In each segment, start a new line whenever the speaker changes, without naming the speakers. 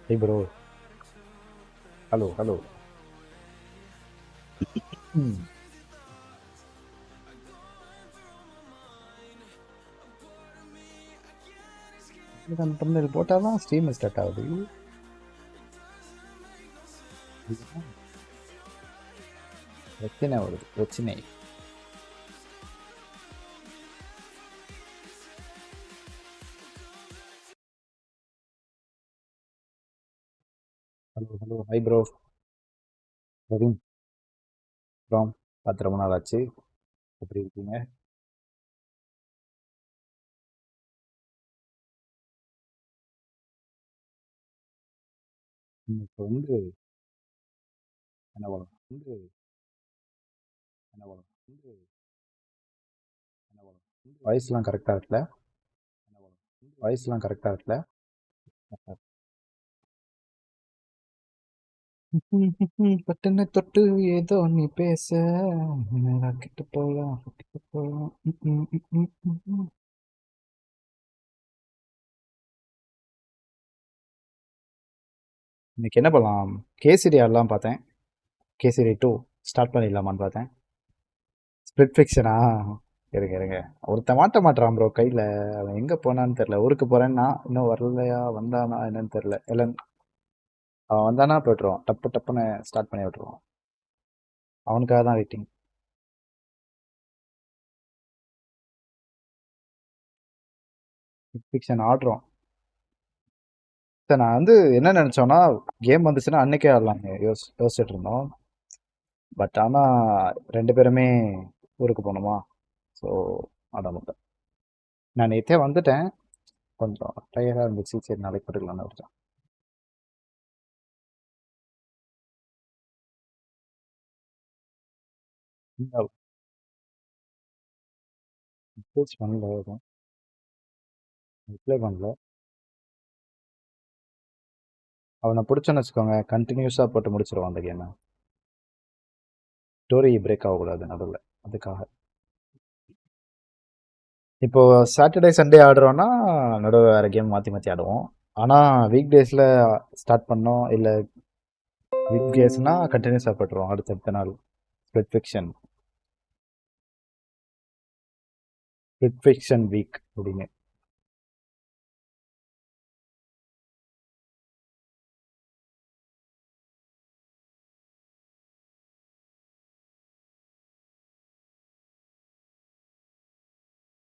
Hey bro. Hello. thumbnail போட்டாதான் stream start ஆகுது. பிரச்சனை வருது, பிரச்சனை. Hello hi bro. Praveen from, பார்த்து ரொம்ப நாள் ஆச்சு. எப்படி இருக்கீங்க? இப்போ வந்து என்ன பண்ணலாம் வாய்ஸ்லாம் கரெக்டாக இருக்குல்ல? பட்டுன்னு தொட்டு ஏதோ நீ பேச கிட்ட போகலாம். இன்னைக்கு என்ன பண்ணலாம்? கேசரி ஆடலாம் பார்த்தேன். கேசரி 2 ஸ்டார்ட் பண்ணிடலாமான்னு பார்த்தேன். ஸ்பிளிட் ஃபிக்ஷனா? இருங்க ஒருத்தன் மாட்டான் ப்ரோ கையில். அவன் எங்கே போனான்னு தெரில. ஊருக்கு போகிறேன்னா இன்னும் வரலையா, வந்தானா என்னன்னு தெரில. இல்லை, அவன் வந்தானா போய்ட்டுருவான். டப்புன்னு ஸ்டார்ட் பண்ணி விட்டுருவான். அவனுக்காக தான் வெயிட்டிங். ஃபிக்ஷன் ஆடுறோம். சார் நான் வந்து என்ன நினச்சோன்னா, கேம் வந்துச்சுன்னா அன்னைக்கே ஆடலாங்க யோசிச்சுட்டு இருந்தோம். பட் ஆனால் 2 பேருமே ஊருக்கு போகணுமா, ஸோ ஆட முடியல. நான் நேற்றே வந்துட்டேன், கொஞ்சம் டயர்டாக இருந்துச்சு. சரி நாளைக்கு போட்டுக்கலான்னு விட்டேன். மெசேஜ் பண்ணல, எதுவும் ரிப்ளை பண்ணல. அவனை பிடிச்சோன்னு வச்சுக்கோங்க, கண்டினியூஸாக போட்டு முடிச்சிருவான் அந்த கேமை. ஸ்டோரி பிரேக் ஆகக்கூடாது நடுவில், அதுக்காக. இப்போ சாட்டர்டே சண்டே ஆடுறோன்னா நடுவில் வேறு கேம் மாற்றி ஆடுவோம். ஆனால் வீக் டேஸில் ஸ்டார்ட் பண்ணோம், இல்லை வீக் டேஸ்னால் கண்டினியூஸாக போட்டுருவோம் அடுத்தடுத்த நாள். ஸ்பிளிட் ஃபிக்ஷன் வீக் அப்படின்னு.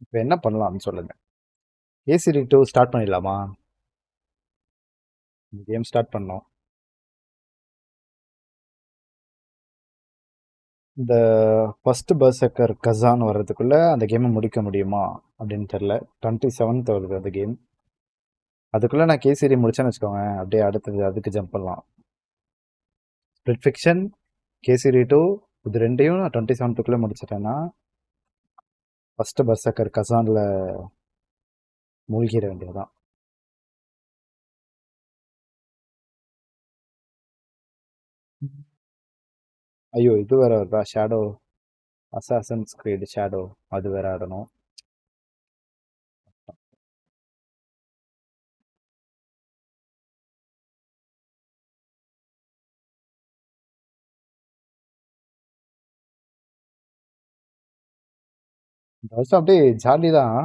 இப்போ என்ன பண்ணலாம்னு சொல்லுங்கள். ஏசிடி 2 ஸ்டார்ட் பண்ணிடலாமா? கேம் ஸ்டார்ட் பண்ணோம். இந்த ஃபஸ்ட்டு பர்சக்கர் கசான் வர்றதுக்குள்ளே அந்த கேமை முடிக்க முடியுமா அப்படின்னு தெரில. 27th வருது அந்த கேம். அதுக்குள்ளே நான் கேசிடி முடிச்சேன்னு வச்சுக்கோங்க, அப்படியே அடுத்தது அதுக்கு ஜம்ப் பண்ணலாம். ஸ்பிளிட் ஃபிக்ஷன், கேசிடி 2, இது ரெண்டையும் நான் 27th முடிச்சிட்டேன்னா ஃபஸ்ட்டு பர்சக்கர் கசானில் மூழ்கிட வேண்டியதுதான். ஐயோ, இது வேற வருதா? ஷேடோ, அசாசன்ஸ் கிரீட் ஷேடோ, அது வேற ஆடணும். இந்த வருஷம் அப்படியே ஜாலி தான்.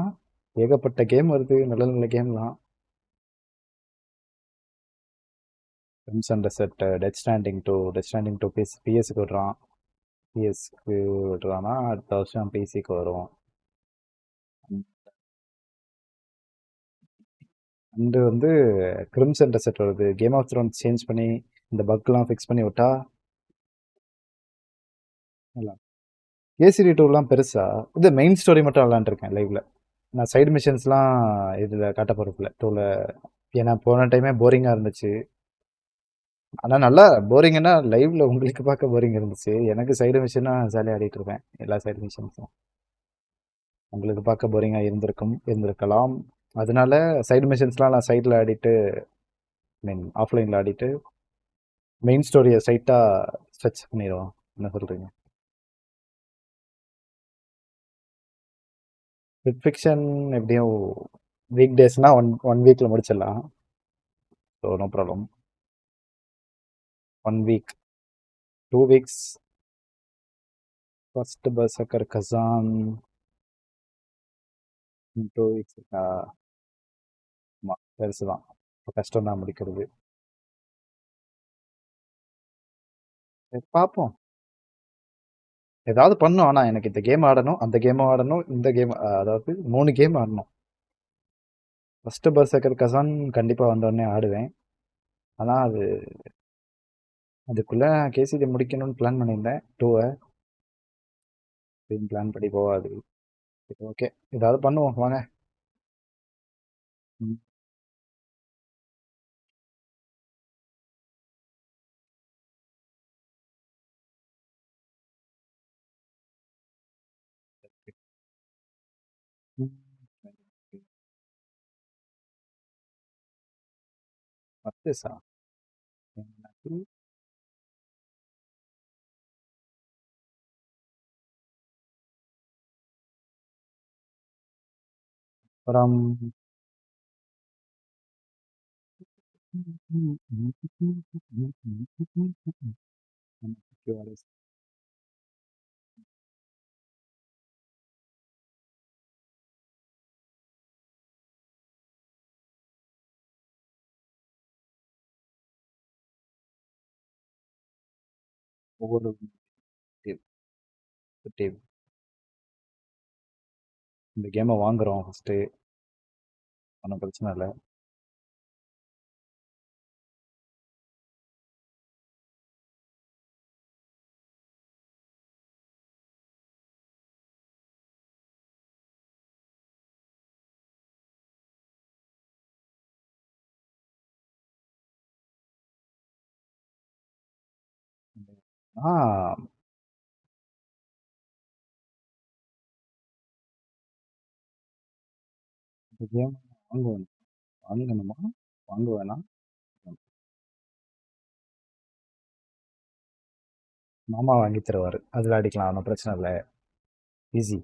ஏகப்பட்ட கேம் வருது, நல்ல நல்ல கேம்லாம். Crimson and set, death standing 2 பிஎஸ்க்கு விடுறான். பிஎஸ்க்கு விடுறான்னா அடுத்த வருஷம் பிசிக்கு வரும். அண்டு வந்து கிரிம்சன் அண்ட் செட் வருது. கேம் ஆஃப் த்ரோன்ஸ் சேஞ்ச் பண்ணி இந்த பக்லாம் ஃபிக்ஸ் பண்ணி விட்டா நல்லா. கேசிடி 2லாம் பெருசா இது மெயின் ஸ்டோரி மட்டும் விளாண்டுருக்கேன் லைவ்ல. நான் சைடு மிஷன்ஸ்லாம் இதில் காட்ட போகிறதில்ல 2ல. ஏன்னா போன டைமே போரிங்காக இருந்துச்சு. ஆனால் நல்லா போரிங்னா லைவ்ல உங்களுக்கு பார்க்க போரிங் இருந்துச்சு. எனக்கு சைடு மிஷனாக ஜாலியாக ஆடிட்டு இருப்பேன் எல்லா சைடு மிஷன்ஸும். உங்களுக்கு பார்க்க போரிங்காக இருந்திருக்கலாம். அதனால சைடு மிஷன்ஸ்லாம் நான் சைடில் ஆடிட்டு, மீன் ஆஃப்லைனில் ஆடிட்டு மெயின் ஸ்டோரியை சைட்டாக ஸ்ட்ரெச் பண்ணிடுவோம். என்ன சொல்கிறீங்க? ஸ்பிட் ஃபிக்ஷன் எப்படியும் வீக் டேஸ்னா ஒன் வீக்ல முடிச்சிடலாம். So no problem. 1 week, 2 weeks. First Berserker Khazan 2 weeks. ஆமாம், பெருசு தான். இப்போ கஷ்டம் தான் முடிக்கிறது. சரி, பார்ப்போம். ஏதாவது பண்ணும். ஆனால் எனக்கு இந்த கேம் ஆடணும், அந்த கேம் ஆடணும், இந்த கேம், அதாவது 3 கேம் ஆடணும். ஃபர்ஸ்ட் பர்சக்கர் கசான் கண்டிப்பாக வந்தோடனே ஆடுவேன். ஆனால் அதுக்குள்ளே நான் கேசிடி முடிக்கணும்னு பிளான் பண்ணியிருந்தேன். 2 பிளான் படி போகாது. ஓகே, ஏதாவது பண்ணுவோம் வாங்க. ம். ம். பர்ச்சேஸா? எனக்கு அப்புறம் ஒவ்வொரு டீம் டீம் இந்த கேமை வாங்குறோம் ஃபர்ஸ்ட்டு. ஒன்றும் பிரச்சனை இல்லை. ஆ இந்த கேம் வாங்குவேன். வாங்கணுமா? வாங்குவேனா? மாமா வாங்கி தருவார், அதில் அடிக்கலாம், ஒன்றும் பிரச்சனை இல்லை. ஈஸி.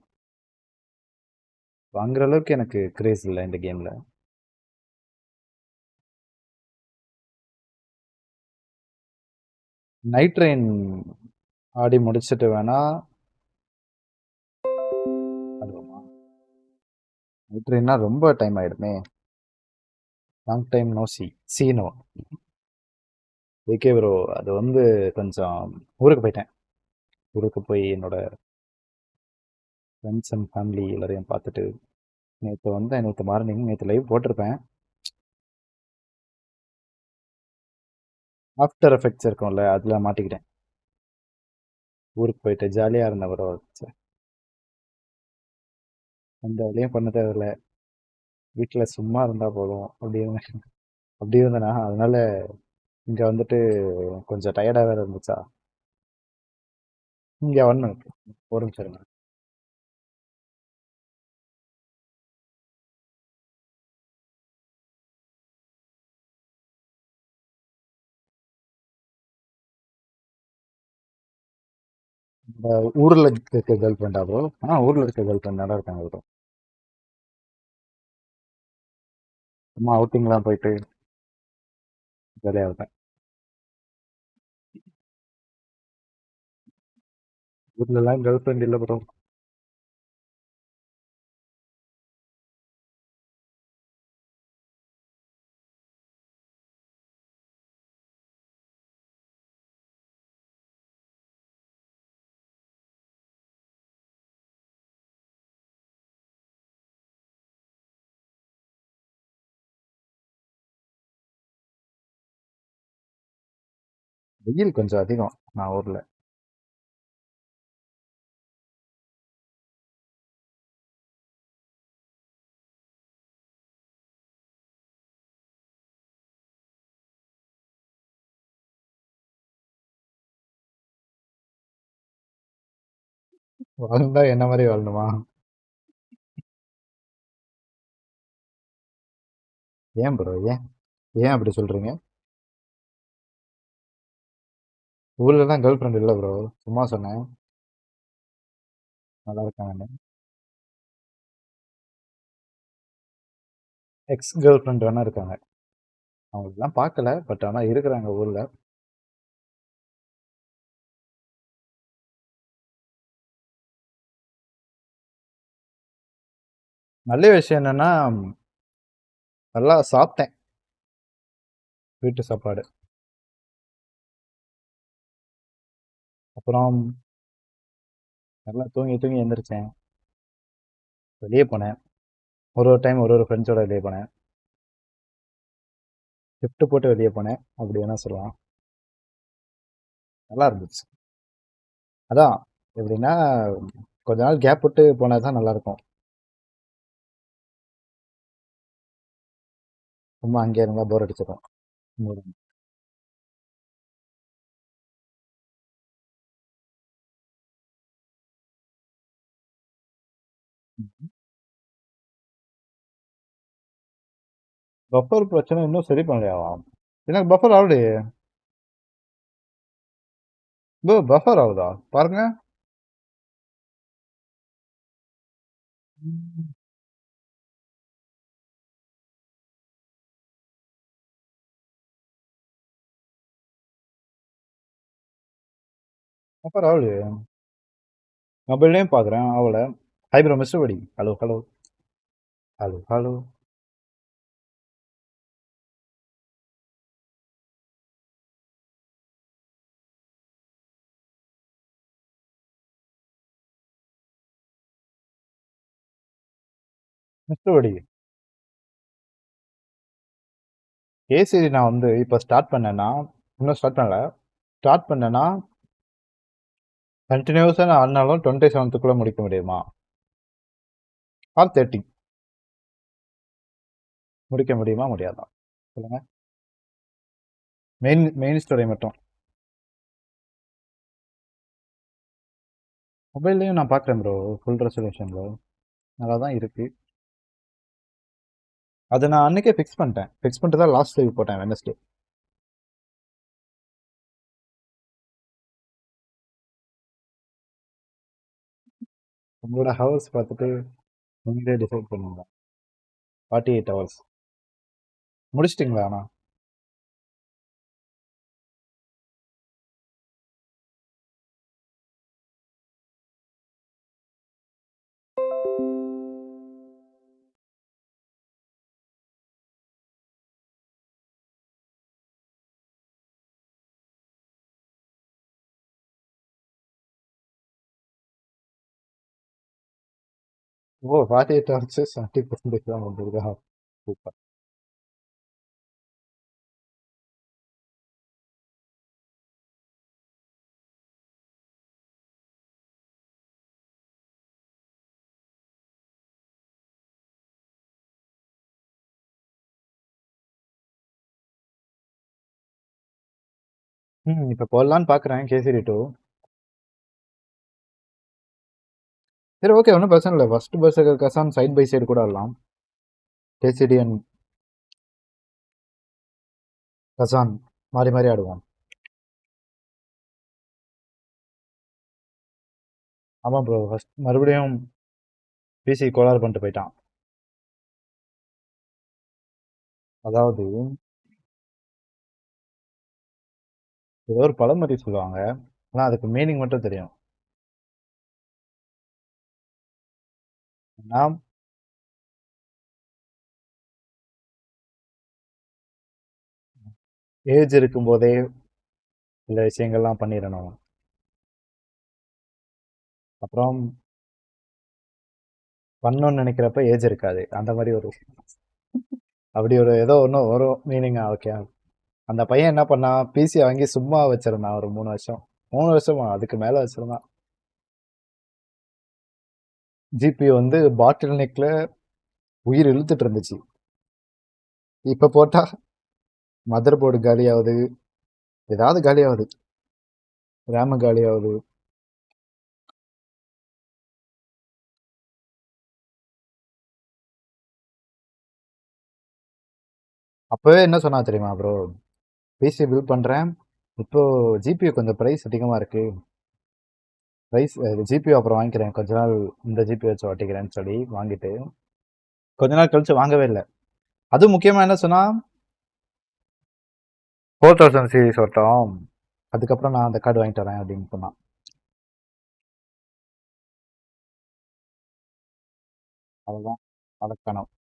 வாங்குற அளவுக்கு எனக்கு கிரேஸ் இல்லை இந்த கேமில். நைட் ட்ரெயின் ஆடி முடிச்சுட்டு வேணா அதுவுமா? நைட் ட்ரெயின்னா ரொம்ப டைம் ஆயிடுமே. லாங் டைம் நோ சீனோ. ஓகே ப்ரோ, அது கொஞ்சம் ஊருக்கு போயிட்டேன். ஊருக்கு போய் என்னோட ஃப்ரெண்ட்ஸ் அண்ட் ஃபேமிலி எல்லாரையும் பார்த்துட்டு நேற்று மார்னிங் நேற்று லைவ் போட்டிருப்பேன். ஆஃப்டர் எஃபெக்ட்ஸ் இருக்கும்ல, அதில் மாட்டிக்கிட்டேன். ஊருக்கு போயிட்டு ஜாலியாக இருந்த ப்ரோ. எந்த வேலையும் பண்ண தேவையில்ல, வீட்டில் சும்மா இருந்தால் போதும் அப்படி இருந்தேனா, அதனால இங்கே கொஞ்சம் டயர்டாக வேறு இருந்துச்சா. இங்கே 1 மினிட், ஒரு நிமிஷம் இருங்க. இந்த ஊரில் இருக்க கேர்ள் ஃப்ரெண்டா ப்ரோ? ஊரில் இருக்க கேர்ள் ஃப்ரெண்ட் நல்லா இருக்காங்க ப்ரோ. சும்மா அவுட்டிங்லாம் போயிட்டு ஜாலியாக இருப்பேன். ஊர்லலாம் கேர்ள் ஃப்ரெண்ட் இல்லை ப்ரோ. வெயில் கொஞ்சம் அதிகம் நான் ஊரில். வாழ்ந்தா என்ன மாதிரி வாழணுமா? ஏன் ப்ரோ, ஏன் ஏன் அப்படி சொல்கிறீங்க? ஊர்லலாம் கேர்ள் ஃப்ரெண்ட் இல்லை ப்ரோ, சும்மா சொன்னேன். நல்லா இருக்காங்க. எக்ஸ் கேர்ள் ஃப்ரெண்ட் வேணா இருக்காங்க. அவங்களுக்குலாம் பார்க்கல. பட் ஆனா இருக்கிறாங்க ஊர்ல. நல்ல விஷயம் என்னன்னா, நல்லா சாப்பிட்டேன். வீட்டு சாப்பாடு. அப்புறம் நல்லா தூங்கி தூங்கி எந்திரிச்சேன். வெளிய போனேன். ஒரு ஒரு டைம் ஒரு ஒரு ஃப்ரெண்ட்ஸோட வெளிய போனேன். ஷிஃப்ட் போட்டு வெளிய போனேன். அப்படி வேணா சொல்லலாம். நல்லா இருந்துச்சு. அதான் எப்படின்னா, கொஞ்ச நாள் கேப் விட்டு போனா தான் நல்லாயிருக்கும். சும்மா அங்கேயே இருந்தா போர் அடிச்சிடும். பஃபர் பிரச்சனை இன்னும் சரி பண்ணலையாவா? எனக்கு பஃபர் ஆல்ரெடி பஃபர் ஆகுதா பாருங்க. பஃபர் ஆகுது. மொபைல்லையும் பார்க்குறேன் ஆகல. ஹை ப்ரோ மிஸ்டர் படி. Hello hello hello hello. Mister படி. கேசிடி நான் வந்து இப்போ ஸ்டார்ட் பண்ணேன்னா, இன்னும் ஸ்டார்ட் பண்ணல. ஸ்டார்ட் பண்ணேன்னா கண்டினியூஸாக நான் ஆடினாலும் 27th முடிக்க முடியுமா? ஆர் 30 முடிக்க முடியுமா முடியாதா? சொல்லுங்க. மெயின் மெயின் ஸ்டோரி மட்டும். மொபைல்லையும் நான் பார்க்குறேன் ப்ரோ. ஃபுல் ரெசல்யூஷனில் நல்லா தான் இருக்குது. அதை நான் அன்றைக்கே ஃபிக்ஸ் பண்ணிட்டேன். ஃபிக்ஸ் பண்ணிட்டு தான் லாஸ்ட் லைவ் போட்டேன் வெனஸ்டே. உங்களோட ஹவர்ஸ் பார்த்துட்டு நீங்களே டிசைட் பண்ணுங்க. 48 ஹவர்ஸ் முடிச்சிட்டிங்களா? ஆனால் ஓ 48 ஹவர்ஸ் 70% தான் வந்துருக்கா? சூப்பர். இப்போ போடலான்னு பார்க்குறேன் கேசிடி 2. சரி ஓகே, ஒன்றும் பிரச்சனை இல்லை. First Berserker Khazan side by side கூட ஆடலாம். கேசிடி அண்ட் கசான் மாறி மாறி ஆடுவோம். ஆமாம் ப்ரோ, ஃபர்ஸ்ட் மறுபடியும் பிசி கோளாறு பண்ணிட்டு போயிட்டான். அதாவது ஏதோ ஒரு பழமொழி சொல்லுவாங்க, ஆனால் அதுக்கு மீனிங் மட்டும் தெரியும். நாம் ஏஜ் இருக்கும்போதே சில விஷயங்கள்லாம் பண்ணிடணும். அப்புறம் பண்ணணும்னு நினைக்கிறப்ப ஏஜ் இருக்காது. அந்த மாதிரி ஒரு அப்படி ஒரு ஏதோ ஒன்றும் வரும் மீனிங்கா. ஓகே. அந்த பையன் என்ன பண்ணான், பிசி வாங்கி சும்மா வச்சிருந்தான் ஒரு 3 வருஷம். 3 வருஷமா அதுக்கு மேல வச்சிருந்தான். ஜிபி வந்து பாட்டில் நெக்ல உயிர் இழுத்துட்டு இருந்துச்சு. இப்ப போட்டா மதர் போர்டு காலியாகுது, ஏதாவது காலியாகுது, ரேமு காலியாகுது. அப்பவே என்ன சொன்னா தெரியுமா ப்ரோ, பிசி பில் பண்றேன், இப்போ ஜிபி கொஞ்சம் ப்ரைஸ் அதிகமா இருக்கு, ப்ரைஸ் ஜிபி அப்புறம் வாங்கிக்கிறேன், கொஞ்ச நாள் இந்த ஜிபி வச்சு ஓட்டிக்கிறேன்னு சொல்லி வாங்கிட்டு கொஞ்ச நாள் கழிச்சு வாங்கவே இல்லை. அது முக்கியமா என்ன சொன்னா 4000 சீரிஸ் வரட்டும், அதுக்கப்புறம் நான் அந்த கார்டு வாங்கிட்டு வரேன் அப்படின்னு சொன்னான். அதுதான் வழக்கணும்.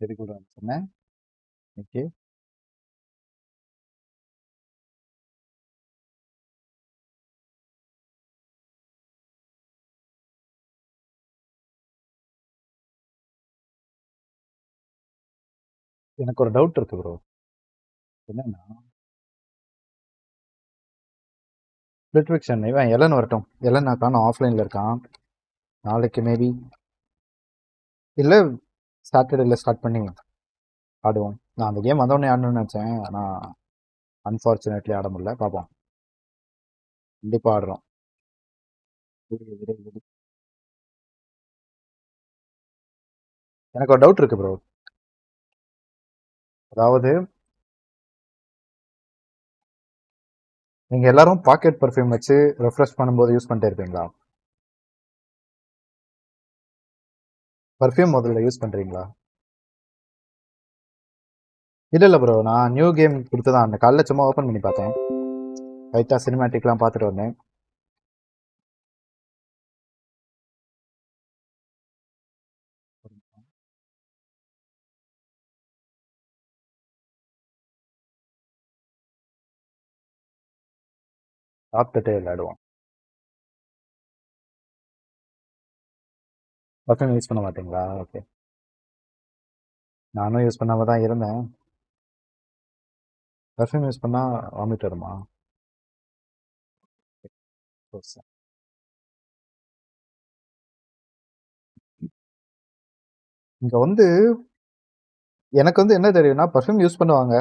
சரி கூட சொன்னேன். ஓகே. எனக்கு ஒரு டவுட் இருக்கு ப்ரோ. என்னன்னா ஸ்பிளிட் இவன் எலன் வரட்டும். எலன் நான் காணும் ஆஃப்லைனில் இருக்கான். நாளைக்கு மேபி இல்லை சாட்டர்டேல ஸ்டார்ட் பண்ணி ஆடுவோம். நான் அந்த கேம் வந்தோடனே ஆடணும்னு நினச்சேன். ஆனால் அன்ஃபார்ச்சுனேட்லி ஆட முடியல. பார்ப்போம். கண்டிப்பாக ஆடுறோம். எனக்கு ஒரு டவுட் இருக்கு ப்ரோ. அதாவது நீங்கள் எல்லாரும் பாக்கெட் பர்ஃப்யூம் வச்சு ரெஃப்ரெஷ் பண்ணும்போது யூஸ் பண்ணிட்டே இருப்பீங்களா? பர்ஃப்யூம் முதல்ல யூஸ் பண்ணுறீங்களா? இல்லை ப்ரோ, நான் நியூ கேம் கொடுத்து தான் அந்த காலைல சும்மா ஓப்பன் பண்ணி பார்த்தேன். லைட்டாக சினிமேட்டிக்லாம் பார்த்துட்டு வந்தேன். சாப்பிட்டுட்டே விளையாடுவோம். பர்ஃப்யூம் யூஸ் பண்ண மாட்டீங்களா? ஓகே. நானும் யூஸ் பண்ணாம தான் இருந்தேன். பர்ஃப்யூம் யூஸ் பண்ணால் வாமிட் வருமா? இங்கே வந்து எனக்கு வந்து என்ன தெரியும்னா பர்ஃப்யூம் யூஸ் பண்ணுவாங்க.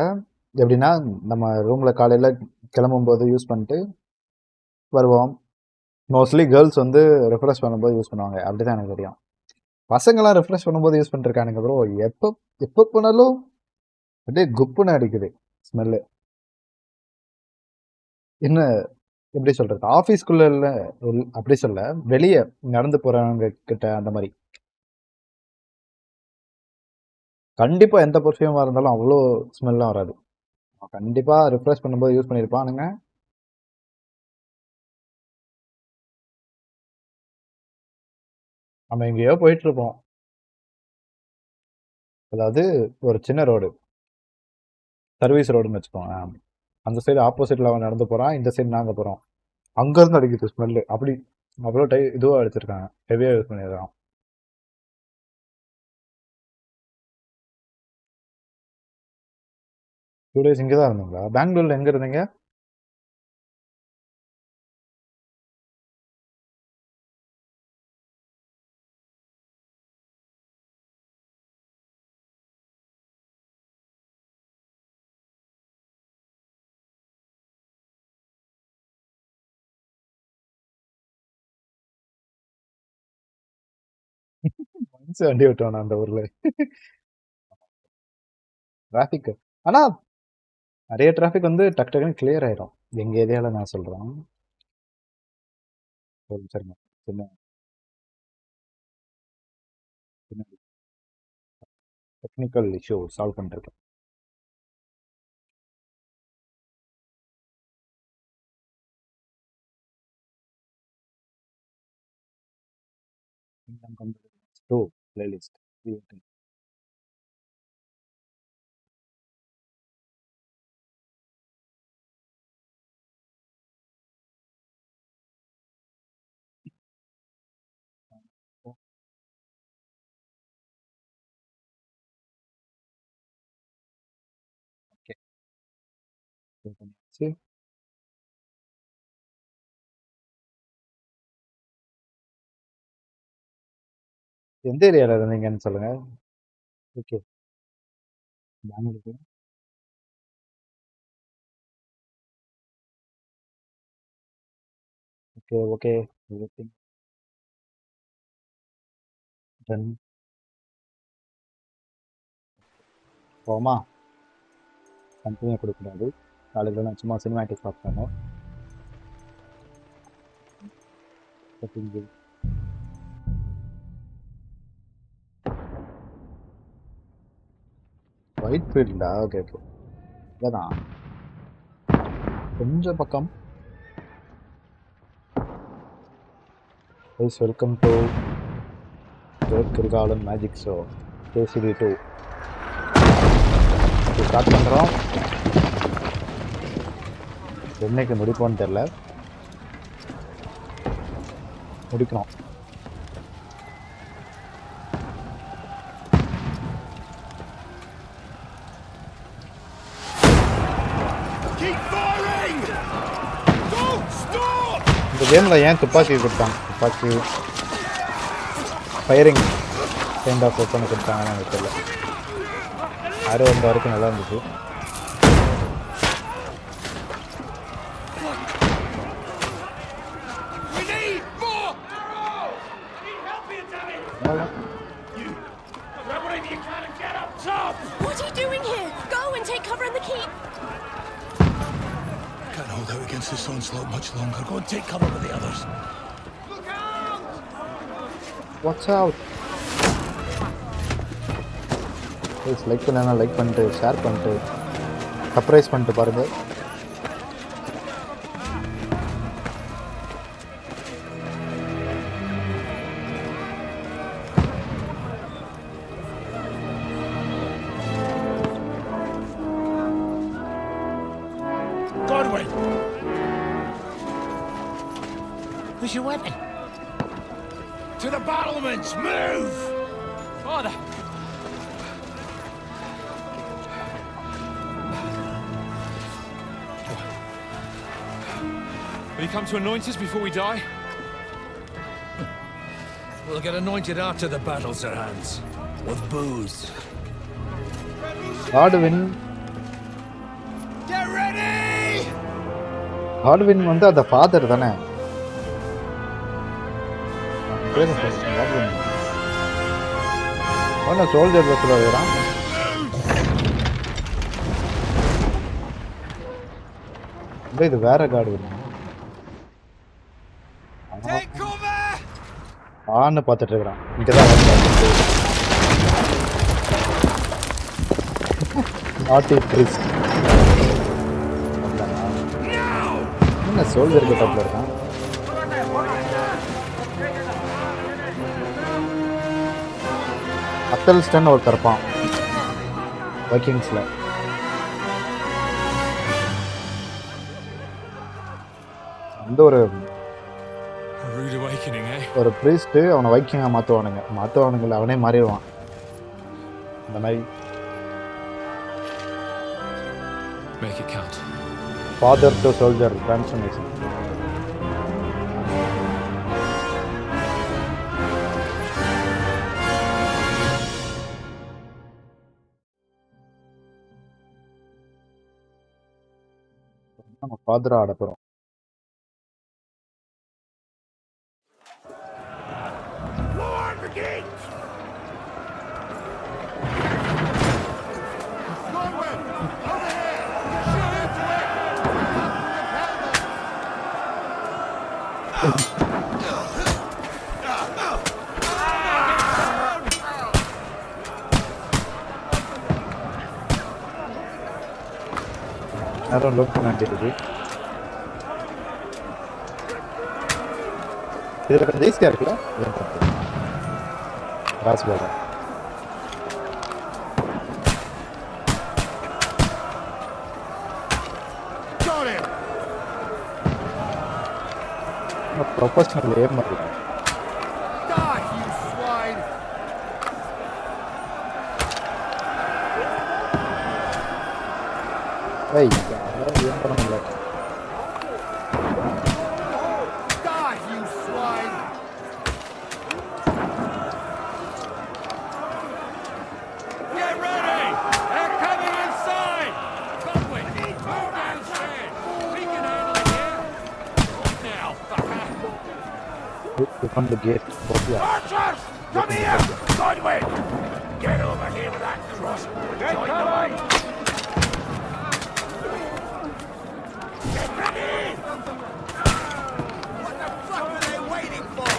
எப்படின்னா நம்ம ரூமில் காலையில் கிளம்பும்போது யூஸ் பண்ணிட்டு வருவோம். மோஸ்ட்லி கேர்ள்ஸ் வந்து ரெஃப்ரெஷ் பண்ணும்போது யூஸ் பண்ணுவாங்க. அப்படி தான் எனக்கு தெரியும். பசங்களாம் ரெஃப்ரெஷ் பண்ணும்போது யூஸ் பண்ணிருக்கானுங்க ப்ரோ. எப்போ எப்போ போனாலும் அப்படியே குப்புன்னு அடிக்குது ஸ்மெல்லு. என்ன எப்படி சொல்றது, ஆஃபீஸ்க்குள்ள இல்லை அப்படி சொல்ல, வெளியே நடந்து போறவங்க கிட்ட அந்த மாதிரி. கண்டிப்பா எந்த பர்ஃப்யூமாக இருந்தாலும் அவ்வளோ ஸ்மெல்லாம் வராது. கண்டிப்பா ரிஃப்ரெஷ் பண்ணும்போது யூஸ் பண்ணியிருப்பானுங்க. நம்ம எங்கேயோ போயிட்டு இருப்போம். அதாவது ஒரு சின்ன ரோடு, சர்வீஸ் ரோடுன்னு வச்சுக்கோங்க. அந்த சைடு ஆப்போசிட்ல அவன் நடந்து போறான், இந்த சைடு நாங்க போறோம். அங்க இருந்து அடிக்குது ஸ்மெல்லு. அப்படி அவ்வளோ இதுவா அடிச்சிருக்காங்க. ஹெவியா யூஸ் பண்ணியிருக்கான். 2 days இங்கே தான் இருந்தீங்களா? பெங்களூர்ல எங்க இருந்தீங்க? வண்டி விட்டுவானா அந்த ஊர்ல? டிராபிக். ஆனா நிறைய டிராபிக் வந்து டக்கு டக்குன்னு கிளியர் ஆயிடும். எங்க ஏரியால நான் சொல்றேன். சரிங்க. சின்ன சின்ன டெக்னிக்கல் இஷ்யூ சால்வ் பண்ணிருக்கேன். டூ பிளேலிஸ்ட் ஓகே பண்ணியாச்சு. எந்த ஏரியாவில் இருந்தீங்கன்னு சொல்லுங்க. Okay Bangalore. Okay okay everything done. போமா கண்டினியூ கொடுக்கூடாது. காலையில் நான் சும்மா சினிமேட்டிக் பார்ப்பேன். ஒயிட் ஃபீல்டா? ஓகே ஓகே இதான் கொஞ்சம் பக்கம். Guys welcome to Kirikalan magic show KCD 2. Start பண்ணுறோம். என்னைக்கு முடிப்போன்னு தெரில, முடிக்கணும். இந்த கேமில் ஏன் துப்பாக்கி கொடுத்தாங்க? துப்பாக்கி ஃபயரிங் கைண்ட் ஆஃப் வெப்பன் கொடுத்தாங்கன்னு எனக்கு தெரியல. யாரும் வந்த வரைக்கும் நல்லா இருந்துச்சு.
What are you doing here? Go and take cover in the keep.
Can't hold out against this onslaught much longer. Go and take cover with the others.
Look out!
Watch out! Please like பண்ணா like பண்ணிட்டு share பண்ணிட்டு surprise பண்ணிட்டு பாருங்கள்.
Where's your weapon? To the battlements! Move!
Father! Will you come to anoint us before we die?
We'll get anointed after the battles are hands. With booze.
Hardwin.
Get ready!
Hardwin வந்து அந்த father தானே? அவன soldier பஸ்ல வரான். இது வேற card வருது. ஆன்னு பார்த்துட்டு இருக்கிறான். இங்கதான் நாட்டி பிரிஸ்ட். என்ன சோல்ஜர் கட்டப்ல இருக்கான்? அத்தல்ஸ்டன் ஒரு தரப்பான் வைக்கிங்ஸ்ல. அந்த ஒரு பிரீஸ்ட் அவனை வைக்கிங்கா மாத்துவானுங்க அவனே மாறிடுவான். அந்த மாதிரி ஃபாதர் டு சோல்ஜர் டிரான்ஸ்ஃபர்மேஷன். நம்ம ஃபாதரா ஆட போறோம். நேரம் லோட் பண்ண வேண்டியது. இதில் கொஞ்சம் ஈஸியாக இருக்குல்ல ராஸ்போர்ட். ப்ரொஃபஷனல் ஏம் இருக்கு. ஏன் பண்ண முடியல. From the gate.
Archers! Come here! Sideways! Get over here with that crossbow and join the fight! Get ready! What the fuck are they waiting for?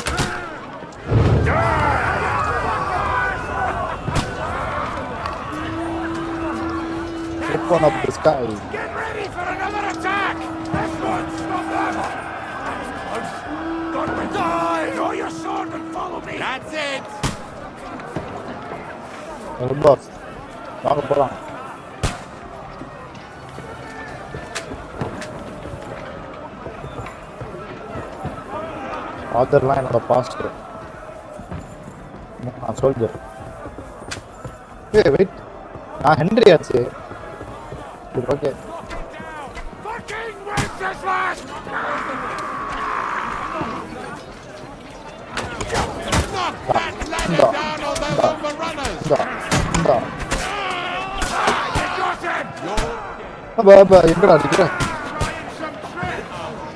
Open up the sky.
Get ready for another attack! This one, stop them! Godwin, die! Draw your sword and follow me! That's it!
Boss, வாங்க போலாம். ஆதர்லாம் என்னோட past. நான் soldier. Wait, நான் Henry ஆச்சு. Okay.
Fucking Wenceslas! Knock that ladder down on the overrunners!
இந்தா இந்தா.
You got him!
அப்பா எங்கடா அடிக்கிற?
Trying some trick!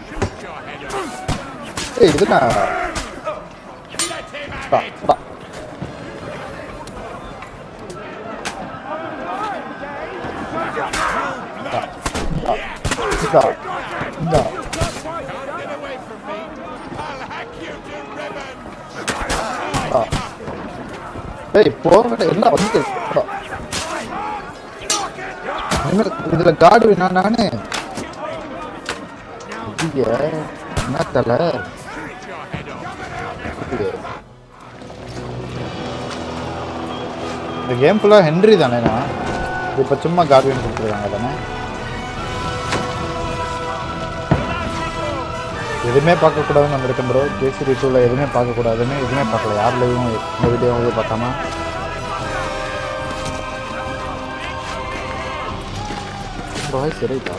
Shoot your head off!
ஏய் இதுனா
Let him have
பா
it!
பா. இந்தா இந்தா.
Get away from me! I'll hack you to ribbons!
ஏய் போங்கடா எல்லாம் வந்து. இதுல கார்டு வேணா நானு. என்ன தலை இந்த கேம் ஃபுல்லாக ஹென்ரி தானேண்ணா. இப்போ சும்மா கார்வின் கொடுத்துருக்காங்க தானே. எதுவுமே பார்க்கக்கூடாதுன்னு வந்திருக்கேன் ப்ரோ. KCD 2ல எதுவுமே பார்க்கக்கூடாதுன்னு எதுவுமே பார்க்கல. யார்லையும் இந்த வீடியோ எதுவும் பார்க்காம சரிதா.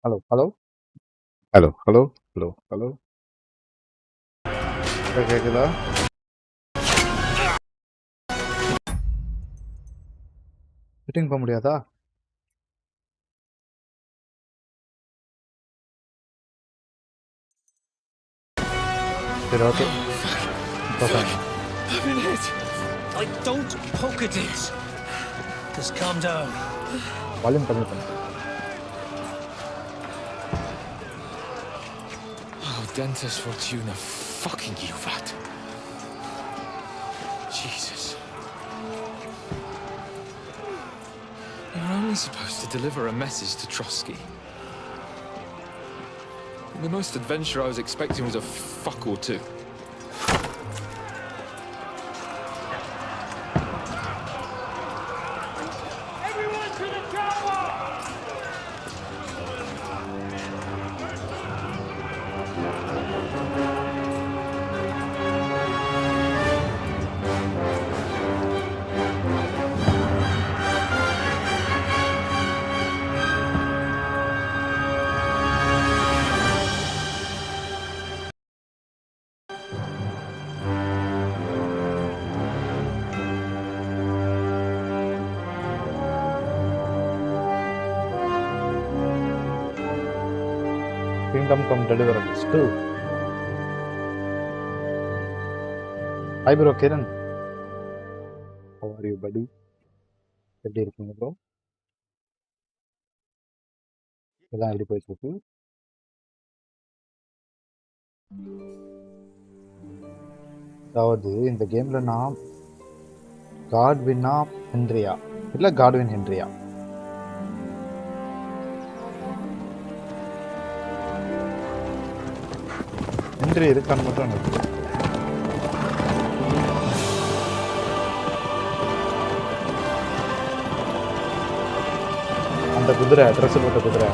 Hello hello hello hello hello hello கேக்குதா? மீட்டிங் போக முடியாதா? சரி okay.
I've been hit. Don't poke at it. Just calm down.
Volume கம்மி பண்ணு.
Oh, Dentes Fortuna, fucking you, Vat. Jesus. You're only supposed to deliver a message to Trotsky. The most adventure I was expecting was a fuck or two.
Everyone to the tower!
Kingdom Come Deliverance 2. Hi bro, Kiran. How are you, buddy? எப்படி இருக்கீங்க bro? இதெல்லாம் எப்படி போயிட்டு இருக்கு? அதாவது இந்த கேம்ல நான் காட்வினா ஹென்ரியா இல்லை காட்வின் ஹென்ரியா. ஹென்றி இருக்கான்னு மட்டும் எனக்கு தெரியும். அந்த குதிரை ட்ரெஸ் போட்ட குதிரை.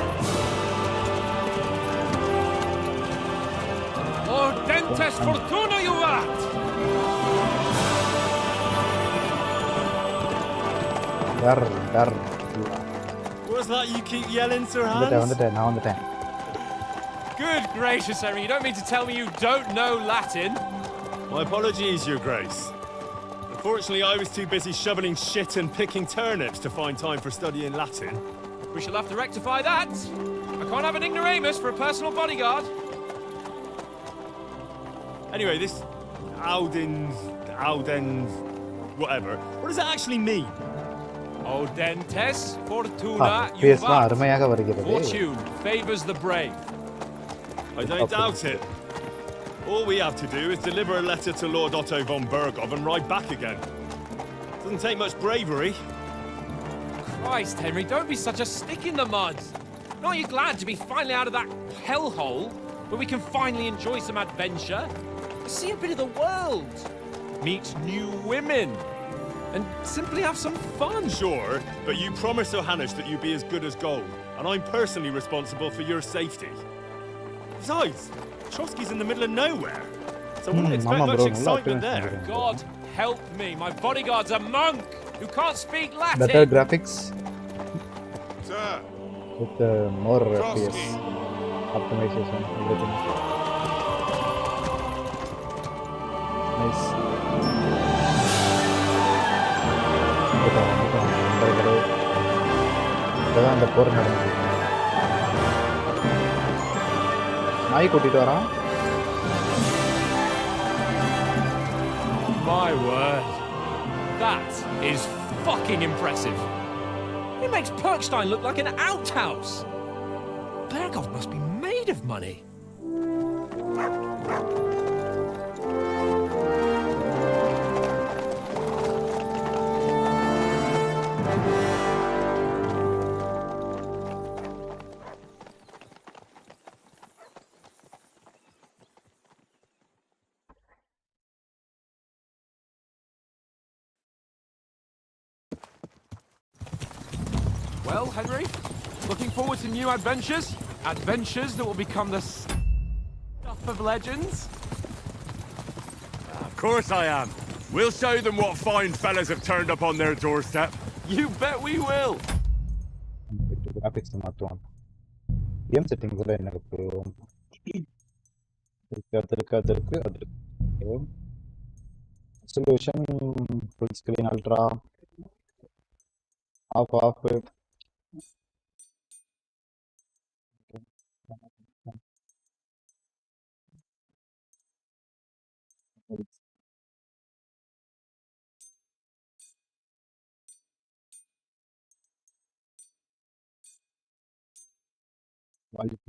Dentes Fortuna, you rat!
டர் டர்.
What's that you keep yelling, Sir
வந்துட்டேன்
Hans?
நான் வந்துட்டேன்.
Good gracious, Henry, you don't mean to tell me you don't know Latin?
My apologies, Your Grace. Unfortunately, I was too busy shoveling shit and picking turnips to find time for studying Latin.
We shall have to rectify that. I can't have an ignoramus for a personal bodyguard.
Anyway, this Audens, whatever. What does that actually mean?
O dentes fortuna
பேசலாம்
juvat.
அருமையாக வருகிறது.
Fortune favors the brave.
I don't doubt it. All we have to do is deliver a letter to Lord Otto von Bergov and ride back again. Doesn't take much bravery.
Christ, Henry, don't be such a stick in the mud. Aren't you glad to be finally out of that hellhole where we can finally enjoy some adventure? See a bit of the world, meet new women, and simply have some fun.
Sure, but you promised Johannes that you'd be as good as gold, and I'm personally responsible for your safety. Besides, Trotsky's in the middle of nowhere, so I wouldn't expect
Mama,
much
bro,
excitement
நல்லா
there.
God help me, my bodyguard's a monk who can't speak Latin.
better graphics
Sir,
with more
Trotsky.
FPS optimization everything. Nice. இப்பதான் அந்த போர் நடந்தது. நாய் கூட்டிட்டு வரான்.
My word, that is fucking impressive. It makes Perkstein look like an outhouse. Bergov must be made of money. Well, Henry, looking forward to new adventures? Adventures that will become the stuff of legends?
Of course I am. We'll show them what fine fellas have turned up on their doorstep.
You bet we will!
Graphics மாற்றுவான். Game செட்டிங்ஸில் என்ன இருக்கு? அது resolution full screen ultra off quality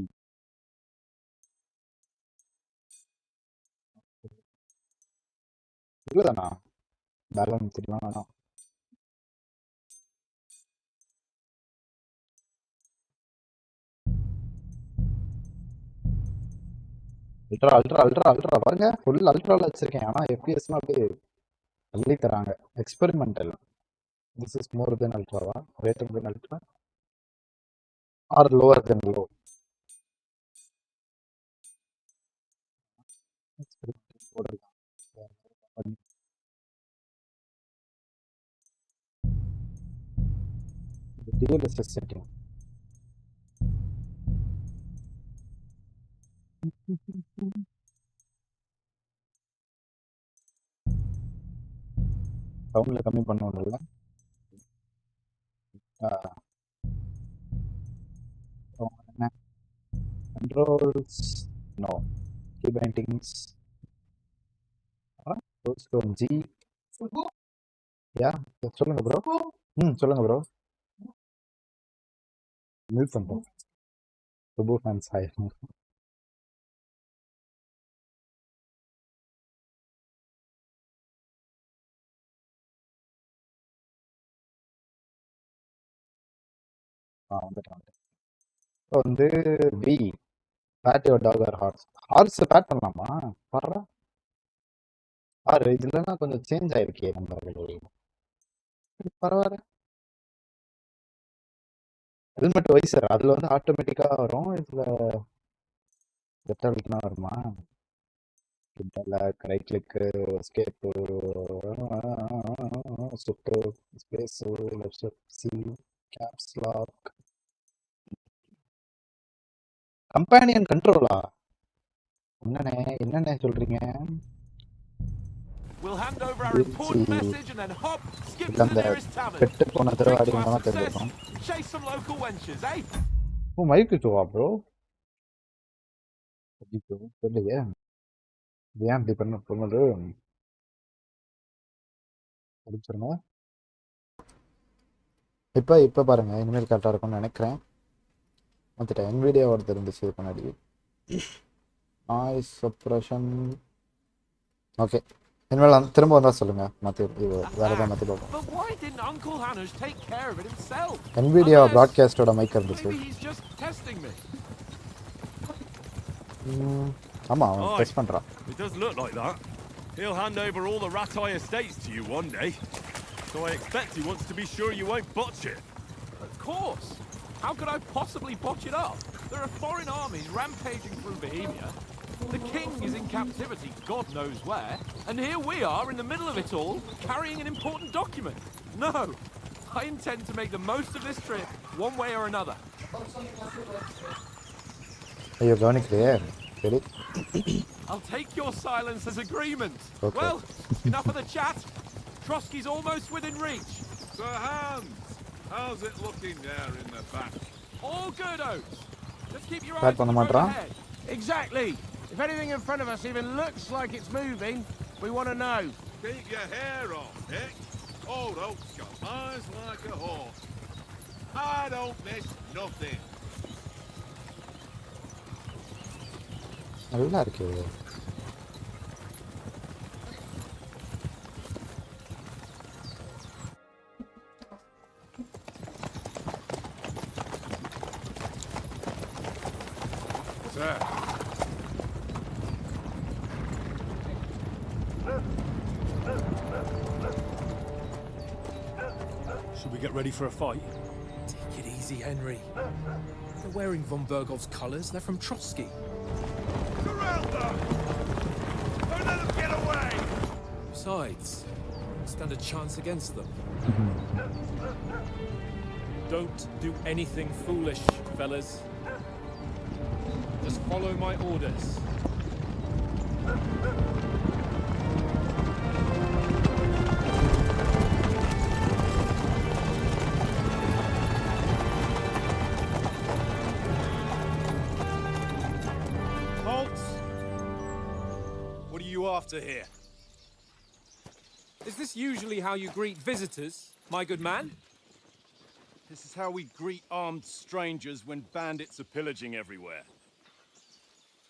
இவ்வளோதானா? Background தெரியலாம் வேணாம். Ultra ultra ultra ultra பாருங்க, full அல்ட்ராவில் வச்சிருக்கேன். ஆனால் எஃபிஎஸ்லாம் அப்படியே தள்ளி தராங்க. Experimental. This is more than அல்ட்ராவா? Rather than ultra or lower than low? போடலாம். DLSS setting. சவுண்டில் கம்மி பண்ணுவோம்ல. Controls no. கீ பைண்டிங்ஸ் ஜி. யா சொல்லுங்க ப்ரோ. சொல்லுங்க ப்ரோ. மில் பண்ணுறோம். Subu fans hi. வந்துட்டேன். இப்போ வந்து B pet your dog or horse. Horse pet பண்ணலாமா? பாடுறா ஆறு இதுலன்னா கொஞ்சம் சேஞ்ச் ஆயிருக்கே நண்பர்களே. பரவாயில்ல. ஹெல்மெட் வைசர் அதுல வந்து ஆட்டோமேட்டிக்கா வரும். இதுல லெஃப்ட் அழுத்தினா வருமா? Right click escape shift space left C caps lock companion கண்ட்ரோலா? என்னண்ணே சொல்றீங்க?
We'll hand over our
Let's
important
see.
message and then hop, skip
இல்ல
to the
அந்த
nearest tavern.
கெட்டு போன தடவை
Drink
ஆடி
to our
போனா
success,
தெரிஞ்சிடும்.
chase some local wenches, eh?
ஓ மைக்கு டூவா ப்ரோ? தெரியலையே ஏன் இப்படி பண்ணது முடிச்சிருங்க. இப்போ பாருங்க இனிமேல் கரெக்டாக இருக்கும்னு நினைக்கிறேன். வந்துட்டேன். என்விடியா ஒருத்தர் இருந்துச்சு இதுக்கு முன்னாடி. Noise suppression okay. இனிமேல் திரும்ப வந்தால் சொல்லுங்கள். மாற்றி வேறு எதாவது மாற்றி பார்ப்போம்.
But why didn't Uncle Hanush take care of it himself?
Nvidia ப்ராட்காஸ்டோட மைக் இருந்துச்சு.
Maybe he's just testing me.
ஆமாம் அவன் டெஸ்ட் பண்ணுறான்.
It does look like that. He'll hand over all the Ratai estates to you one day. So I expect he wants to be sure you won't botch it.
Of course. How could I possibly botch it up? There are foreign armies rampaging through Bohemia. The king is in captivity, God knows where, and here we are in the middle of it all, carrying an important document. No, I intend to make the most of this trip, one way or another.
ஐயோ கவனிக்கலையே. சரி
I'll take your silence as agreement.
Okay.
Well, enough of the chat. Trotsky's almost within reach.
Sir Hans, how's it looking there in the back?
All good, Oates. Just keep your
Bad
eyes on the road
Panamatra.
ahead.
Exactly. If anything in front of us even looks like it's moving, we want to know.
Keep your hair on, Nick. Old Oak's got eyes like a hawk. I don't miss nothing.
நல்லா இருக்கு.
Sir.
Should we get ready for a fight?
Take it easy, Henry. They're wearing von Bergov's colours. They're from Trotsky.
Surround them! Don't let them get away!
Besides, stand a chance against them.
Don't do anything foolish, fellas. Just follow my orders.
Halt! What are you after here?
Is this usually how you greet visitors, my good man?
This is how we greet armed strangers when bandits are pillaging everywhere.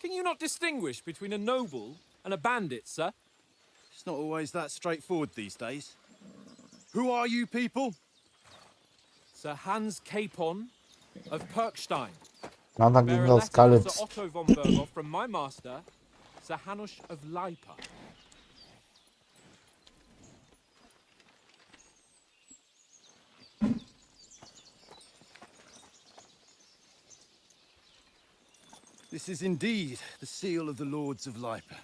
Can you not distinguish between a noble and a bandit, sir?
It's not always that straightforward these days. Who are you people?
Sir Hans Capon of Perkstein.
நான் தான்
Bear
king
a
of
letter to
ஸ்காலட்ஸ்.
Sir Otto von Berghoff from my master, Sir Hanush of Leipa.
This is indeed the seal of the Lords of Leipa.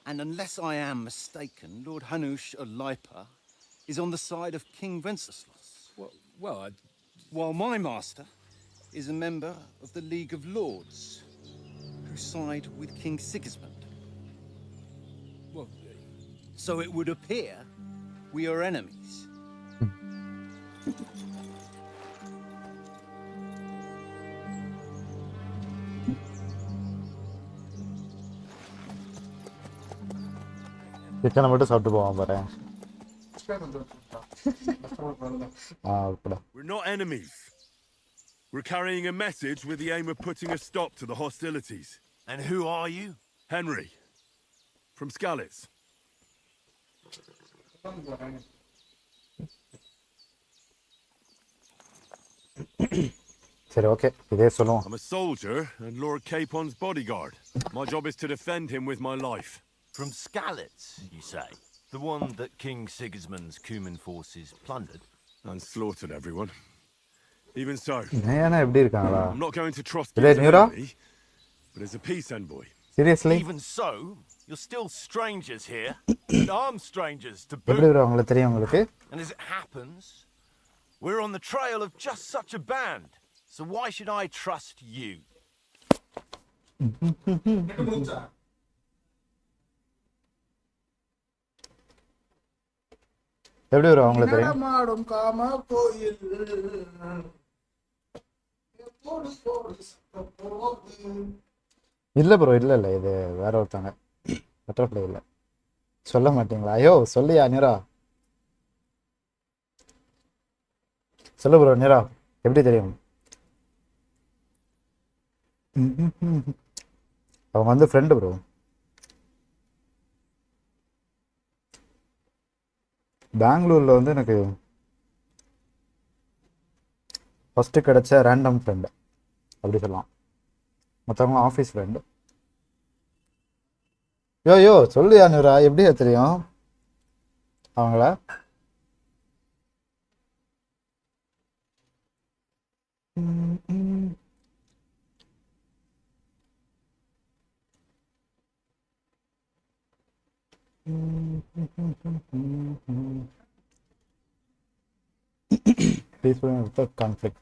And unless I am mistaken, Lord Hanush of Leipa is on the side of King Wenceslas.
Well,
While my master is a member of the League of Lords, who side with King Sigismund.
well,
So it would appear we are enemies.
சிக்கனை மட்டும் சாப்பிட்டு போவான் பாரு.
We're not enemies. We're carrying a message with the aim of putting a stop to the hostilities.
And who are you?
Henry, from Skalitz.
சரி okay இதே சொல்லுவோம்.
I'm a soldier and Lord Capon's bodyguard. My job is to defend him with my life.
From Skalitz, you say? The one that King Sigismund's Cuman forces plundered?
And slaughtered everyone. Even so,
ஏன்னா எப்படி இருக்காங்களா?
I'm not going to trust you
Is
as
it
an
Nura?
enemy, but as a peace envoy.
Seriously?
Even so, you're still strangers here. And armed strangers to boot.
எப்படி bro உங்களுக்கு தெரியும் உங்களுக்கு?
And as it happens, we're on the trail of just such a band. So why should I trust you?
எப்படி bro உங்களுக்கு தெரியும்?
நடமாடும் காம கோயில்
இல்ல ப்ரோ இல்ல இது வேற ஒருத்தங்க பட்டர்ஃப்ளை இல்ல. சொல்ல மாட்டீங்களா? ஐயோ சொல்லியா நிரா? சொல்லு ப்ரோ நிரா எப்படி தெரியும்? அவங்க வந்து ஃப்ரெண்டு ப்ரோ. பெங்களூர்ல வந்து எனக்கு ஃபர்ஸ்ட் கிடைச்ச ரேண்டம் ஃப்ரெண்டு அப்படி சொல்லலாம். மற்றவங்க ஆஃபீஸ் ஃப்ரெண்டு. யோ சொல்லியா நிரா எப்படியா தெரியும் அவங்கள? Peaceful and without conflict.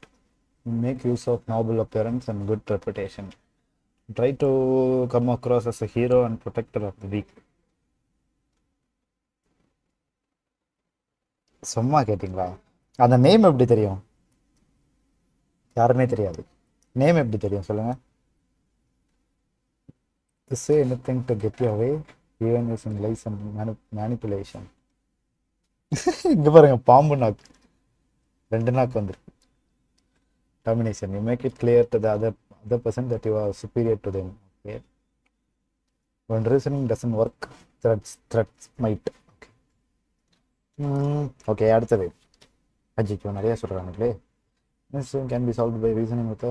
Make use of noble appearance and good reputation. Try to come across as a hero and protector of the weak. சும்மா கேட்டிங்களா? அந்த நேம் எப்படி தெரியும்? யாருமே தெரியாது. நேம் எப்படி தெரியும் சொல்லுங்க? To say anything to get you away, even using lies and manipulation. இங்க பாருங்க பாம்பு நாக்கு 2 நாக்கு வந்துருக்கு. Termination. You make it clear to the other person that you are superior to them. Okay. When reasoning doesn't work, threats might. Okay. Okay. அடுத்தது அஜிக்கு நிறைய சொல்றாங்களே. This can be solved by reasoning with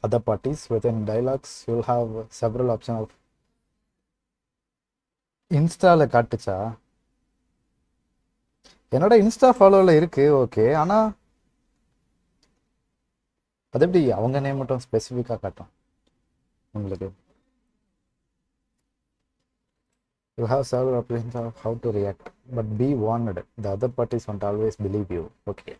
other parties. Within dialogues, you'll have several options of இன்ஸ்டால காட்டுச்சா? என்னோட Insta ஃபாலோவில் இருக்கு. Okay ஆனா அது எப்படி அவங்க நேம் மட்டும் ஸ்பெசிஃபிக்காக காட்டும் உங்களுக்கு? You have several options of how to react, but be warned. The other parties won't always believe you. Okay.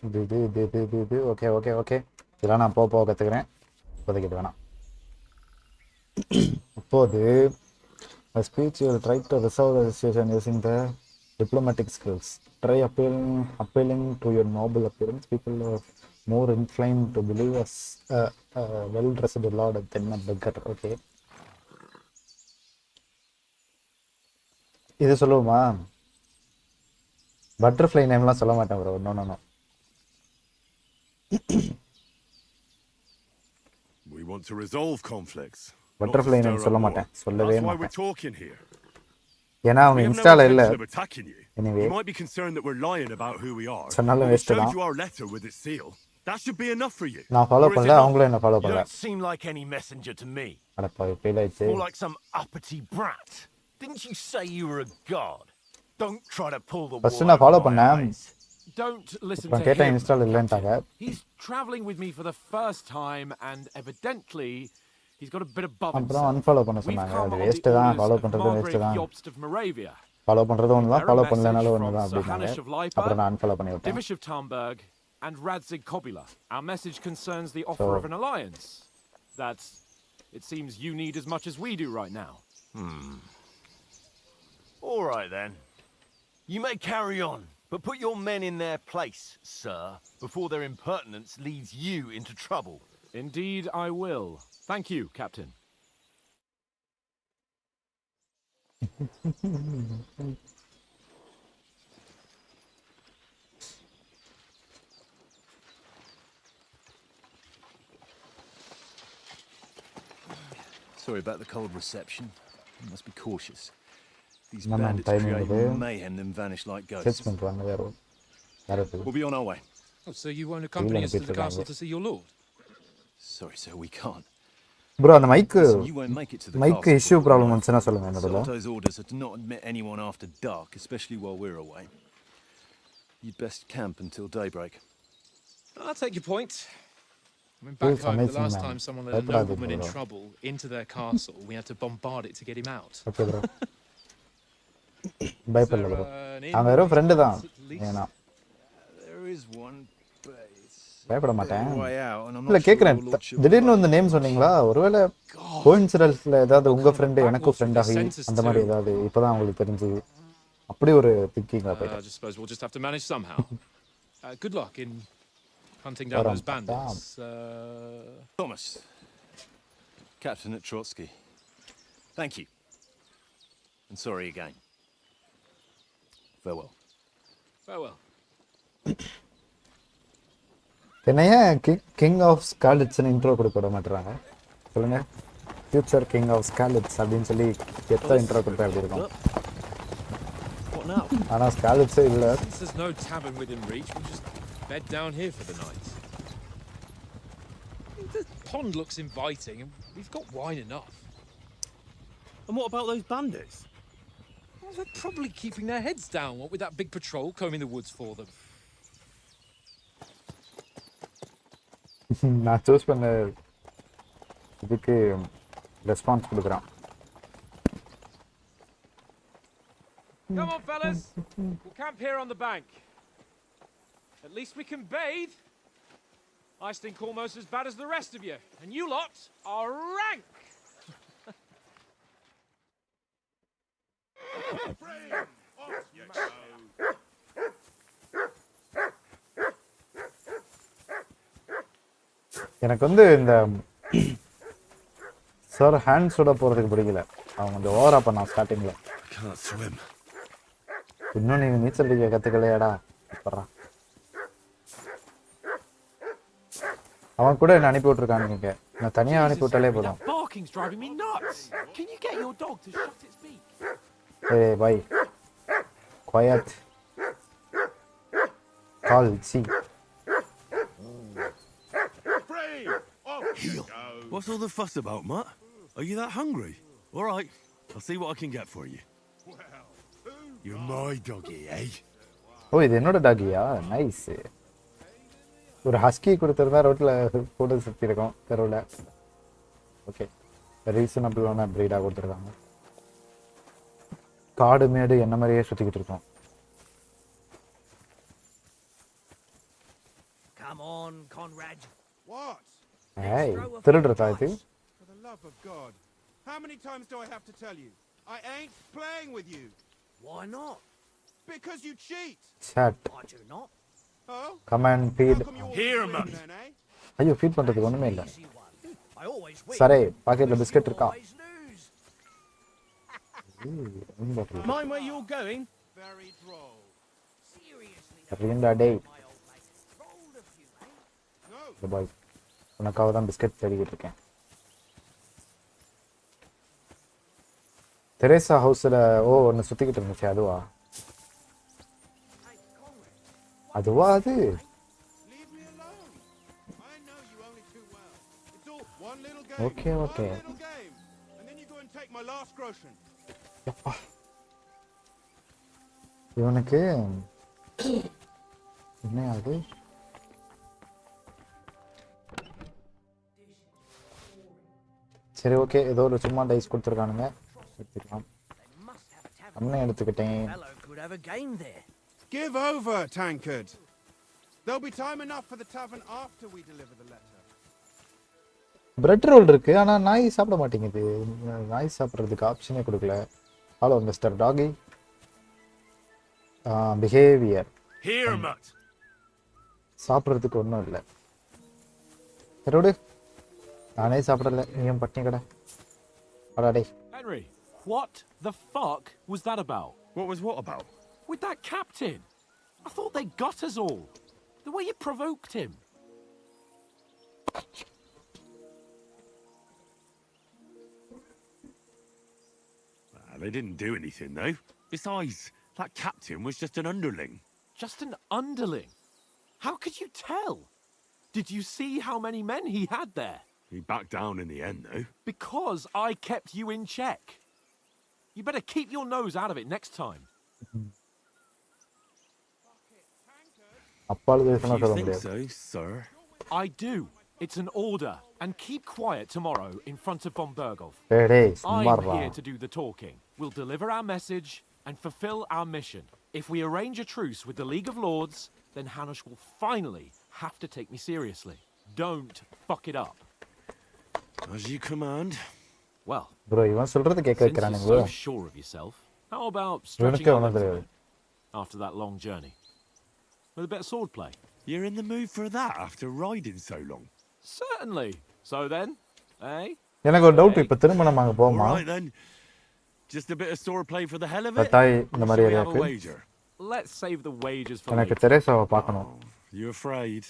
இது ஓகே ஓகே ஓகே இதெல்லாம் நான் போக கற்றுக்கிறேன். இப்போதைக்கு இது வேணாம். இப்போது a speech you will try to resolve the situation using the diplomatic skills. Try appealing to your noble appearance. People are more inclined to believe as a well-dressed lord than a beggar. Okay. இது சொல்லுவோமா? Butterfly நேம்லாம் சொல்ல மாட்டேன் bro. No.
We want to resolve conflicts.
Butterfly name சொல்ல மாட்டேன். சொல்லவே
That's why we're
மாட்டேன்.
talking here.
ஏன்னா அவங்க
We have no
இன்ஸ்டால இல்ல.
intention of attacking you.
Anyway.
You might be concerned that we're lying about who we are.
சொன்னாலும்
We
waste
showed
தான்.
you our letter with its seal. That should be enough for you.
நான் follow
Or is it
பண்ணல,
not?
அவங்களும் என்ன follow
You
பண்ணல.
don't seem like any messenger to me.
அடப்பா fail ஆயிடுச்சு.
More like some uppity brat. Didn't you say you were a god? Don't try to pull the
first
wool
நான் follow
over my
பண்ணேன்.
eyes.
Don't listen
அப்புறம்
to
கேட்டேன்
him.
Install இல்லைன்ட்டாங்க.
He's travelling with me for the first time, and evidently he's got a bit above
அப்புறம்
himself.
Unfollow பண்ண
We've
சொன்னாங்க.
come
அது
on the
waste தான். Follow
orders of
பண்றதும் waste
Margrave
தான்.
Jobst of Moravia.
ஃபாலோ பண்றது ஒன்று தான்,
Bear a
follow
message
பண்ணலனாலும்
from
ஒன்று தான் அப்படின்னாங்க.
Sahanish of Lipa,
அப்புறம் நான் அன்ஃபாலோ பண்ணி விட்டேன்.
Divish of Tarnberg, and Radzig Kobula. Our message concerns the offer
So-
of an alliance that it seems you need as much as we do right now.
All right then. You may carry on, but put your men in their place, sir, before their impertinence leads you into trouble.
Indeed, I will. Thank you, Captain.
Sorry about the cold reception. You must be cautious.
These
No, man,
bandits
timing
create
ಇದೆ.
more mayhem than vanish like
Search
ghosts.
பண்ணுறாங்க யாரோ
We'll be on our way.
Oh, so you won't accompany us to the
Peter
castle
Lange.
to see your lord?
Sorry, sir, we can't.
Bro அந்த mic
Listen, you won't make it to the
mic
castle
issue
before
problem
night.
வந்துச்சுன்னா சொல்லுங்க என்னோட
Salto's orders are to not admit anyone after dark, especially while we're away. You'd best camp until daybreak.
I'll take your point. I mean,
Feels
back home, the
amazing,
last
man.
time someone let a
பயப்படாதீங்க
nobleman in
bro.
trouble into their castle, we had to bombard it to get him out.
Okay bro
Is
பயப்படல
there,
bro
an inn
அவங்க
with
வெறும்
these
friend தான்
parts at least?
ஏன்னா
There is one, but it's
பயப்பட
a
மாட்டேன்
way out, and I'm
இல்ல
not sure
கேக்குறேன்
your lordship will
திடீர்னு
like
வந்து
it.
நேம் சொன்னீங்களா ஒருவேளை கோயின்சிடன்ஸ்ல ஏதாவது உங்க ஃப்ரெண்டு எனக்கும் ஃப்ரெண்ட் ஆகி அந்த மாதிரி ஏதாவது இப்பதான் உங்களுக்கு தெரிஞ்சு அப்படி ஒரு திங்கிங்ல
I
போயிட்டேன்
just suppose we'll just have to manage somehow. Good luck in hunting down those bandits.
Thomas, Captain at Trotsky. Thank you. And sorry again. Farewell.
Farewell.
என்னைய கிங் ஆஃப் ஸ்காலிட்ஸ்னு இன்ட்ரோ கொடுக்க விட மாட்டுறாங்க சொல்லுங்க ஃபியூச்சர் கிங் ஆஃப் ஸ்காலிட்ஸ் அப்படின்னு சொல்லி எத்தனை intro கொடுத்தா எப்படி இருக்கும்
What now?
ஆனா ஸ்காலிட்ஸே இல்லை
Since there's no tavern within reach, we'll just bed down here for the night. The pond looks inviting, and we've got wine enough.
And what about those bandits?
Well, they're probably keeping their heads down, what with that big patrol combing the woods for them.
நான் choose பண்ண இதுக்கு response கொடுக்குறான்
Come on, fellas. We'll camp here on the bank. At least we can bathe. I stink almost as bad as the rest of you, and you lot are rank.
Off you go.
எனக்கு வந்து இந்த sir ஹேண்ட்ஸோட போகிறதுக்கு பிடிக்கல அவங்க கொஞ்சம் ஓவரா பண்ணான் ஸ்டார்டிங்கில்
Can't swim.
இன்னும் நீங்கள் நீச்சல் அடிக்க கற்றுக்கலையாடா அப்புறம் அவன் கூட என்ன அனுப்பி விட்ருக்கானுங்க நான் தனியாக அனுப்பி விட்டாலே போதும்
That barking's driving me nuts. Can you get your dog to shut its beak?
ஏய் பாய் குவாய்ட் கால் சி
Free! Off you go.
What's all the fuss about, Mutt? Are you that hungry? All right, I'll see what I can get for you.
Well, who
You're my doggy, eh?
ஓ இது என்னோட டாகியா nice ஒரு husky கொடுத்துருந்தா ரோட்டில் போட்டு சுற்றிருக்கோம் தெருவில் okay ரீசனபிளான ப்ரீடாக கொடுத்துருக்காங்க காடு மேடு என்ன மாதிரியே சுற்றிக்கிட்டு இருக்கோம்
Come on, Conrad.
What?
ஏய் திருடுறதா இது
For the love of God. How many times do I have to tell you? I ain't playing with you.
Why not?
Because you cheat.
Chat
I do not.
Oh?
Comment
How
feed
come you always
Here,
win
man.
then, eh?
ஐயோ feed பண்ணுறதுக்கு ஒன்றுமே இல்லை
Easy one. I always win.
சரே பாக்கெட்டில் biscuit இருக்கா
Always lose.
Mind where you're going?
Very droll.
Seriously,
சரிண்டா டேய்
my old mate. Rolled a few, eh?
No.
பாய் உனக்காக தான் biscuit தேடிக்கிட்டு இருக்கேன் தெரேசா ஹவுஸில் ஓ ஒன்று சுற்றிக்கிட்டு இருந்துச்சு அதுவா
Hey, Conrad.
அதுவா அது
Leave me alone. I know you only too well. It's all one little game.
Okay, okay.
One little game. And then you go and take my last groschen.
எப்பா இவனுக்கு என்ன ஆகுது சரி ஓகே ஏதோ ஒரு சும்மா டைஸ் கொடுத்துருக்கானுங்க எடுத்துக்கலாம்
They must have a tavern.
அண்ணன் எடுத்துக்கிட்டேன்
Fellow could have a game there.
Give over, tankard. There'll be time enough for the tavern after we deliver the letter.
Bread roll இருக்கு ஆனா நாய் சாப்பிட மாட்டேங்குது நாய் சாப்பிட்றதுக்கு ஆப்ஷனே கொடுக்கல hello mister doggy behaviour
Here, Mutt.
சாப்பிட்றதுக்கு ஒன்றும் இல்லை ரோடு நானே சாப்பிடல நீயும் பட்டினி கடை அடாடே
Henry, what the fuck was that about?
What was what about?
With that captain? I thought they got us all. The way you provoked him.
they didn't do anything, though. Besides, that captain was just an underling.
Just an underling? How could you tell? Did you see how many men he had there?
He backed down in the end, though.
Because I kept you in check. You better keep your nose out of it next time.
அப்பாளுக்கு
You
சொல்ல
think
முடியாது.
so, sir?
I do. It's an order. And keep quiet tomorrow in front of von Berghoff.
டேய்
I'm
சும்மாறா.
here to do the talking. We'll deliver our message and fulfill our mission. If we arrange a truce with the League of Lords, then Hanush will finally have to take me seriously. Don't fuck it up.
As you command.
Well,
bro இவன் சொல்றது கேட்க
since
வைக்கிறானுங்க.
you're so sure of yourself, how about stretching
இவனுக்கே
your
ஒன்றும்
legs a
தெரியாது.
bit after that long journey? With a bit of swordplay?
You're in the mood for that after riding so long?
Certainly. So then, eh?
எனக்கு ஒரு doubt இப்போ திரும்ப நம்ம அங்க
All
போமா?
right, then. Just a bit of swordplay for the hell of it?
தாய் இந்த
Or
மாதிரி
shall we have a
ஏரியாக்கு
wager?
Let's save the wages for
எனக்கு
later.
தெரேசாவை பார்க்கணும்.
You afraid?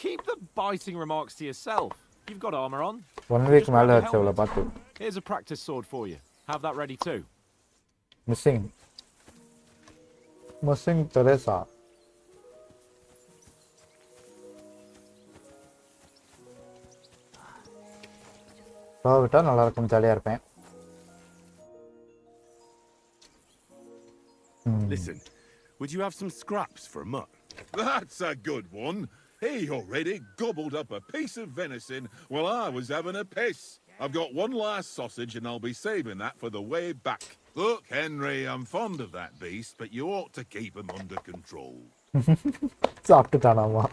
Keep the biting remarks to yourself. You've got armor on.
1 week
Just
மேல
grab your
ஆச்சு அவளை
helmet.
பார்த்து.
Here's a practice sword for you. Have that ready too.
Missing Teresa. விட்டா நல்லா இருக்கும், ஜாலியா இருப்பேன்.
Listen, would you have some scraps for a mutt?
That's a good one. He already gobbled up a piece of venison while I was having a piss. I've got one last sausage and I'll be saving that for the way back. Look, Henry, I'm fond of that beast, but you ought to keep him under control.
சாப்பிட்டுட்டானாமா.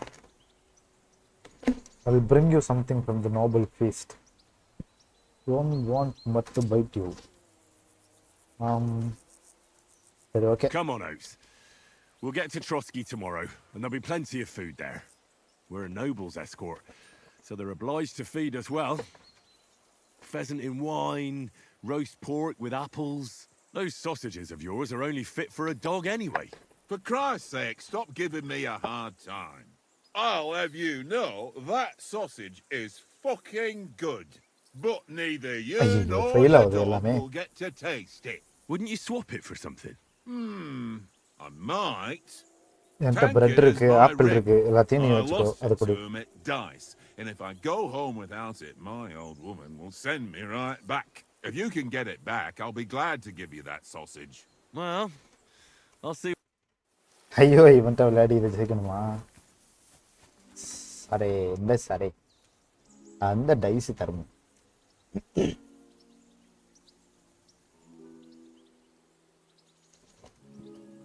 I will bring you something from the noble feast. Don't want much to bite you. சரி, okay.
Come on, Oates. We'll get to Trotsky tomorrow, and there'll be plenty of food there. We're a noble's escort, so they're obliged to feed us well. Pheasant in wine, roast pork with apples. Those sausages of yours are only fit for a dog anyway.
For Christ's sake, stop giving me a hard time. I'll have you know that sausage is fucking good. But neither you
Ayyo,
nor
fail
the
ஆகுது
dog
எல்லாமே.
will get to taste it.
Wouldn't you swap it for something?
I might.
என்கிட்ட bread இருக்கு, apple இருக்கு, எல்லாத்தையும் நீ
I
வச்சுக்கோ,
lost
அது
it
கொடு.
to him at dice, and if I go home without it, my old woman will send me right back. If you can get it back, I'll be glad to give you that sausage.
Well, I'll see.
ஐயோ இவன்ட்ட விளையாடி இதை ஜெயிக்கணுமா? சரே இந்த சரே அந்த dies தரும்.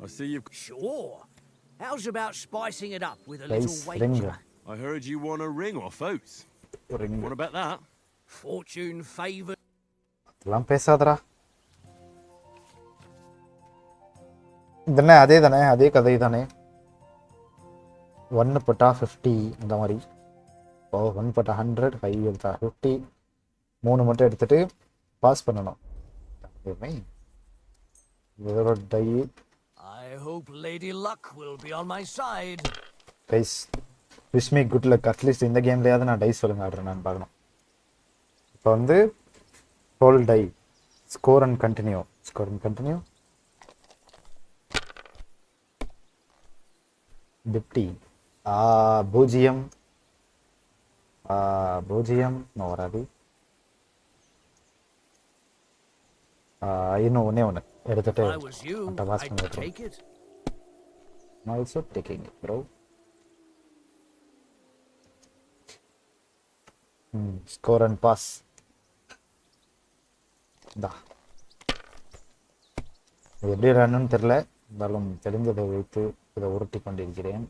I see you've.
Sure. How's about spicing it up with a
Dice
little
ring.
wager?
I heard you want a ring off Oates.
ring.
What about that?
Fortune favored.
இதெல்லாம் பேசாதடா. இதென்ன அதே தானே, அதே கதை தானே. 1 பட்டா 50 அந்த மாதிரி. 1 பட்டா 100, 5 எடுத்தா 50. 3 மட்டும் எடுத்துட்டு பாஸ் பண்ணணும். இதோட die.
I hope Lady Luck will be on my side.
Dice wish me good luck. At least இந்த கேம்லயாவது நான் டைஸ் சொல்லுங்க ஆடுறேன், நான் பார்க்கணும். இப்போ வந்து whole die score and continue. Score and continue 50. பூஜ்ஜியம் பூஜ்ஜியம் வராது. இன்னும் ஒன்று எடுத்துட்டு
If I was you,
pass
I'd
பண்ணி
take it.
I'm also taking it, bro. Score and pass. Da. எப்படி ரன்னு தெரியல, இருந்தாலும் தெரிஞ்சதை வைத்து இதை உருட்டி கொண்டிருக்கிறேன்.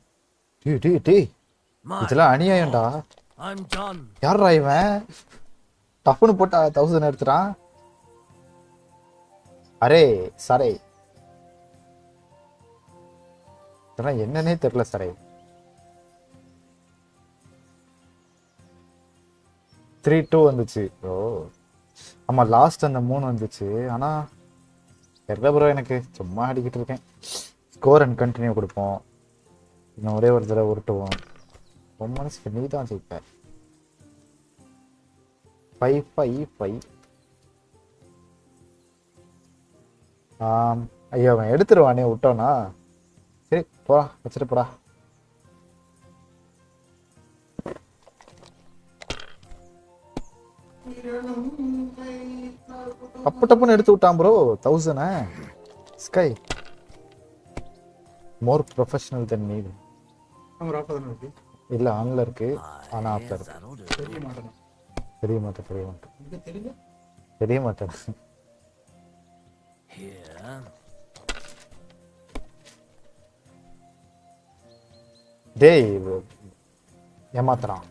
இதெல்லாம் அநியாயம்டா.
I'm done.
யாரா இவன் டப்புன்னு போட்டா 1000 எடுத்துறான். அரே சரே இதெல்லாம் என்னன்னே தெரியல சரே. 3-2 வந்துச்சு. ஓ ஆமா, லாஸ்ட் அந்த 3 வந்துச்சு. ஆனா தெரியல ப்ரோ, எனக்கு சும்மா அடிக்கிட்டு இருக்கேன். ஸ்கோர் அண்ட் கண்டினியூ கொடுப்போம். இன்னும் ஒரே ஒரு தடவை உருட்டுவோம். ரொம்ப மனசுக்கு நீ தான் ஜெயிப்ப. 5-5-5. ஐயோ அவன் எடுத்துருவானே விட்டோனா. சரி போடா, வச்சுட்டு போடா. டப்பு டப்புன்னு எடுத்து விட்டான் ப்ரோ. 1000 ஸ்கை மோர் ப்ரொஃபஷனல் தென் மீ. இல்ல ஆன்ல இருக்கு, ஆனா ஆஃப்ல இருக்கு. தெரிய மாட்டேன். டேய் ஏமாத்துறான்.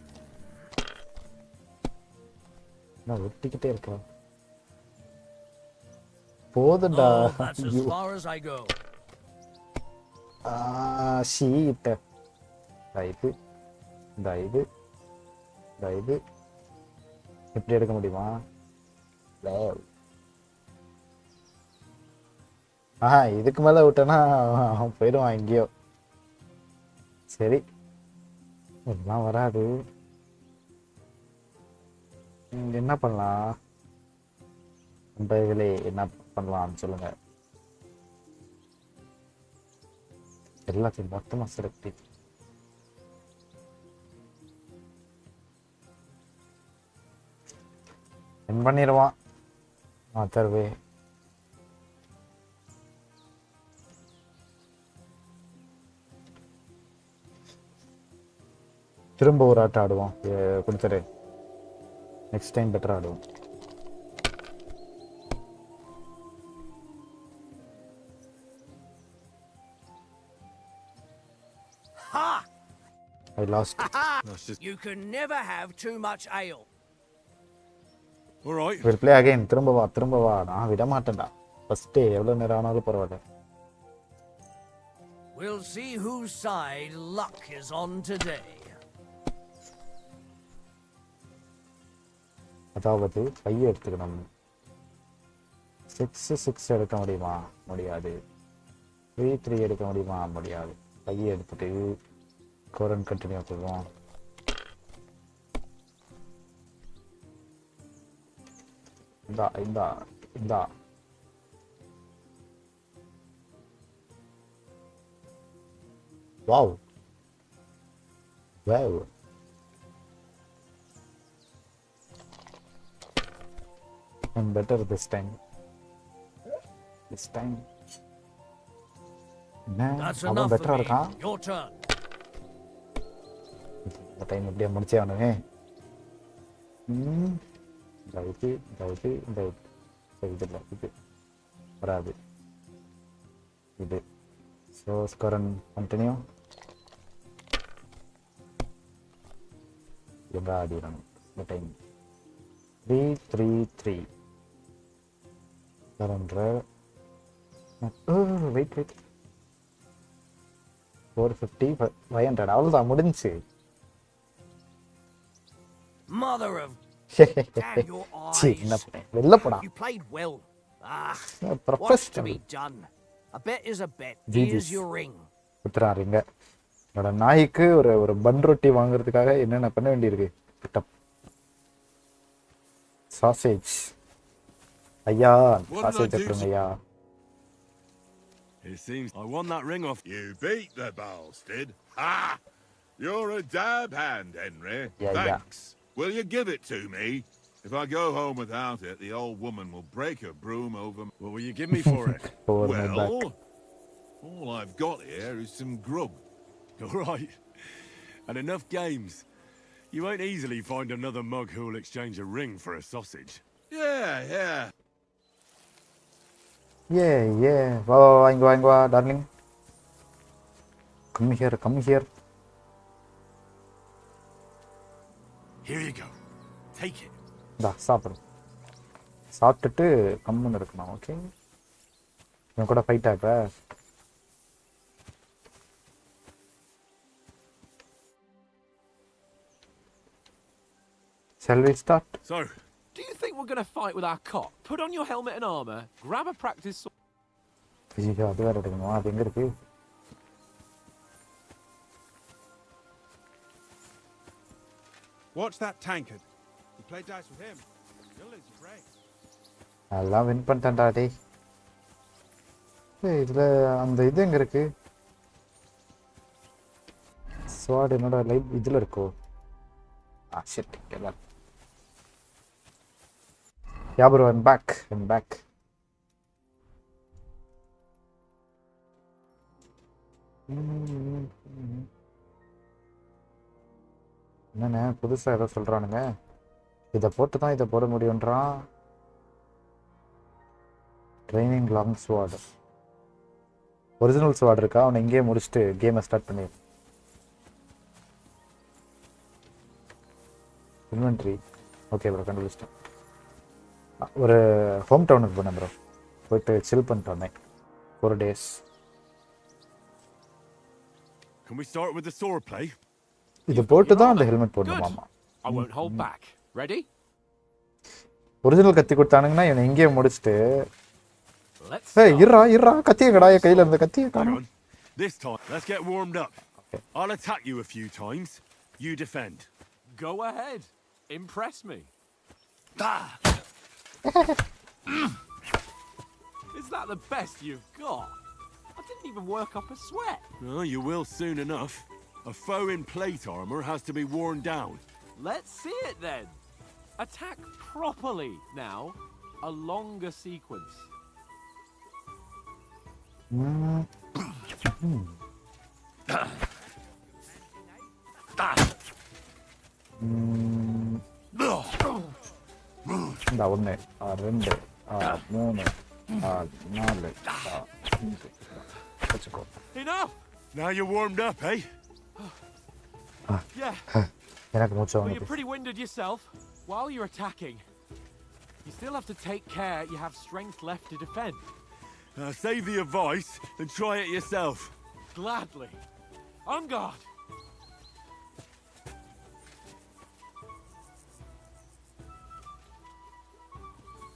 நான் ஒட்டிக்கிட்டே இருக்கேன். போதுடா. ஷீட். இது இப்படி எடுக்க முடியுமா? இதுக்கு மேல விட்டேன்னா அவன் போயிடுவான் எங்கேயோ. சரி இதெல்லாம் வராது. என்ன பண்ணலாம்? நண்பர்களே என்ன பண்ணலாம்னு சொல்லுங்க. எல்லாத்தையும் மொத்தமா செலக்ட் பண்ணிடுவான். தருவே திரும்ப ஒரு ஆட்டம் ஆடுவோம். கொடுத்துரு, நெக்ஸ்ட் டைம் பெட்டர் ஆடுவோம். I lost.
You can never have too much ale.
All right.
We'll play again. திரும்ப வா. நான் விட மாட்டேன்டா. ஃபர்ஸ்ட் எவ்வளவு நேரம் ஆனாலும் பரவாயில்ல.
We'll see whose side luck is on today.
அதாவது பைய எடுத்துக்கணும். 6 எடுக்க முடியுமா? முடியாது. 3 எடுக்க முடியுமா? முடியாது. பைய எடுத்துட்டு கோரன் கண்டினியூ பண்ணுவோம். இந்த wow I'm better this time.
That's
அவன்
enough
பெட்டரா
for me.
இருக்கான்.
Your turn.
இந்த டைம் எப்படியா முடிச்சே ஆனுவே. இது வராது. இது ஸோ ஸ்கோரன் கண்டினியூ. எங்க ஆடிடணும் இந்த டைம். 3 சரண்டர். வெயிட் 450 500 அவ்வளோதான் முடிஞ்சு.
Mother of damn your eyes.
வெளில போடா.
You played well. What's to
professional.
be done? A bet is a bet. Here's your ring.
குத்துறாருங்க. என்னோட நாய்க்கு ஒரு பன் ரொட்டி வாங்குறதுக்காக என்னென்ன பண்ண வேண்டியிருக்கு. சாசேஜ் ஐயா, சாசேஜ் எடுத்துருங்க ஐயா.
It seems I won that ring off.
You beat the bastard. Ha! You're a dab hand, Henry.
Yeah.
Thanks. Will you give it to me? If I go home without it, the old woman will break her broom over me.
What will you give me for it?
Well, all I've got here is some grub.
All right. And enough games. You won't easily find another mug who'll exchange a ring for a sausage.
Yeah.
வா இங்க வா darling. Come here.
Here you go. Take it.
சாப்பிட்டுட்டு கம்முன்னு இருக்கணும். Okay, இவன் கூட fight ஆக. Shall we start?
So,
Do you think we're going to fight with our cop? Put on your helmet and armor, grab a practice sword.
ஐயோ, அது வேற எடுக்கணுமா? அது எங்க இருக்கு?
watch that tankard. You play dice with him, you'll lose your brain.
எல்லாம் win பண்ணிட்டேன்டா டேய். ஏய் இதுல அந்த இது எங்க இருக்கு? ஸ்வாட் என்னோட லைவ் இதுல இருக்கோ? ஷிட் எல்லாம். Yeah bro, I'm back. என்னண்ணே புதுசா ஏதோ சொல்றானுங்க. இதை போட்டு தான் இதை போட முடியுன்றான். ட்ரைனிங் லாங் ஸ்வாட். ஒரிஜினல் ஸ்வாட் இருக்கா? அவனை இங்கேயே முடிச்சுட்டு கேமை ஸ்டார்ட் பண்ணி. இன்வென்ட்ரி. ஓகே ப்ரோ, கண்டுபிடிச்சிட்டேன். ஒரு ஹோம் டவுனுக்கு போனேன் ப்ரோ. போயிட்டு சில் பண்ணிட்டு வந்தேன் 4 days.
Can we start with the sword play?
இது போட்டு தான் அந்த ஹெல்மெட் போடணுமாமா.
I won't hold back. Ready?
Original கத்தி கொடுத்தானுங்கன்னா இவனை இங்கேயே முடிச்சுட்டு.
Let's
ஏய் இருடா கத்திய கடா கையில இருந்த கத்திய
Hang
காணோம்.
on. This time, let's get warmed up.
Okay.
I'll attack you a few times. You defend.
go ahead. Impress me. Is that the best you've got? I didn't even work up a sweat.
Oh, you will soon enough. A foe in plate armor has to be worn down.
Let's see it then. Attack properly now. A longer sequence.
இந்த 1 2 3 4 5 வச்சுக்கோ.
Enough.
Now you're warmed up, eh?
Yeah.
எனக்கு மூச்சு
Well, you're
வாங்குது.
pretty winded yourself. While you're attacking, you still have to take care you have strength left to defend.
Save the advice and try it yourself.
Gladly. On guard.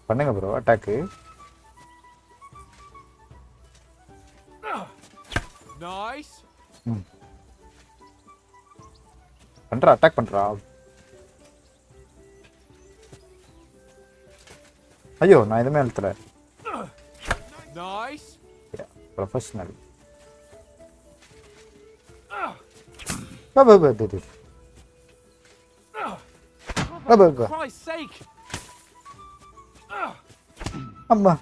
பண்ணுங்க bro attack.
Nice.
பண்றா attack பண்றா. ஐயோ நான் எதுவுமே அழுத்தல.
Nice.
Professional.
For Christ's sake.
அம்மா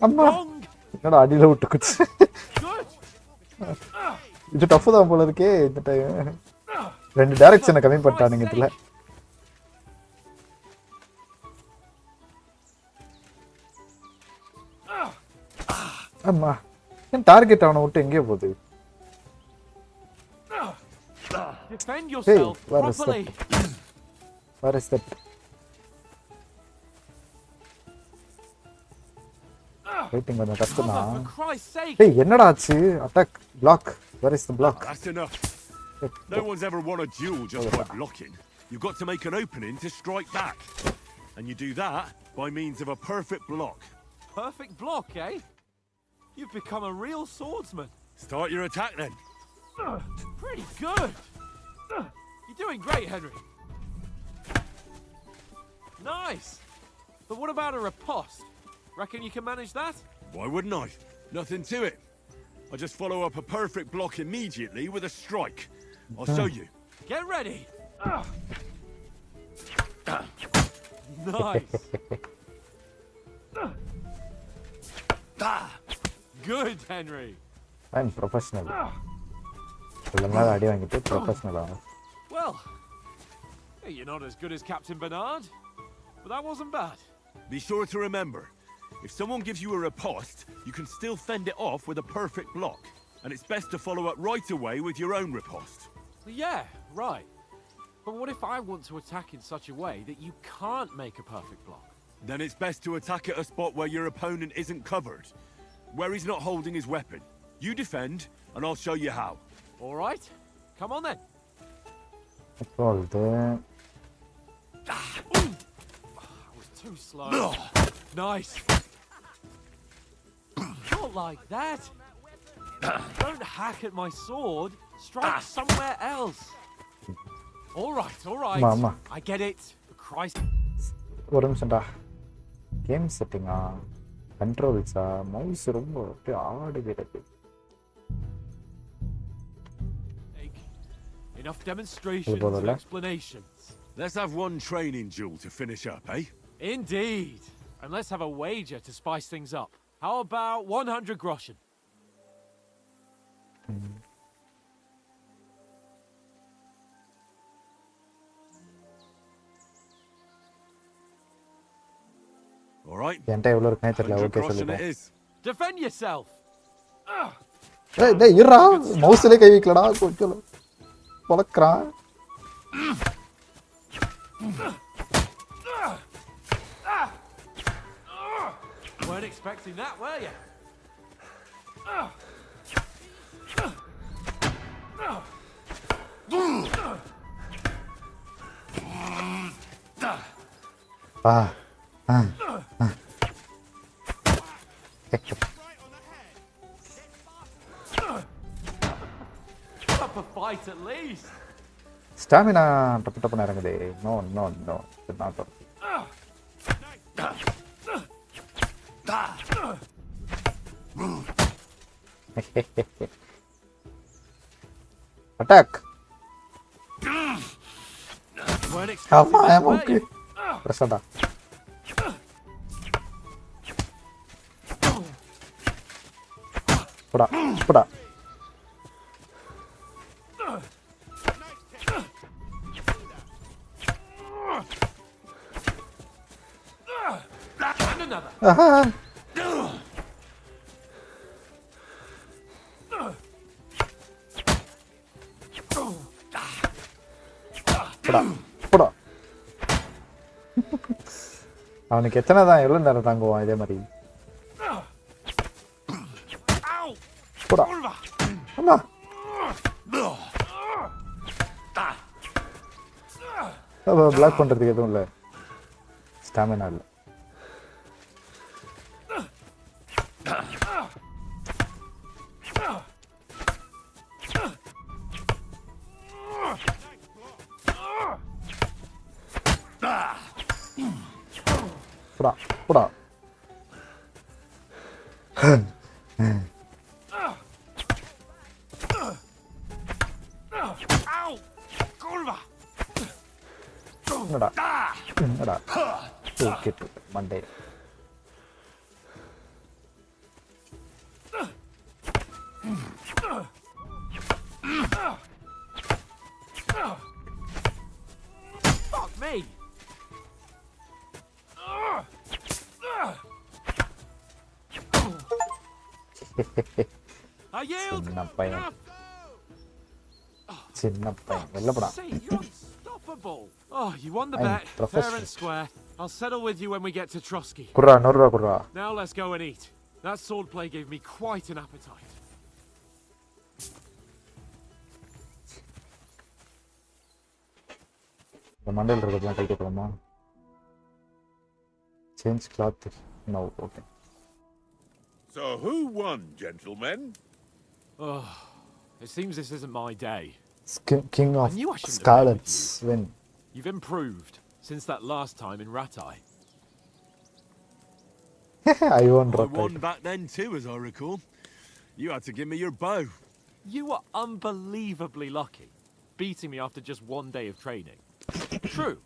அம்மா
Wrong.
என்னடா அடியில விட்டு குச்சி.
Good.
இது டஃப் தான் போல இருக்கே இந்த டைம். 2 டைரக்ஷனை கம்மி பண்ணிட்டானுங்க இதுல. அம்மா என் டார்கெட் அவனை விட்டு எங்கேயோ போகுது.
Defend yourself
where is
properly.
Where is that? Waiting on the customer.
For Christ's sake.
Hey, என்னடா ஆச்சு? Attack block. Where is the block?
That's enough. No one's ever won a duel just by blocking. You've got to make an opening to strike back. And you do that by means of a perfect block.
Perfect block, eh? You've become a real swordsman.
Start your attack then.
Pretty good. You're doing great, Henry. Nice. But what about a riposte? Reckon you can manage that?
Why wouldn't I? Nothing to it. I just follow up a perfect block immediately with a strike. I'll show you.
Get ready. Nice. Good, Henry.
I'm professional. இல்லைன்னா அடி வாங்கிட்டு ப்ரொஃபஷனலா.
Well, you're not as good as Captain Bernard, but that wasn't bad.
Be sure to remember, if someone gives you a riposte, you can still fend it off with a perfect block. And it's best to follow up right away with your own riposte.
Yeah, right. But what if I want to attack in such a way that you can't make a perfect block?
Then it's best to attack at a spot where your opponent isn't covered, where he's not holding his weapon. You defend, and I'll show you how.
All right, come on then. I was too slow. Nice. Not like that. Don't hack at my sword. Strike somewhere else. All right, all right.
Mama.
I get it. For Christ.
ஒரு நிமிஷம்டா. Game செட்டிங்கா, கண்ட்ரோல்ஸா, mouse ரொம்ப அப்படியே ஆடுகிறது.
Enough demonstrations and explanations.
Let's have one training duel to finish up, eh?
Indeed. And let's have a wager to spice things up. How about 100 groschen?
All right.
என்கிட்ட எவ்வளோ இருக்குன்னே தெரியல.
100
okay
groschen it
சொல்லிட்டேன்.
is.
Defend yourself.
டேய் இருடா, மவுஸ்லயே கை வைக்கலடா, கொஞ்சம் பலக்கிறான்.
Weren't expecting that, were you? Up a fight at least.
Stamina டப்பு டப்புன்னு இறங்குது. No no no, not okay. Attack. ஆமா ஐம் ஓகே. பிரசடா. போடா போடா. ஆஹா. போடா போடா. அவனுக்கு எத்தனை தான் எவ்வளவு நேரம் தாங்குவான் இதே மாதிரி? போடா. அம்மா. பிளாக் பண்றதுக்கு எதுவும் இல்லை. ஸ்டாமினா இல்லை. போடா போடா. என்னடா என்னடா தூக்கிட்டு மண்டே.
Fuck me.
சின்ன பையன், சின்ன பையன் வெள்ளப்படா.
Oh, you won the bet. Fair and square. I'll settle with you when we get to Trotsky.
குர்ரா 100 ரூபா குர்ரா.
Now let's go and eat. That swordplay gave me quite an appetite.
இந்த மண்டல் இருக்கிறதுலாம் கைட்டு போகலாமா? Change cloth. No okay.
So who won, gentlemen?
Oh, it seems this isn't my day.
King of
I knew I shouldn't have
Scarlets
bet with
win.
You've improved since that last time in Ratai.
I won
I
Ratai.
won back then too, as I recall. You had to give me your bow.
You were unbelievably lucky, beating me after just one day of training. True,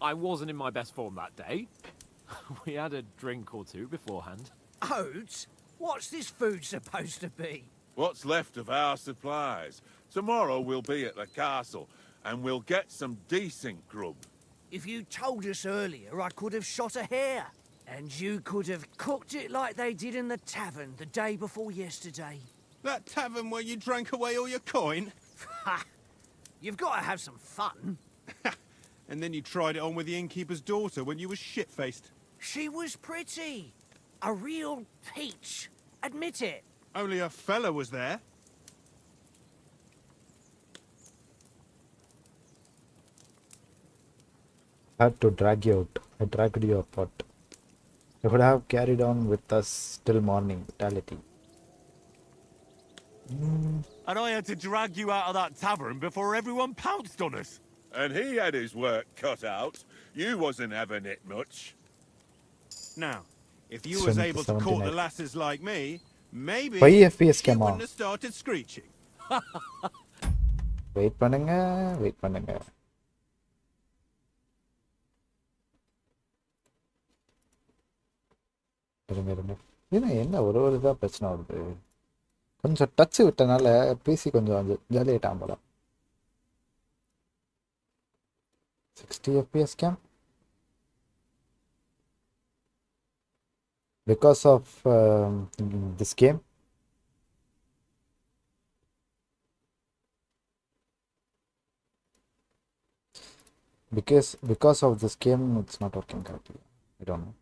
I wasn't in my best form that day. We had a drink or two beforehand.
Oats? What's this food supposed to be?
What's left of our supplies. Tomorrow we'll be at the castle, and we'll get some decent grub.
If you told us earlier, I could have shot a hare. And you could have cooked it like they did in the tavern the day before yesterday.
That tavern where you drank away all your coin?
Ha! You've got to have some fun.
And then you tried it on with the innkeeper's daughter when you were shit-faced.
She was pretty. A real peach. Admit it.
Only a fella was there.
I had to drag you out. I dragged you apart. You could have carried on with us till morning. Brutality.
And I had to drag you out of that tavern before everyone pounced on us.
And he had his work cut out. You wasn't having it much.
Now, if you was able to court the
79.
lasses like me, maybe
5 FPS
you
கேமா?
wouldn't have started screeching.
Wait பண்ணுங்க, wait பண்ணுங்க. இருங்க. என்ன ஒரு இதாக பிரச்சனை வருது. கொஞ்சம் டச் விட்டனால பிசி கொஞ்சம் ஜாலியாயிட்டான் போல. 60 FPS cam because of this game. Because of this game it's not working correctly. I don't know.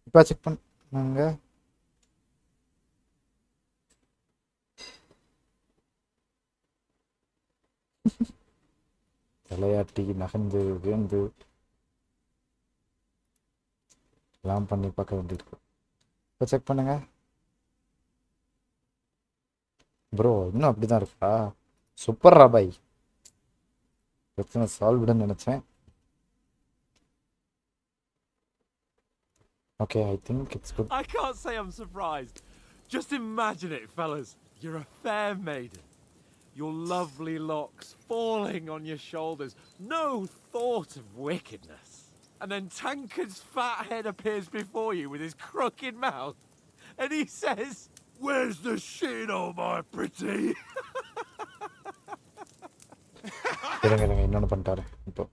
இப்போ செக் பண்ணுங்க. தலையாட்டி நகர்ந்து விழுந்து எல்லாம் பண்ணி பார்க்க வேண்டியிருக்கு. இப்போ செக் பண்ணுங்க ப்ரோ. இன்னும் அப்படி தான் இருக்கா? சூப்பர்ரா பாய். பிரச்சனை சால்வ்டுன்னு நினச்சேன். Okay, I think it's good.
I can't say I'm surprised. Just imagine it, fellas. You're a fair maiden. Your lovely locks falling on your shoulders. No thought of wickedness. And then Tankard's fat head appears before you with his crooked mouth. And he says, "Where's the shit, oh my pretty?"
இருங்க இன்னொன்று பண்ணிட்டாரு. இப்போ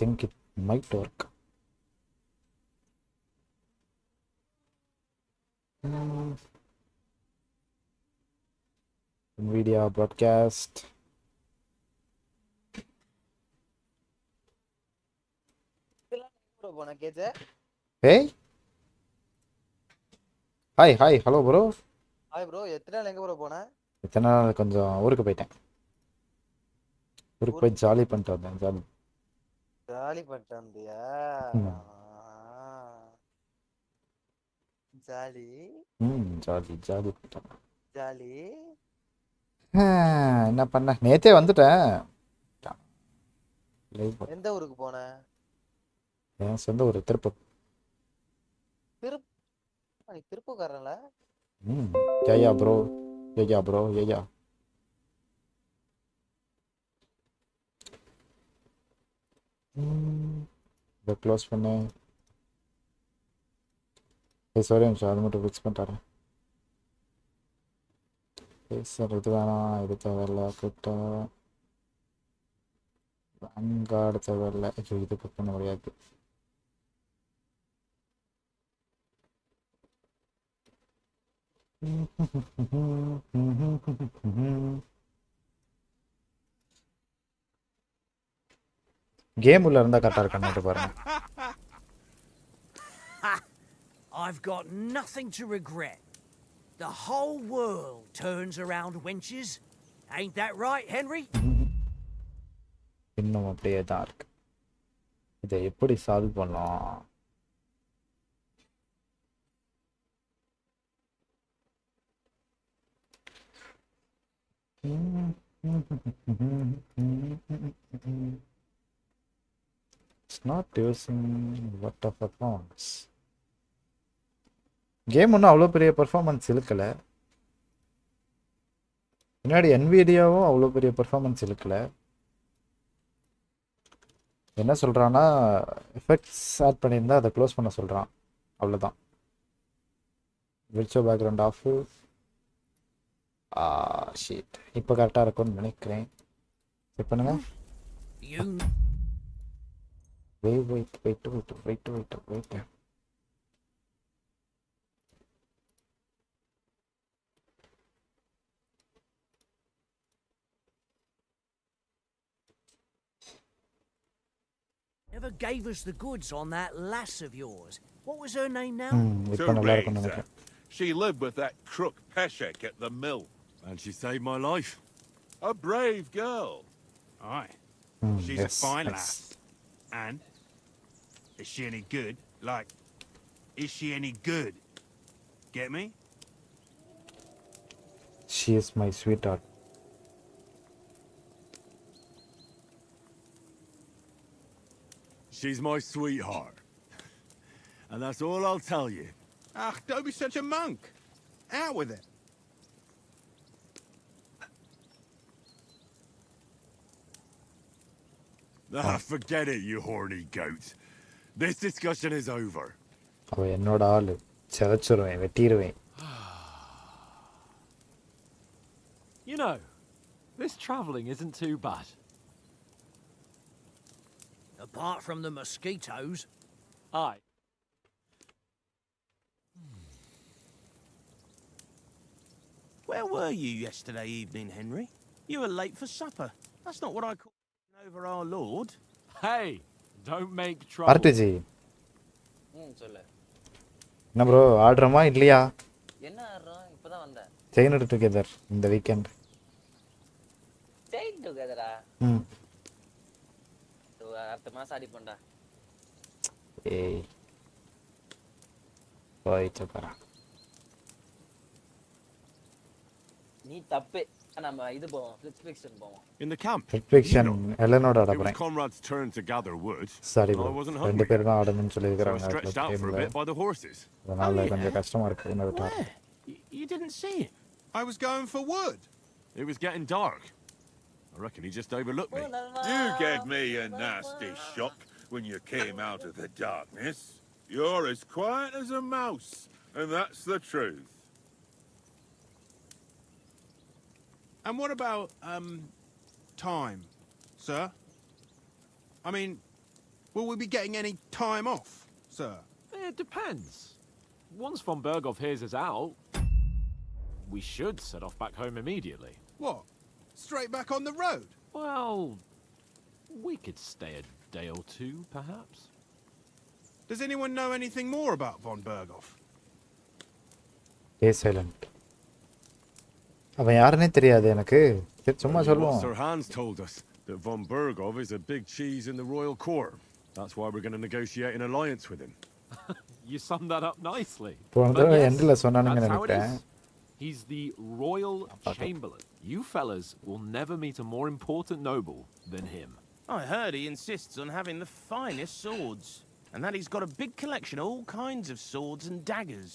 think it might work. Nvidia broadcast. Hey. Hi, hello bro.
Hi bro, எத்தனை நாள் எங்க bro போன?
இத்தனை நாள் கொஞ்சம் ஊருக்கு போயிட்டேன். ஊருக்கு போய் ஜாலி பண்ணிட்டு வந்தேன்.
ஜாலி பண்ணிட்டு வந்தியா? Jolly jolly.
என்ன பண்ண? நேத்தே வந்துட்டேன்.
எந்த ஊருக்கு போன?
என் சொந்த ஊர் திருப்பூர்.
நீ திருப்பூர்காரன்ல?
யா ப்ரோ. இதை க்ளோஸ் பண்ணு. சாரி நிமிஷம் அது மட்டும் ஃபிக்ஸ் பண்ணிட்டாரு. சார் இது வேணாம், இது தேவையில்ல. கிட்ட அங்காடு தேவையில்ல. இது புக் பண்ண முடியாது. கேம் உள்ள இருந்தா கரெக்டா இருக்கான்னு பாருங்க.
I've got nothing to regret. The whole world turns around wenches. Ain't that right, Henry?
இன்னும் அப்படியே தான் இருக்கு. இதை எப்படி சால்வ் பண்ணலாம்? It's not using what of performance. Game ஒன்றும் அவ்வளோ பெரிய பர்ஃபார்மன்ஸ் இழுக்கலை. முன்னாடி என்விடியாவும் அவ்வளோ பெரிய பர்ஃபார்மன்ஸ் இழுக்கலை. என்ன சொல்கிறான்னா எஃபெக்ட்ஸ் ஆட் பண்ணியிருந்தா அதை க்ளோஸ் பண்ண சொல்கிறான். அவ்வளோதான். Virtual background of. ஷீட் இப்போ கரெக்டாக இருக்கும்னு நினைக்கிறேன். செக் பண்ணுங்க. Wait.
Never gave us the goods on that lass of yours. What was her name now?
Razer. She lived with that crook Peshek at the mill.
And she saved my life.
A brave girl.
Aye. She's a fine lass. And? Is she any good? Like, is she any good? Get me?
She is my sweetheart.
She's my sweetheart. And that's all I'll tell you.
Ah, don't be such a monk. Out with it.
Ah, forget it, you horny goat. This discussion is over.
அவன் என்னோட ஆளு சிதைச்சிருவேன் வெட்டிடுவேன்.
You know, this travelling isn't too bad.
Apart from the mosquitoes.
Aye.
Where were you yesterday evening, Henry? You were late for supper. That's not what I call over our Lord.
Hey, don't make trouble.
RTG
சொல்லு.
என்ன bro ஆடுறோமா இல்லையா?
என்ன ஆடுறோம்? இப்பதான் வந்தேன்.
Chain together இந்த weekend.
Chain டுகெதரா?
ம்.
அடுத்த மாசம் அடிப்போம்டா.
ஏய். போயிட்டு போறா.
நீ தப்பு. நம்ம இது போவோம். ஃபிளிக்ஸ் போவோம்.
In the camp.
Fiction எல்லனோட ஆட
It was
போறேன்.
Conrad's turn to gather wood.
Sorry
I
bro.
wasn't
ரெண்டு
hungry.
பேர் தான் ஆடணும்னு சொல்லி
So I
இருக்காங்க
stretched out for a bit by the horses.
அதனால கொஞ்சம் கஷ்டமா இருக்கு என்ன விட்டா.
Where? You didn't see him. I was going for wood.
It was getting dark. I reckon he just overlooked me.
You gave me a nasty shock when you came out of the darkness. You're as quiet as a mouse, and that's the truth.
And what about, time, sir? I mean, will we be getting any time off, sir?
It depends. Once von Berghoff hears us out, we should set off back home immediately.
What? Straight back on the road?
Well, we could stay a day or two, perhaps.
Does anyone know anything more about von Berghoff?
A silent. அவன் யாருன்னே தெரியாது எனக்கு. சும்மா சொல்லுவோம்.
Sir Hans told us that von Berghoff is a big cheese in the royal court. That's why we're going to negotiate an alliance with him.
You summed that up nicely.
போன தடவை எண்ட்ல சொன்னானுங்க
That's how it
நினைக்கிறேன்.
is. He's the royal chamberlain. You fellas will never meet a more important noble than him.
I heard he insists on having the finest swords, and that he's got a big collection of all kinds of swords and daggers.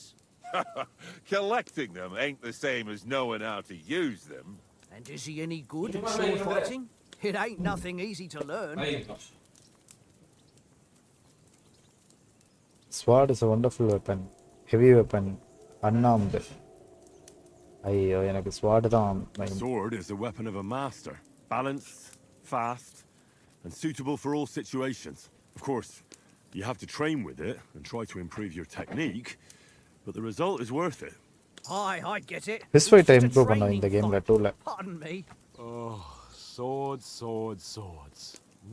Collecting them ain't the same as knowing how to use them.
And is he any good at sword fighting? It ain't nothing easy to learn.
Sword is a wonderful weapon. Heavy weapon. Unarmed. ஐயோ எனக்கு sword தான்.
Sword is the weapon of a master. Balanced, fast, and suitable for all situations. Of course, you have to train with it and try to improve your technique, but the result is worth it.
I get it.
This fight
It's just
improve
a
பண்ணோம் இந்த
training
கேம்ல
fight.
2ல.
Pardon me.
Oh, swords, swords, swords.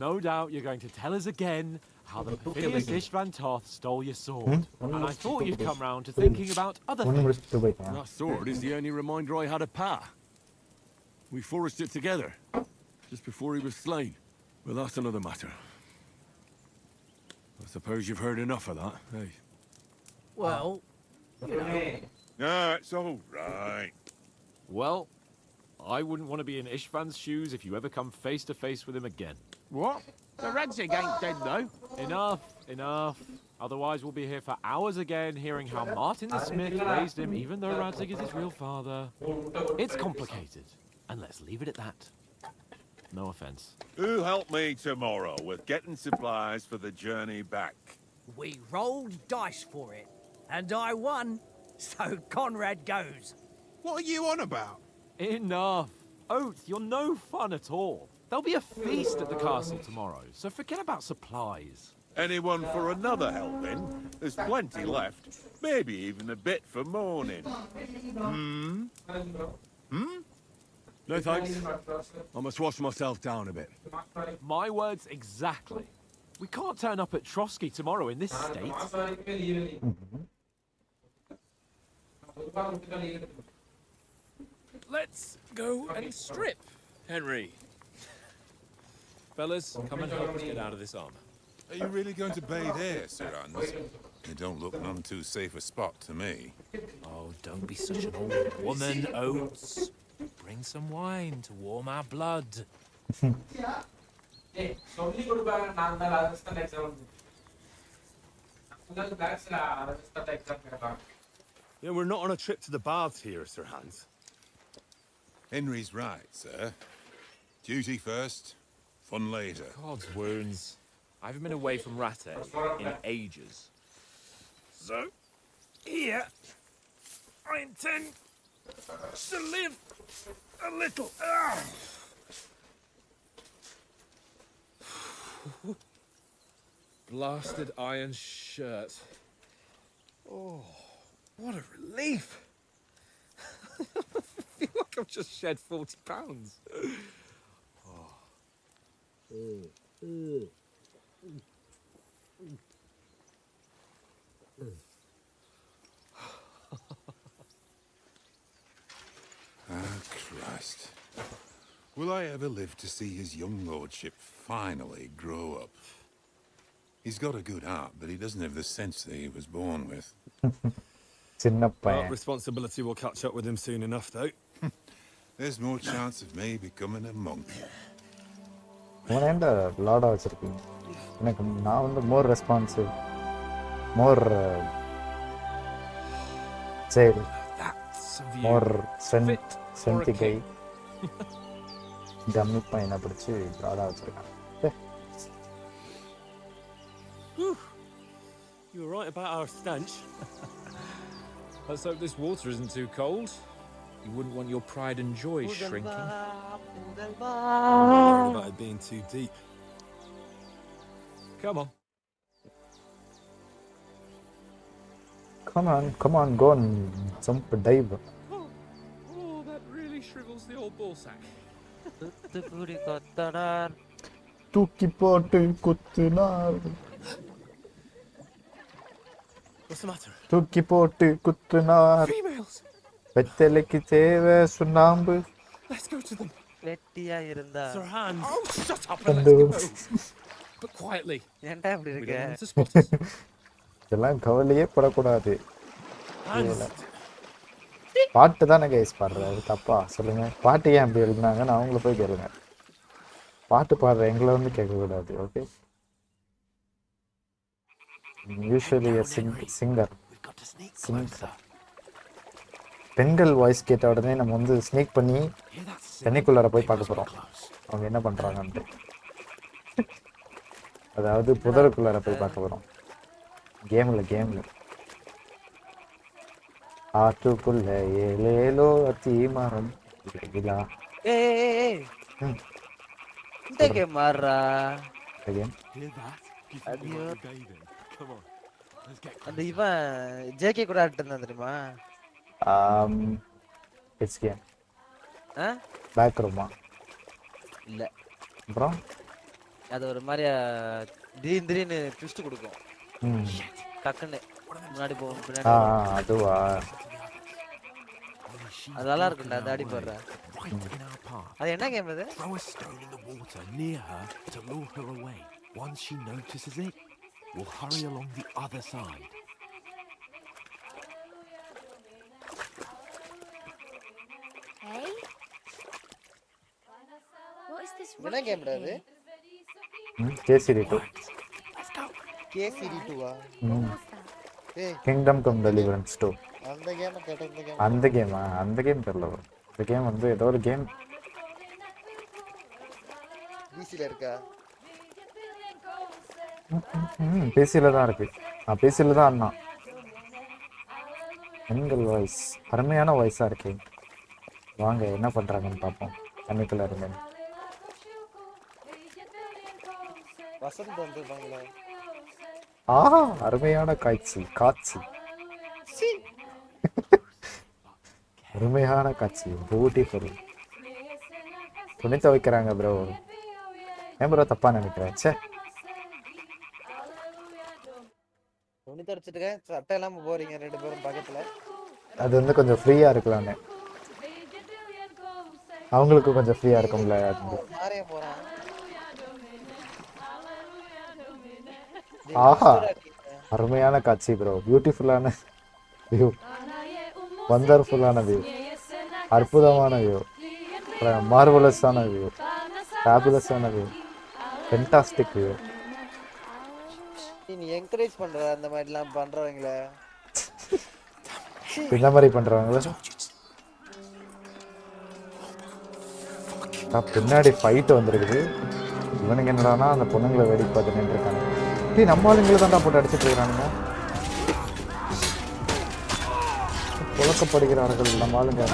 No doubt you're going to tell us again how the perfidious Istvan Toth stole your sword. And I thought you'd come round to thinking about other
ஒன்னு
things.
முடிச்சிட்டு போயிட்டேன்.
That sword is the only reminder I had of Pa. We forged it together, just before he was slain. But that's another matter. I suppose you've heard enough of that, hey?
Well, you know.
No, it's all right.
Well, I wouldn't want to be in Istvan's shoes if you ever come face to face with him again.
What? The Razer ain't dead, though.
Enough, enough. Otherwise we'll be here for hours again hearing how Martin the Smith raised him even though Radzig is his real father. It's complicated. And let's leave it at that. No offense.
Who'll help me tomorrow with getting supplies for the journey back?
We rolled dice for it, and I won, so Conrad goes.
What are you on about?
Enough. Oath, you're no fun at all. There'll be a feast at the castle tomorrow, so forget about supplies.
Anyone for another helping? There's plenty left. Maybe even a bit for morning.
No thanks. I must wash myself down a bit.
My words exactly. We can't turn up at Trotsky tomorrow in this state. Let's go and strip, Henry. Fellas, come and help us get out of this armor.
Are you really going to bathe here, Sir Hans? It don't look none too safe a spot to me.
Oh, don't be such an old woman, Oates. Bring some wine to warm our blood.
Yeah, we're not on a trip to the baths here, Sir Hans.
Henry's right, sir. Duty first, fun later.
God's wounds. I haven't been away from Ratte in ages.
So, here, I intend to live a little.
Blasted iron shirt. Oh, what a relief. I feel like I've just shed 40 pounds.
Christ. Will I ever live to see his young lordship finally grow up? He's got a good heart, but he doesn't have the sense that he was born with.
Well, responsibility will catch up with him soon enough, though.
There's more chance of me becoming a monk.
லாடா வச்சிருக்கீங்க எனக்கு நான் வந்து மோர் responsive மோர் சரி மோர் strength கை dummy பையனை பிடிச்சி லாடா வச்சிருக்காங்க.
You were right about our stench. Let's hope this water isn't too cold. You wouldn't want your pride and joy shrinking.
I'm worried about it being too deep.
Come on.
Come on, go and jump, dive.
Oh, that really shrivels the old ball sack.
தூக்கி போட்டு குத்துனார்.
What's the matter?
தூக்கி போட்டு குத்துனார்.
Females.
வெத்தலைக்கு தேவை சுண்ணாம்பு.
Let's go to them.
வெட்டியா இருந்தா.
Sir Hans. Oh, shut up and let's go. But quietly.
ஏன்டா இப்படி
We
இருக்க?
don't want to spot us.
இதெல்லாம் கவலையே படக்கூடாது. பாட்டு தானே கைஸ் பாடுறாரு தப்பா சொல்லுங்க. பாட்டு ஏன் அப்படி எழுதினாங்கன்னு அவங்கள போய் கேளுங்க. பாட்டு பாடுற எங்களை வந்து கேட்கக்கூடாது. ஓகே யூஸ்வலி சிங்கர் பெண்கள் வாய்ஸ் கேட்ட உடனே நம்ம வந்து ஸ்னீக் பண்ணி தண்ணிக்குள்ளார போய் பார்க்க போகிறோம் அவங்க என்ன பண்ணுறாங்கன்ட்டு. அதாவது புதருக்குள்ளார போய் பார்க்க போகிறோம். கேமில் ஆற்றுக்குள்ள ஏலேலோ தீமரம் இல்லா.
ஏய் இந்த கேம் மாறா. அந்த இவன் ஜேகே கூட ஆடிட்டு இருந்தான் தெரியுமா?
இட்ஸ் கேம் பேக் ரூமா
இல்ல
அப்புறம்
அது ஒரு மாதிரி திடீர்னு ட்விஸ்ட் கொடுக்கும். டக்குன்னு முன்னாடி போகும் பின்னாடி.
அதுவா
அது நல்லா இருக்கும்டா. அது ஆடி போடுற. அது என்ன கேம் அது?
Throw a stone in the water near her to lure her away. Once she notices it, we'll hurry along the other side.
Hey? What is this?
என்ன கேம்டா அது?
KCD 2.
KCD 2 ஏய்
கிங்டம் கம் டெலிவரன்ஸ் 2.
அந்த game கேட்ட இந்த game.
அந்த game தெரியல. இந்த game வந்து ஏதோ ஒரு கேம்
பிசில இருக்கா?
பிசில தான் இருக்கு. பிசில தான் அண்ணா. பெண்கள் வாய்ஸ் அருமையான வாய்ஸா இருக்கு. வாங்க என்ன பண்றாங்கன்னு பார்ப்போம். தண்ணிக்குள்ள இருங்க.
வசந்த் வந்துட்டாங்களா?
அருமையான காட்சி அருமையான காட்சி பியூட்டிஃபுல். துணி துவைக்கிறாங்க ப்ரோ. ஏன் ப்ரோ தப்பா நினைக்கிறேன்? சே
துணி துவைச்சிட்டு சட்டை இல்லாம போறீங்க ரெண்டு பேரும் பக்கத்துல.
அது வந்து கொஞ்சம் ஃப்ரீயா இருக்கலாம்னு. அவங்களுக்கு கொஞ்சம் ஃப்ரீயா இருக்கும்ல.
மாறிய போறான்.
அருமையான காட்சி ப்ரோ. பியூட்டிஃபுல்லான வியூ, வண்டர்ஃபுல்லான வியூ, அற்புதமான வியூ, மார்வலஸான வியூ, ஃபேபுலஸான வியூ, ஃபென்டாஸ்டிக் வியூ.
நீ என்கரேஜ் பண்ற அந்த மாதிரிலாம் பண்றவங்கள
இந்த மாதிரி பண்றவங்கள பின்னாடி ஃபைட் வந்திருக்குது. இவனுக்கு என்னடானா அந்த பொண்ணுங்களை வேடிக்கை பார்த்து நின்றுருக்காங்க. டேய் நம்ம ஆளுங்களை தான்டா போட்டு அடிச்சுட்டு இருக்கானுங்க. புழக்கப்படுகிறார்கள் நம்ம ஆளுங்க.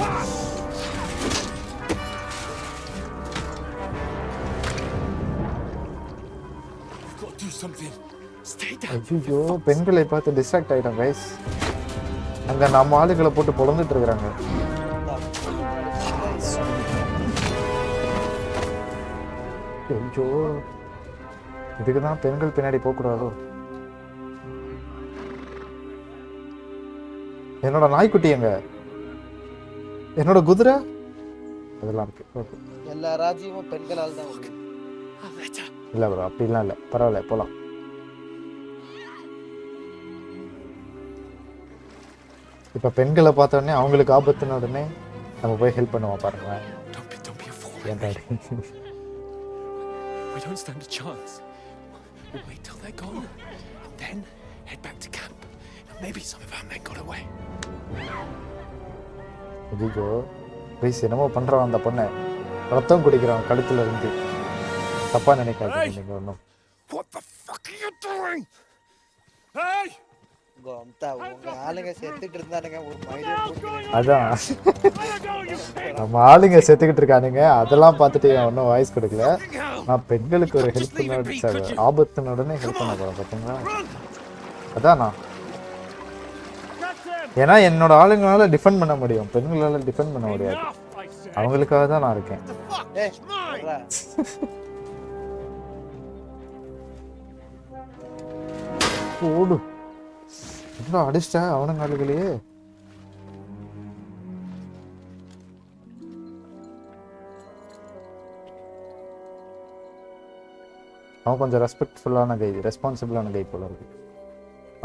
ஐயோ பெண்களை பார்த்து டிஸ்ட்ராக்ட் ஆயிட்டோம் கைஸ். அங்க நம்ம ஆளுகளை போட்டு பொழந்துட்டு இருக்கிறாங்க. ஐயோ இதுக்குதான் பெண்கள் பின்னாடி போக கூடாதோ. என்னோட நாய்க்குட்டி எங்க? என்னோட குதிரை அதெல்லாம் இருக்கு.
எல்லா ராஜ்யமும் பெண்களால் தான் இருக்கு.
இல்ல ப்ரோ அப்படிலாம் இல்ல, பரவாயில்ல போலாம். இப்ப பெண்களை பார்த்த உடனே அவங்களுக்கு ஆபத்துன உடனே நம்ம போய் ஹெல்ப் பண்ணுவோம் பாருங்களேன்.
We don't stand a chance. We'll wait till they're gone, and then head back to camp. Maybe some of our men got away.
ஐயோ ப்ளீஸ் என்னமோ பண்றான் அந்த பொண்ணை. ரத்தம் குடிக்கிறான் கழுத்துல இருந்து. தப்பா நினைக்காதீங்க நீங்க ஒன்றும்.
What the fuck are you doing? Hey!
உங்க ஆளுங்க செத்துட்டு இருந்தானுங்க ஒரு மைண்ட்.
அதான் நம்ம ஆளுங்க செத்துக்கிட்டு இருக்கானுங்க. அதெல்லாம் பார்த்துட்டு ஒன்றும் வாய்ஸ் கொடுக்கல. நான் பெண்களுக்கு ஒரு ஹெல்ப் பண்ண ஆபத்துன உடனே ஹெல்ப் பண்ண போறேன் பார்த்தீங்களா. அதானா ஏன்னா என்னோட ஆளுங்களால டிஃபெண்ட் பண்ண முடியும், பெண்களால டிஃபெண்ட் பண்ண முடியாது. அவங்களுக்காக தான் நான் இருக்கேன். ஓடு என்ன அடிச்சிட்ட அவனுங்க ஆளுகளையே. அவன் கொஞ்சம் ரெஸ்பெக்ட்ஃபுல்லான கை, ரெஸ்பான்சிபிளான கை போல இருக்கு.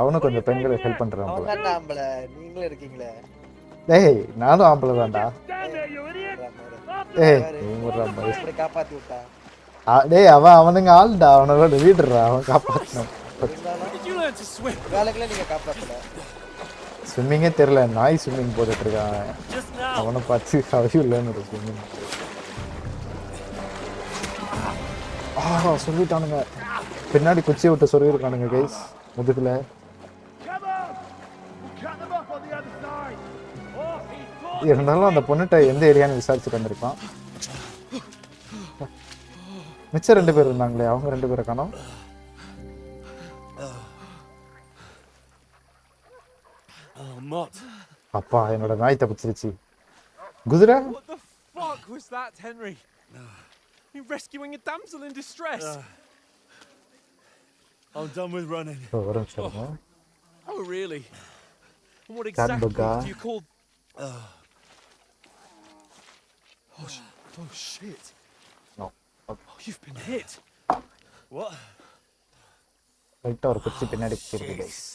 அவனும் கொஞ்சம் பெண்களுக்கு ஹெல்ப் பண்றான் போல.
நீங்களே இருக்கீங்களே.
டேய் நானும் ஆம்பளை தான்டா. டேய்
இப்படி காப்பாத்தி விட்டா.
டேய் அவனுங்க ஆள்டா, அவனோட வீடுறா, அவன் காப்பாத்தணும்.
நீங்க காப்பாத்தல.
ஸ்விம்மிங்கே தெரியல, நாய் ஸ்விம்மிங் போட்டுட்டு இருக்கான். அவனை பார்த்து அவையும் இல்லைன்னு ஒரு ஸ்விம்மிங். சொல்லிட்டானுங்க பின்னாடி குச்சியை விட்டு சொருகிருக்கானுங்க கைஸ் முதுகுல. இருந்தாலும் அந்த பொண்ணுகிட்ட எந்த ஏரியான்னு விசாரிச்சுட்டு வந்திருக்கான். மிச்சம் 2 பேர் இருந்தாங்களே, அவங்க 2 பேரை காணோம். அப்பா என்னோட நாய் தப்பிச்சிருச்சு. குதிரை
What the fuck was that, Henry? You rescuing a damsel in distress?
I'm done with running.
Oh really? And what exactly do you call? Oh shit.
No.
Oh, you've been hit.
What?
லைட்டா ஒரு குச்சி பின்னாடி குச்சிருக்கு guys.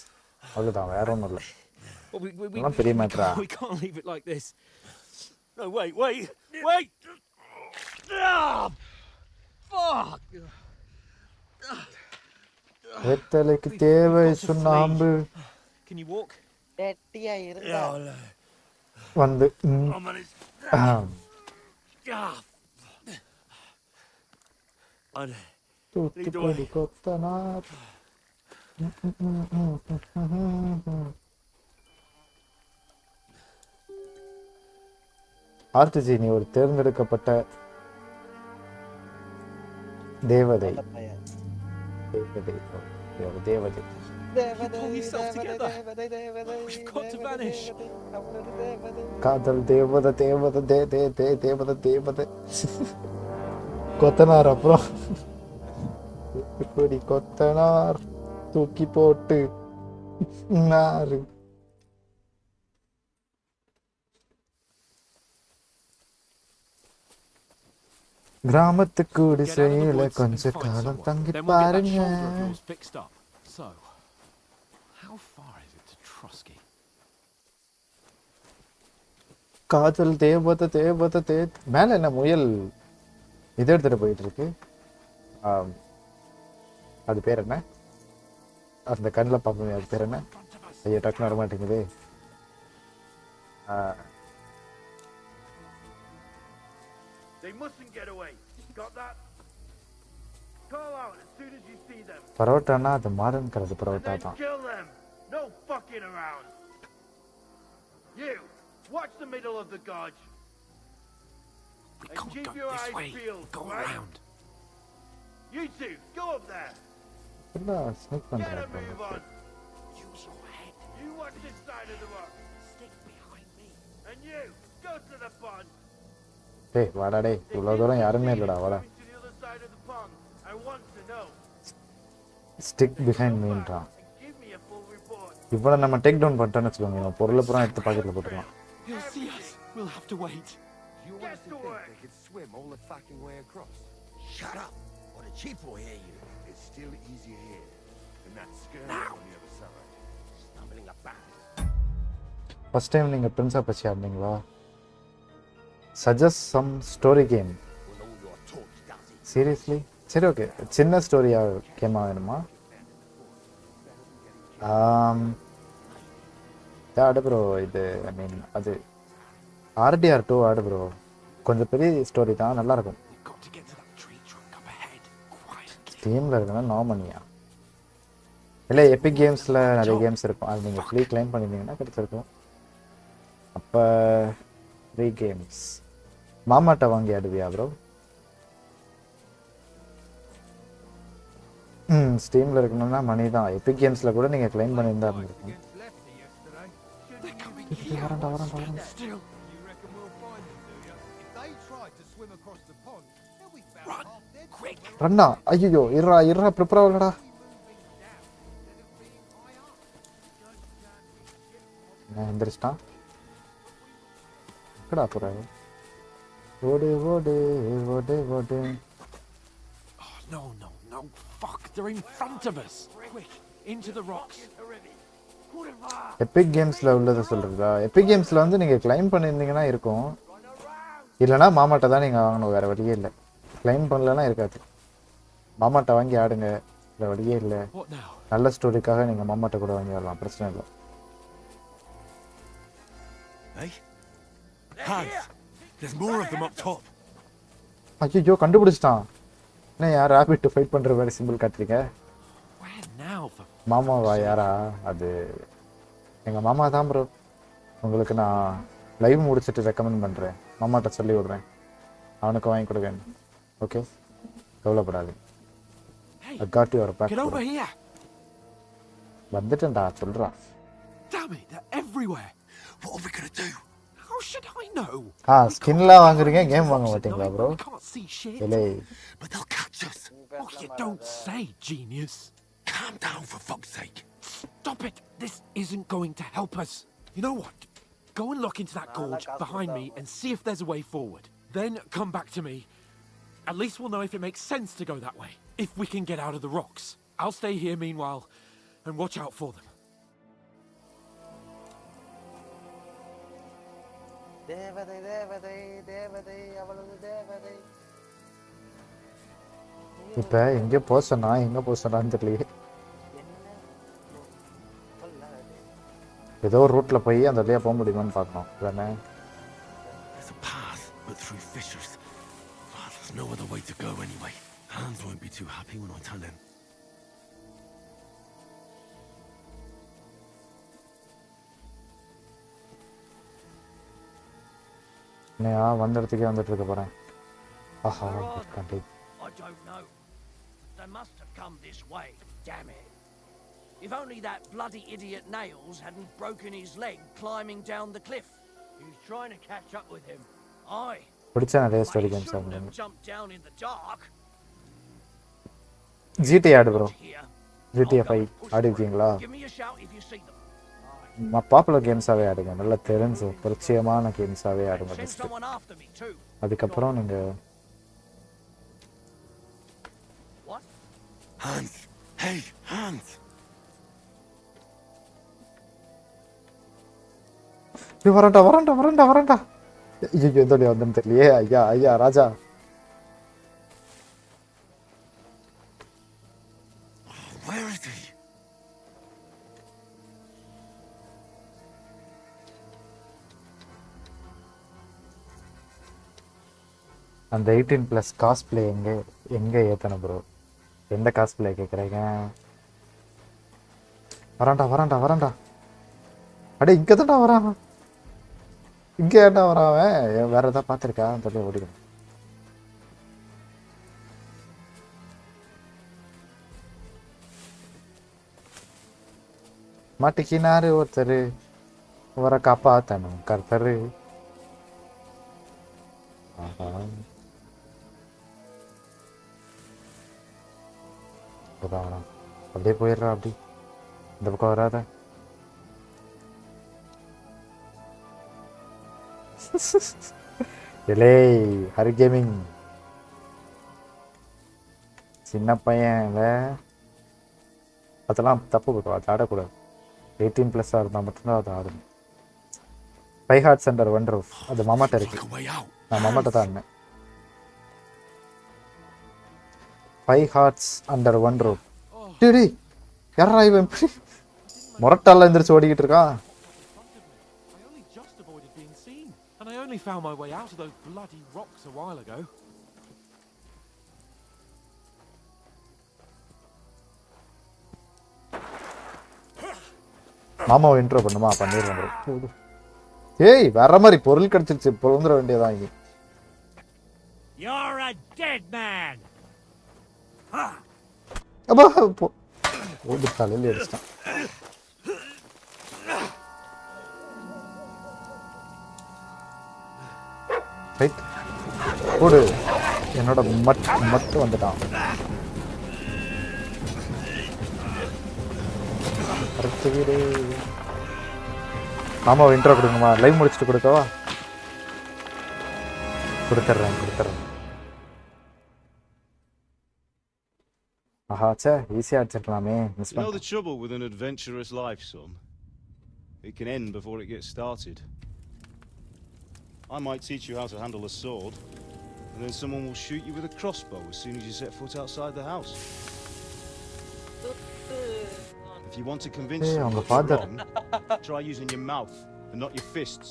அவ்வளவுதான், வேற ஒண்ணும் இல்ல.
We can't leave it like this.
No, wait! Ah, fuck!
வெத்தலைக்கு தேவை சுண்ணாம்பு.
Can you walk?
டெட்டியா இருந்தா
வந்து தூத்துக்குடி கொத்தனார். ஆர்டிஜி நீ ஒரு தேர்ந்தெடுக்கப்பட்ட தேவதை. தேவதை தேவதை. காதல் தேவதை தேவதை தேவதை தேவதை. கொத்தனார் அப்புறம் தூத்துக்குடி கொத்தனார் தூக்கி போட்டு நாரு. கிராமத்து குடிசையில கொஞ்ச காலம் தங்கி பாருங்க. காதல் தேவதை தேவதை மேல என்ன முயல் இது எடுத்துட்டு போயிட்டு இருக்கு. அது பேர் என்ன? அந்த கண்ணில் பார்ப்போமே அது பேர் என்ன? ஐயோ டக்குன்னு வர மாட்டேங்குது. பரோட்டானா அது மாடர்ன் கலர் பரோட்டா தான்.
Watch the middle of the gorge.
We can't go this way. Go around.
You two, go up there.
என்ன ஸ்னீக் பண்றாங்க?
Use your head.
You watch this side of the rock.
Stick behind me.
And you, go to the pond.
டேய் வாடா டேய், இவ்வளவு தூரம் யாருமே இல்லடா, வாடா.
To the other side of the pond. I want to know.
Stick behind மீன்றான்.
Give me a full report.
இவ்வளவு நம்ம டேக் டவுன் பண்ணிட்டோம்னு வச்சுக்கோங்க, இவன் பொருளை பூரா எடுத்து பாக்கெட்ல போட்டுருவான்.
He'll see us. We'll have to wait.
You want to think they
could swim all the fucking way across?
Shut up, or the chief will hear you.
It's still easier here than that skirt on the other side.
Stumbling about.
First time நீங்க prince of Persia ஆடுனீங்களா? Suggest some story game. Seriously? சரி okay, சின்ன ஸ்டோரியா கேமா வேணுமா? ஆடு bro. இது ஐ மீன் அது RDR 2 ஆடு ப்ரோ. கொஞ்சம் பெரிய ஸ்டோரி தான், நல்லா இருக்கும். ஸ்டீமில் இருக்குன்னா நார்மனியா இல்லை எபிக் கேம்ஸில் நிறைய கேம்ஸ் இருக்கும், அது நீங்கள் ஃப்ரீ கிளைம் பண்ணியிருந்தீங்கன்னா கிடச்சிருக்கும். அப்போ ஃப்ரீ கேம்ஸ் மாமாட்ட வாங்கி ஆடுவியா ப்ரோ? ஸ்டீமில் இருக்கணும்னா மணி தான். எபிக் கேம்ஸில் கூட நீங்கள் கிளைம் பண்ணியிருந்தா இருந்திருக்கும். வரண்டா வரண்டா வரண்டா. ரண்ணா ஐயோ இருறா இருறா ப்ரிப்பேர் ஆகலடா. நான் எந்திரிச்சிட்டான். எக்கடா போற? ஓடு ஓடு ஓடு ஓடு.
No, no, no. Fuck, they're in front of us. Quick, into the rocks.
Epic கேம்ஸில் உள்ளதை சொல்கிறதா? எபிக் கேம்ஸில் வந்து நீங்கள் கிளைம் பண்ணியிருந்தீங்கன்னா இருக்கும், இல்லைனா மாமாட்ட தான் நீங்கள் வாங்கணும், வேறு வழியே இல்லை. கிளைம் பண்ணலன்னா இருக்காது. மாமாட்ட வாங்கி ஆடுங்க, வேறு வழியே இல்லை. நல்ல ஸ்டோரிக்காக நீங்கள் மாமாட்ட கூட வாங்கி ஆடலாம், பிரச்சனை இல்லை. ஐயோ கண்டுபிடிச்சிட்டான். என்ன யார் ராபிட் ஃபைட் பண்ணுற மாதிரி சிம்பிள் காட்டுறீங்க? மாமாவா? யாரா அது? எங்கள் மாமா தான் ப்ரோ. உங்களுக்கு நான் லைவ் முடிச்சுட்டு ரெக்கமெண்ட் பண்ணுறேன், மாமாட்ட சொல்லி விடுறேன், அவனுக்கு வாங்கி கொடுங்க. ஓகே, கவலைப்படாது. வந்துட்டேன்டா, சொல்கிறான். ஸ்கின்லாம் வாங்குறீங்க, கேம் வாங்க மாட்டீங்களா ப்ரோ? இல்லை.
Oh, you don't say, genius. Calm down, for fuck's sake. Stop it. This isn't going to help us. You know what? Go and look into that gorge behind me and see if there's a way forward. Then come back to me. At least we'll know if it makes sense to go that way. If we can get out of the rocks. I'll stay here meanwhile and watch out for them.
தேவதை தேவதை தேவதை அவளது தேவதை.
இப்போ எங்கே போக சொன்னா, எங்கே போக சொன்னான்னு தெரியலையே. ஏதோ ஒரு ரூட்ல போய் அந்த வழியா போக முடியுமான்னு பார்க்கணும் தானே.
No other way to go anyway. Hans won't be too happy when I tell him.
நான் வந்த இடத்துக்கே வந்துட்டு இருக்க போறேன். ஆஹா கண்டி.
I don't know. They must have come this way. Damn it. If only that bloody idiot Nails hadn't broken his leg climbing down the cliff. He was trying to catch up with him.
பிடிச்ச நிறைய story games ஆடுங்க. GTA ஆடு bro. GTA 5 ஆடிருக்கீங்களா? Popular கேம்ஸாவே ஆடுங்க, நல்லா தெரிஞ்ச பரிச்சயமான கேம்ஸாவே ஆடுங்க first. அதுக்கப்புறம் நீங்க
Hans, hey Hans.
வரண்டா. ஐயோ எந்தோடைய வந்தேன்னு தெரியலையே. ஐயா ராஜா.
Where is he?
அந்த 18+ காஸ்ப்ளே எங்கே ஏற்றணும் ப்ரோ? எந்த காஸ்ப்ளே கேட்குறீங்க? வரான்டா. அடே இங்கே தான்டா வரான். இங்கே ஏன்டா வரான் அவன்? வேறு எதாவது பார்த்துருக்கா? தள்ளி ஓடிக்கணும். மாட்டிக்கினாரு ஒருத்தர், வர காப்பாத்தணும் கர்த்தரு. ஆஹா, வரான். அப்படியே போயிடுறா. அப்படி இந்த பக்கம் வராத. எலே ஹரி கேமிங் சின்ன பையன் அதெல்லாம் தப்பு ப்ரோ. அது ஆடக்கூடாது. 18+ இருந்தால் மட்டும்தான் அது ஆடணும். 5 hearts under 1 roof. அது மாமாட்ட இருக்கு. நான் மாமாட்ட தான் இருந்தேன். 5 hearts under 1 roof. டேடி யாரா இவன்? முரட்டால எந்திரிச்சு ஓடிக்கிட்டு இருக்கான்.
I only just avoided being seen, and I only found my way out of those bloody rocks a while ago.
மாமாவை இன்ட்ரோ பண்ணுமா? பண்ணிடுறேன் ப்ரோ. ஏய் வேற மாதிரி பொருள் கிடைச்சிருச்சு. பொருந்துற வேண்டியதான் இங்கே.
You're a dead man.
அப்பா ஓடி தலையில் அடிச்சிட்டான். ரைட் போடு. என்னோட மட்டு வந்துட்டான். அடுத்த வீடு. மாமாவை இன்ட்ரோ கொடுங்கம்மா. லைவ் முடிச்சுட்டு கொடுக்கவா? கொடுத்துட்றேன். ஆஹா சே, ஈஸியாக அடிச்சிருக்கலாமே. மிஸ்
You know the
பண்ணிட்டேன்.
trouble with an adventurous life, son? It can end before it gets started. I might teach you how to handle a sword, and then someone will shoot you with a crossbow as soon as you set foot outside the house. If you want to convince
Hey,
someone
on the
you're
father.
wrong, try using your mouth and not your fists.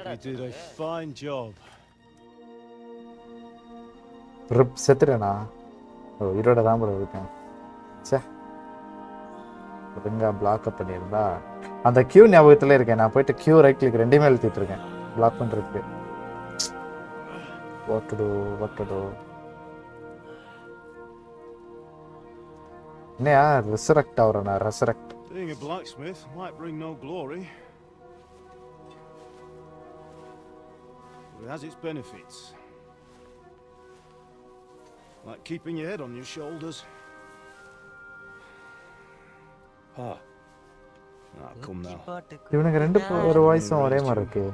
You did a fine job.
RIP செத்துட்டேனா? ஓ உயிரோட தான் bro இருக்கேன். சே ஒழுங்கா பிளாக்அப் பண்ணியிருந்தா. அந்த Q ஞாபகத்தில் இருக்கேன். நான் போயிட்டு கியூ ரைட் கிளிக் ரெண்டுமே அழுத்திட்டு இருக்கேன் பிளாக் பண்ணுறதுக்கு. வாட் டு டு என்னையா ரெசரக்ட் ஆகுறேண்ணா? Resurrect
Being a blacksmith might bring no glory, but it has its benefits. Like keeping your head on your shoulders. Come now.
இவனுக்கு ரெண்டு ஒரு வாய்ஸும் ஒரே மாதிரி இருக்கு.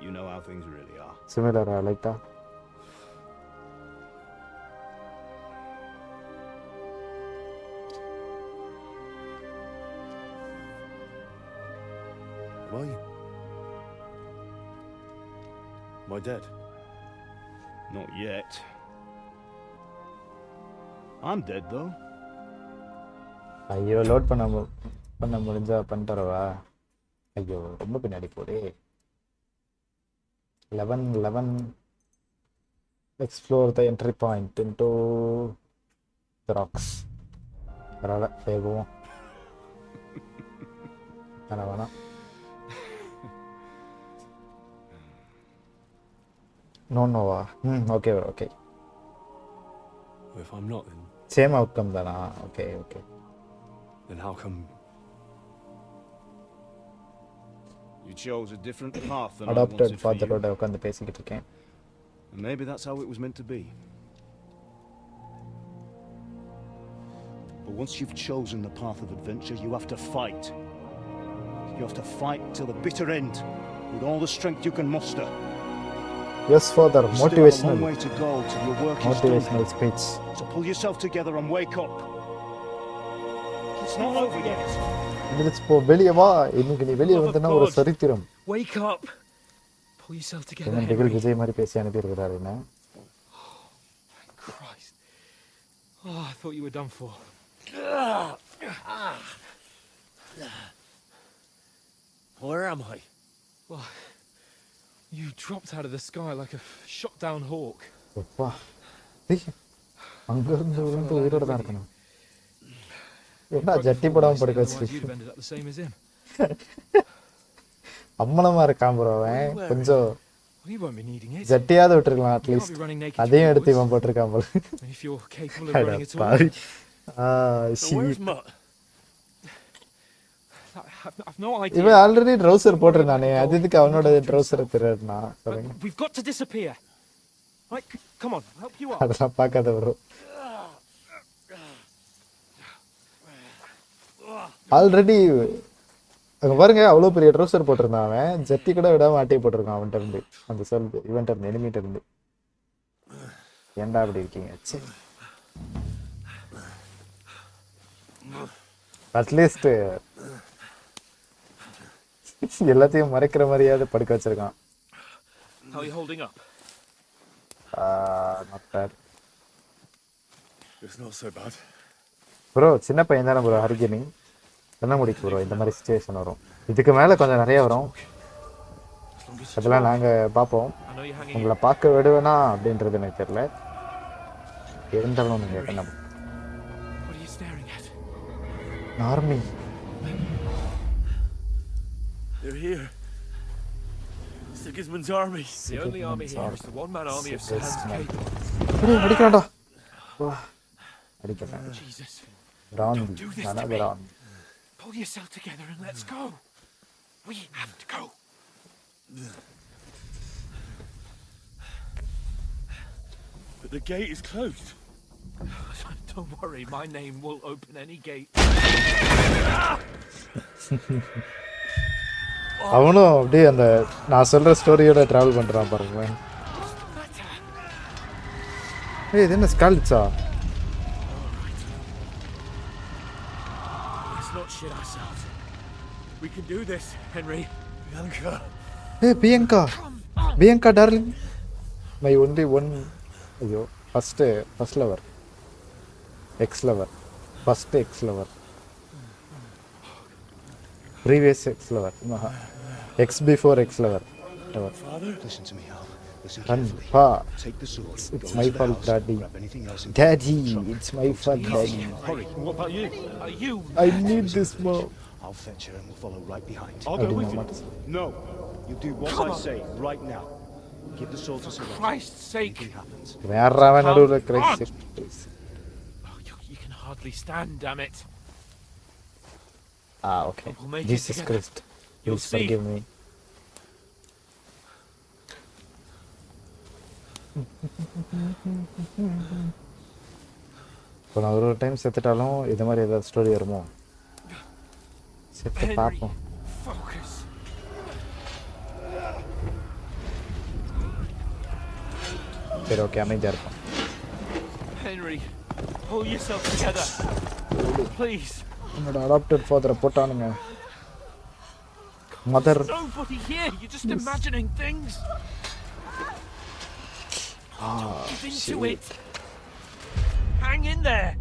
You know how things really are.
சிமிலரா லைட்டா?
How are you? Am I dead? Not yet. I'm dead though.
ஐயோ load பண்ண முடிஞ்சா பண்ணிட்டுறவா? ஐயோ ரொம்ப பின்னாடி போடு. 11 explore the entry point into the rocks. பரவாயில்ல போவோம். வேணாம். நோவா? Okay.
If I'm not, then
same outcome தானா? Okay.
then how come you chose a different path than I
adopted
wanted for you?
ஃபாதரோட உட்காந்து பேசிக்கிட்டு இருக்கேன்.
And maybe that's how it was meant to be. But once you've chosen the path of adventure, you have to fight. You have to fight till the bitter end with all the strength you can muster.
Yes, father.
You still have a
Motivational.
long way to go till your work is done.
Motivational speech.
So pull yourself together and wake up. It's not over yet.
எந்திரிச்சு போ, வெளியே வா. இன்னைக்கு நீ வெளியே வந்தனா ஒரு சரித்திரம்.
Wake up. Pull yourself together.
என்ன டிகிரி விஜய் மாதிரி பேசி அனுப்பி இருக்கிறாரு என்ன?
Christ. Oh, I thought you were done for.
Where am I?
Well, you dropped out of the sky like a shot down hawk.
எப்பா அங்க இருந்து விழுந்து உயிரோட தான் இருக்கணும். என்ன ஜட்டி போடாம படுக்க வச்சிருக்கீங்க? அம்மனமா இருக்கான் ப்ரோ அவன். கொஞ்சம் ஜட்டியாவது விட்டுருக்கலாம் அட்லீஸ்ட். அதையும் எடுத்து இவன் போட்டிருக்கான் போல. இவன் ஆல்ரெடி ட்ரௌசர் போட்டிருந்தானே, அது இதுக்கு அவனோட ட்ரௌசரை திருடுனா சொல்லுங்க. அதெல்லாம் பார்க்காத ப்ரோ. ஆல்ரெடி அங்க பாருங்க, அவ்வளோ பெரிய ட்ரௌசர் போட்டிருந்தான் அவன். ஜட்டி கூட விடாம ஆட்டி போட்டிருக்கான் அவன்கிட்ட இருந்து, அந்த சொல்லுது இவன்ட்ட இருந்து, எனிமிட்ட இருந்து. ஏன்டா அப்படி இருக்கீங்க? அட்லீஸ்ட் எல்லாத்தையும் மறைக்கிற மாதிரியாவது படுக்க வச்சிருக்கான். ப்ரோ சின்ன பையன் தானே ப்ரோ ஹரிகேமிங், என்ன முடிக்கும் ப்ரோ இந்த மாதிரி சிச்சுவேஷன் வரும். இதுக்கு மேலே கொஞ்சம் நிறைய வரும், அதெல்லாம் நாங்கள் பார்ப்போம். உங்களை பார்க்க விடுவேனா அப்படின்றது எனக்கு தெரியல. இருந்தாலும் நீங்கள் என்ன army
They're here. Sigismund's army. The only army here is the one-man army of Sans Cable.
அடிக்கடா அடிக்கடா. Jesus. Round. Another round.
Pull yourself together and let's go. We have to go.
But the gate is closed.
Don't worry, my name will open any gate.
அவனும் அப்படியே அந்த நான் சொல்ற ஸ்டோரியோட travel பண்றான் பாருங்க. ஏய் இது என்ன ஸ்கால்ட்ஸா?
Let's not shit ourselves. We can do this, Henry.
Bianca.
Hey Bianca darling. My only one. ஐயோ first lover. Ex lover. First ex lover. Previous ex lover. Ex before ex lover.
Father, listen to me, Al. Listen
carefully.
Take the sword.
It's my fault, Daddy. Daddy, it's my fault, Daddy.
Hurry. What about you?
I need this more.
I'll fetch her and we'll follow right behind.
I'll go with you.
No. You do what I say right now. Give the sword to Sir.
For Christ's sake. You can hardly stand, damn it.
Okay. Jesus Christ. Please forgive me. இப்போ நான் ஒரு time செத்துட்டாலும் இது மாதிரி ஏதாவது story வருமோ? செத்து பார்ப்போம். சரி ஓகே, அமைதியா இருக்கும்.
Henry, pull yourself together. Please.
என்னோட அடாப்டட் ஃபாதரை போட்டானுங்க. Mother.
Nobody here. You're just imagining things. Give into it. Hang in there.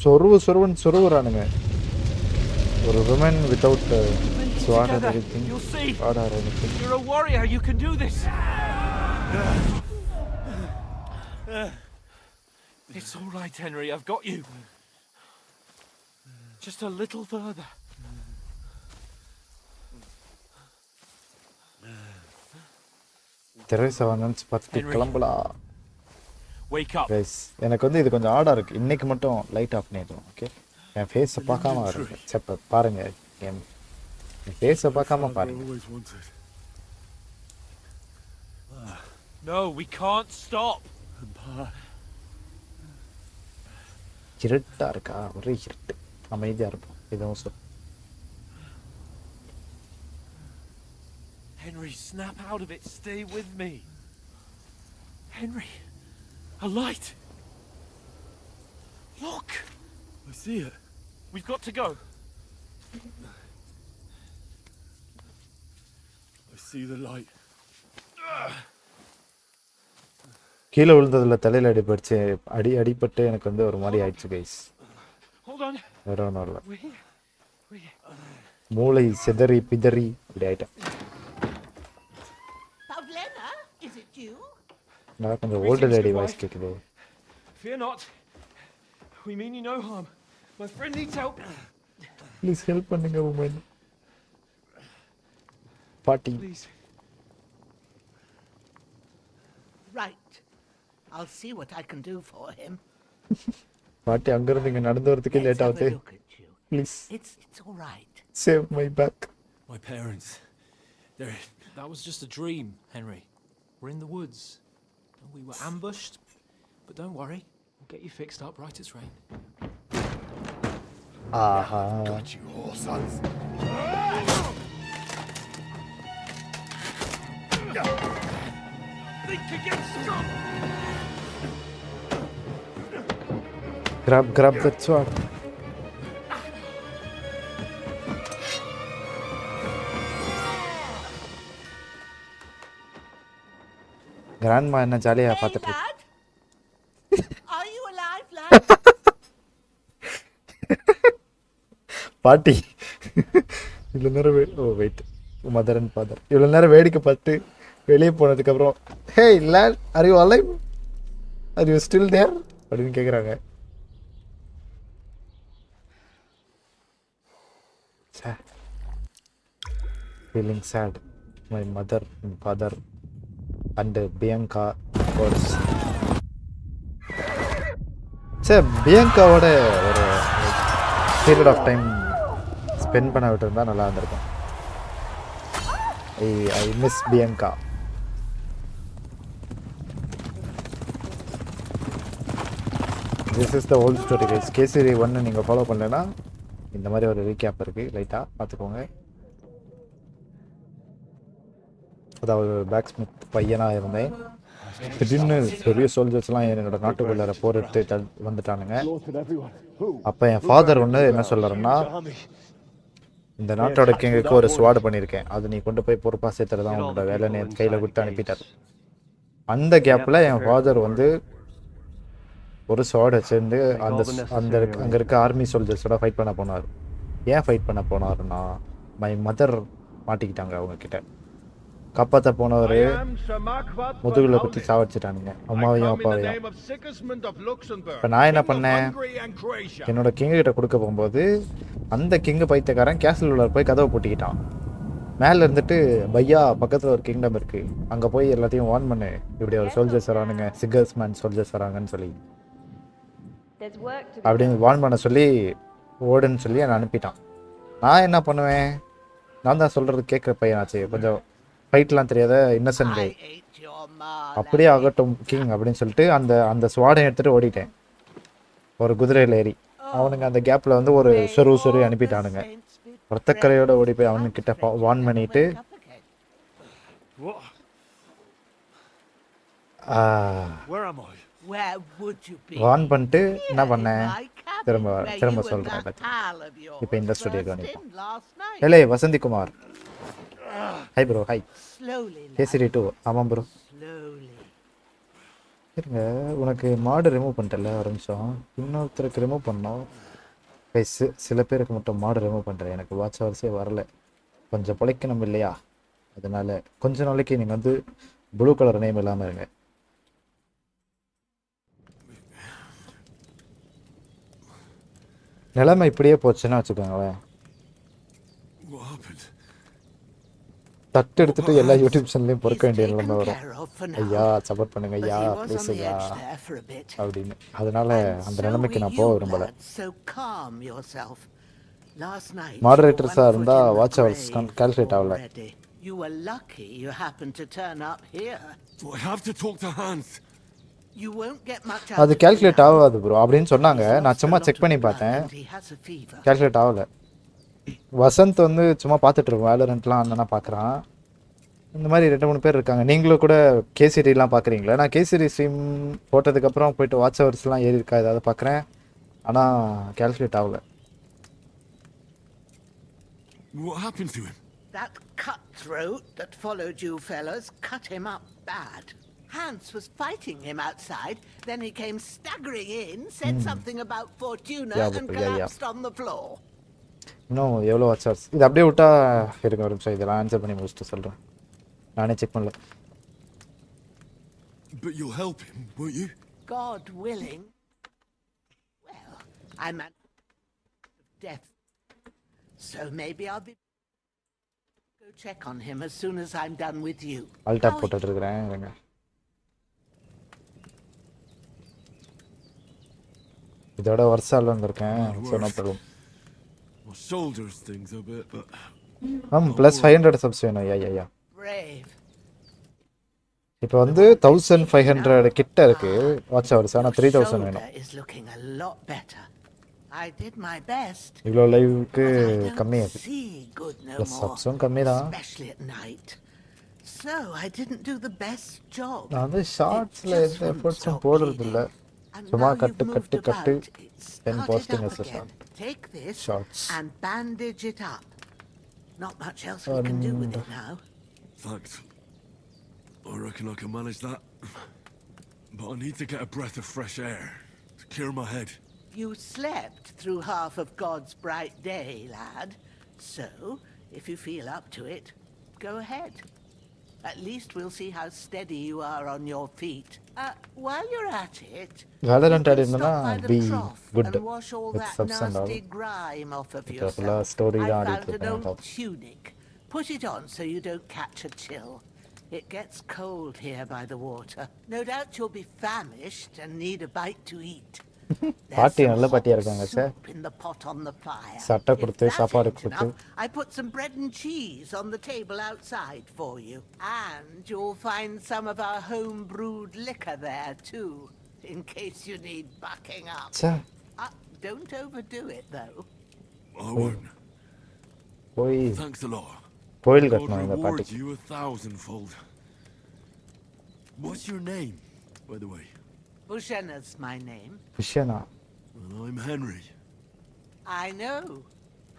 சொருவுறானுங்க. ஒரு woman without sword or anything. Sword or anything.
You're a warrior. You can do this. It's all right, Henry. I've got you. Just a little further.
தெரேசாவனன்ஸ் பார்த்துட்டு கிளம்பலாம்.
Wake up.
Guys எனக்கு வந்து இது கொஞ்சம் ஆடா இருக்கு. இன்னைக்கு மட்டும் லைட் ஆஃப் பண்ணிடுவோம். ஓகே, என் ஃபேஸை பார்க்காம வருங்க. செப்ப பாருங்க, என் ஃபேஸை பார்க்காம பாருங்க.
No, we can't stop.
இருட்டா இருக்கா? ஒரே இருட்டு. அமைதியா இருப்போம். இதுவும் சொல்.
Henry, snap out of it. Stay with me. Henry, a light. Look.
I see it.
We've got to go.
I see the light.
கீழே விழுந்ததுல தலையில அடிபட்டு எனக்கு வந்து ஒரு மாதிரி ஆயிடுச்சு கைஸ்.
Hold on.
வேற ஒன்றும் இல்லை, மூளை சிதறி பிதறி அப்படி ஆயிட்டேன். நான் கொஞ்சம் ஓல்டு லேடி வாய்ஸ் கேக்குது.
Fear not. We mean you no harm. My friend needs help.
Please help பண்ணுங்க woman. பாட்டி.
Please.
Right. I'll see what I can do for him.
பாட்டி அங்க இருந்து இங்க நடந்து வரதுக்கே லேட் ஆகுது. Please.
It's all right.
Save my back.
My parents. That was just a dream, Henry. We're in the woods. We were ambushed, but don't worry. We'll get you fixed up right as rain.
Aha.
Got you all, sons.
Think again, scum!
Grab that sword. Grandma என்ன ஜாலியா பார்த்துட்டு
Are you alive, lad?
பாட்டி இவ்வளோ நேரம் wait mother and father இவ்வளோ நேரம் வேடிக்கை பார்த்து வெளியே போனதுக்கப்புறம் hey late are you alive are you still there அப்படின்னு கேட்குறாங்க. Feeling sad my mother and father and Bianca கோர்ஸ். சார் பியங்காவோட ஒரு பீரியட் ஆஃப் டைம் ஸ்பெண்ட் பண்ண விட்டுருந்தா நல்லா இருந்திருக்கும். I miss Bianca. This is the old story guys. KCD 1 நீங்கள் ஃபாலோ பண்ணலைன்னா இந்த மாதிரி ஒரு ரீகேப் இருக்குது, லைட்டாக பார்த்துக்கோங்க. அதாவது பேக் ஸ்மித் பையனாக இருந்தேன். திடீர்னு பெரிய சோல்ஜர்ஸ்லாம் என்னோட நாட்டுக்குள்ளார போர் எடுத்து வந்துட்டானுங்க. அப்போ என் ஃபாதர் ஒன்று என்ன சொல்கிறாருன்னா, இந்த நாட்டோட கிங்குக்கு ஒரு ஸ்வாடு பண்ணியிருக்கேன், அது நீ கொண்டு போய் பொறுப்பாக சேர்த்துறது தான் உன்னோட வேலைன்னு என் கையில் கொடுத்து அனுப்பிட்டார். அந்த கேப்பில் என் ஃபாதர் வந்து ஒரு ஸ்வாட் வச்சுருந்து அந்த அங்கே இருக்க ஆர்மி சோல்ஜர்ஸோட ஃபைட் பண்ண போனார். ஏன் ஃபைட் பண்ண போனாருன்னா, மை மதர் மாட்டிக்கிட்டாங்க அவங்கக்கிட்ட. காப்பாற்ற போனவர் முதுகில் குத்தி சாவடிச்சிட்டானுங்க அம்மாவையும் அப்பாவையும். இப்போ நான் என்ன பண்ணேன், என்னோட கிங்கு கிட்ட கொடுக்க போகும்போது அந்த கிங்கு பைத்தியக்காரன் கேசல் உள்ள போய் கதவை பூட்டிக்கிட்டான். மேலே இருந்துட்டு பையா பக்கத்தில் ஒரு கிங்டம் இருக்குது, அங்கே போய் எல்லாத்தையும் வார்ன் பண்ணு, இப்படி ஒரு சோல்ஜர்ஸ் வரானுங்க, சிகர்ஸ் மேன் சோல்ஜர்ஸ் வராங்கன்னு சொல்லி அப்படின்னு வார்ன் பண்ண சொல்லி ஓடுன்னு சொல்லி என்னை அனுப்பிட்டான். நான் என்ன பண்ணுவேன், நான் தான் சொல்கிறது கேட்குற பையனாச்சு, கொஞ்சம் ஃபைட்லாம் தெரியாத இன்னசென்ட் கை. அப்படியே ஆகட்டும் கிங் அப்படின்னு சொல்லிட்டு அந்த ஸ்வாடை எடுத்துகிட்டு ஓடிட்டேன் ஒரு குதிரையில் ஏறி. அவனுங்க அந்த கேப்பில் வந்து ஒரு சொரு அனுப்பிட்டானுங்க. ரத்தக்கரையோட ஓடி போய் அவனுக்கிட்ட வார்ன் பண்ணிட்டு வார்ன் பண்ணிட்டு என்ன பண்ணேன், திரும்ப சொல்கிறேன். இப்போ இந்த ஸ்டுடியோக்கு அனுப்பிப்பான். Hello Vasanthikumar. Hi bro. Hi KCD 2. ஆமாம் ப்ரோ. இருங்க, உனக்கு மாடு ரிமூவ் பண்ணிட்டல, ஒரு நிமிஷம். இன்னொருத்தருக்கு ரிமூவ் பண்ணோம். சில பேருக்கு மட்டும் மாடு ரிமூவ் பண்ணுறேன், எனக்கு வாட்ச் ஹவர்ஸே வரல, கொஞ்சம் பிழைக்கணும் இல்லையா, அதனால கொஞ்ச நாளைக்கு நீங்கள் வந்து ப்ளூ கலர் நேம் இல்லாமல் இருங்க. நிலைமை இப்படியே போச்சுன்னா வச்சுக்கோங்களேன், தட்டு எடுத்துட்டு எல்லா யூடியூப் சேனல்லையும் பொறுக்க வேண்டிய நிலைமை வரும். ஐயா சப்போர்ட் பண்ணுங்க ஐயா, ப்ளீஸ் ஐயா அப்படின்னு. அதனால அந்த நிலைமைக்கு நான் போக விரும்பலை. மாடரேட்டர்ஸாக இருந்தால் வாட்ச் ஹவர்ஸ் கால்குலேட் ஆகல. அது கால்குலேட் ஆகாது ப்ரோ அப்படின்னு சொன்னாங்க. நான் சும்மா செக் பண்ணி பார்த்தேன், கால்குலேட் ஆகலை. வசந்த் வந்து சும்மா பார்த்துட்டு இருக்கோம், வேலரண்ட்லாம் அண்ணனா பார்க்குறான். இந்த மாதிரி 2-3 பேர் இருக்காங்க. நீங்களும் கூட கேசிடிலாம் பார்க்குறீங்களா? நான் கேசிடி ஸ்ட்ரீம் போட்டதுக்கப்புறம் போயிட்டு வாட்ச் ஹவர்ஸ்லாம் ஏறி இருக்கா ஏதாவது பார்க்குறேன், ஆனால் கால்குலேட் ஆகலை.
What happened to him?
That cutthroat that followed you fellas cut him up bad. Hans was fighting him outside, then he came staggering in, said something about Fortuna and collapsed on the floor.
இன்னும் எவ்வளோ watch hours? இது அப்படியே விட்டா இருக்க ஒரு நிமிஷம், இதெல்லாம் answer பண்ணி முடிச்சுட்டு சொல்கிறேன். நானே செக் பண்ணல.
But you'll help him, won't you?
God willing. Well, I'm at death. So maybe I'll be go check on him as soon as I'm done with you.
Alt tab போட்டுட்டு இருக்கேன் இருங்க. இதோட வர்சால வந்திருக்கேன். So no problem.
My shoulders things a bit, but
plus 500 subs வேணும். Yeah.
Brave.
இப்போ வந்து 1500 கிட்ட இருக்கு வாட்ச் ஹவர்ஸ். ஆனா 3000 வேணும்.
Is looking a lot better. I did my best.
இவ்ளோ லைவ்க்கு கம்மியா இருக்கு.
See good no
Plus
more.
subs கம்மி தான்.
Especially at night. So I didn't do the best job.
நான் வந்து ஷார்ட்ஸ்ல எந்த எஃபோர்ட்ஸும் போடுறது இல்ல. சும்மா கட்டு then posting as a short.
Take this
Shots.
and bandage it up. Not much else we can do with it now.
thanks. I reckon I can manage that. But I need to get a breath of fresh air to clear my head.
You slept through half of God's bright day, lad. So, if you feel up to it, go ahead. At least we'll see how steady you are on your feet. While you're at it,
Valorant
you can
ஆடினா
stop by the
be
trough
good
and wash all
with
that
subs and all.
nasty grime off of
Because
yourself.
last story
I
தான்
found
ஆடிட்டு
an
இருக்கேன்
old
top.
tunic. Put it on so you don't catch a chill. It gets cold here by the water. No doubt you'll be famished and need a bite to eat.
பாட்டி நல்ல பாட்டியா இருக்காங்க sir.
In the pot on the fire.
சட்டை கொடுத்து
If that
சாப்பாடு
ain't
கொடுத்து.
enough, I put some bread and cheese on the table outside for you. And you'll find some of our home brewed liquor there too, in case you need bucking up.
Sir
Don't overdo it though.
I won't.
போய்
Thanks a lot.
கோயில்
God
கட்டணும் இந்த
reward
பாட்டிக்கு.
you 1,000-fold. What's your name, by the way?
Bushena's my name.
விஷயனா
And I'm Henry.
I know.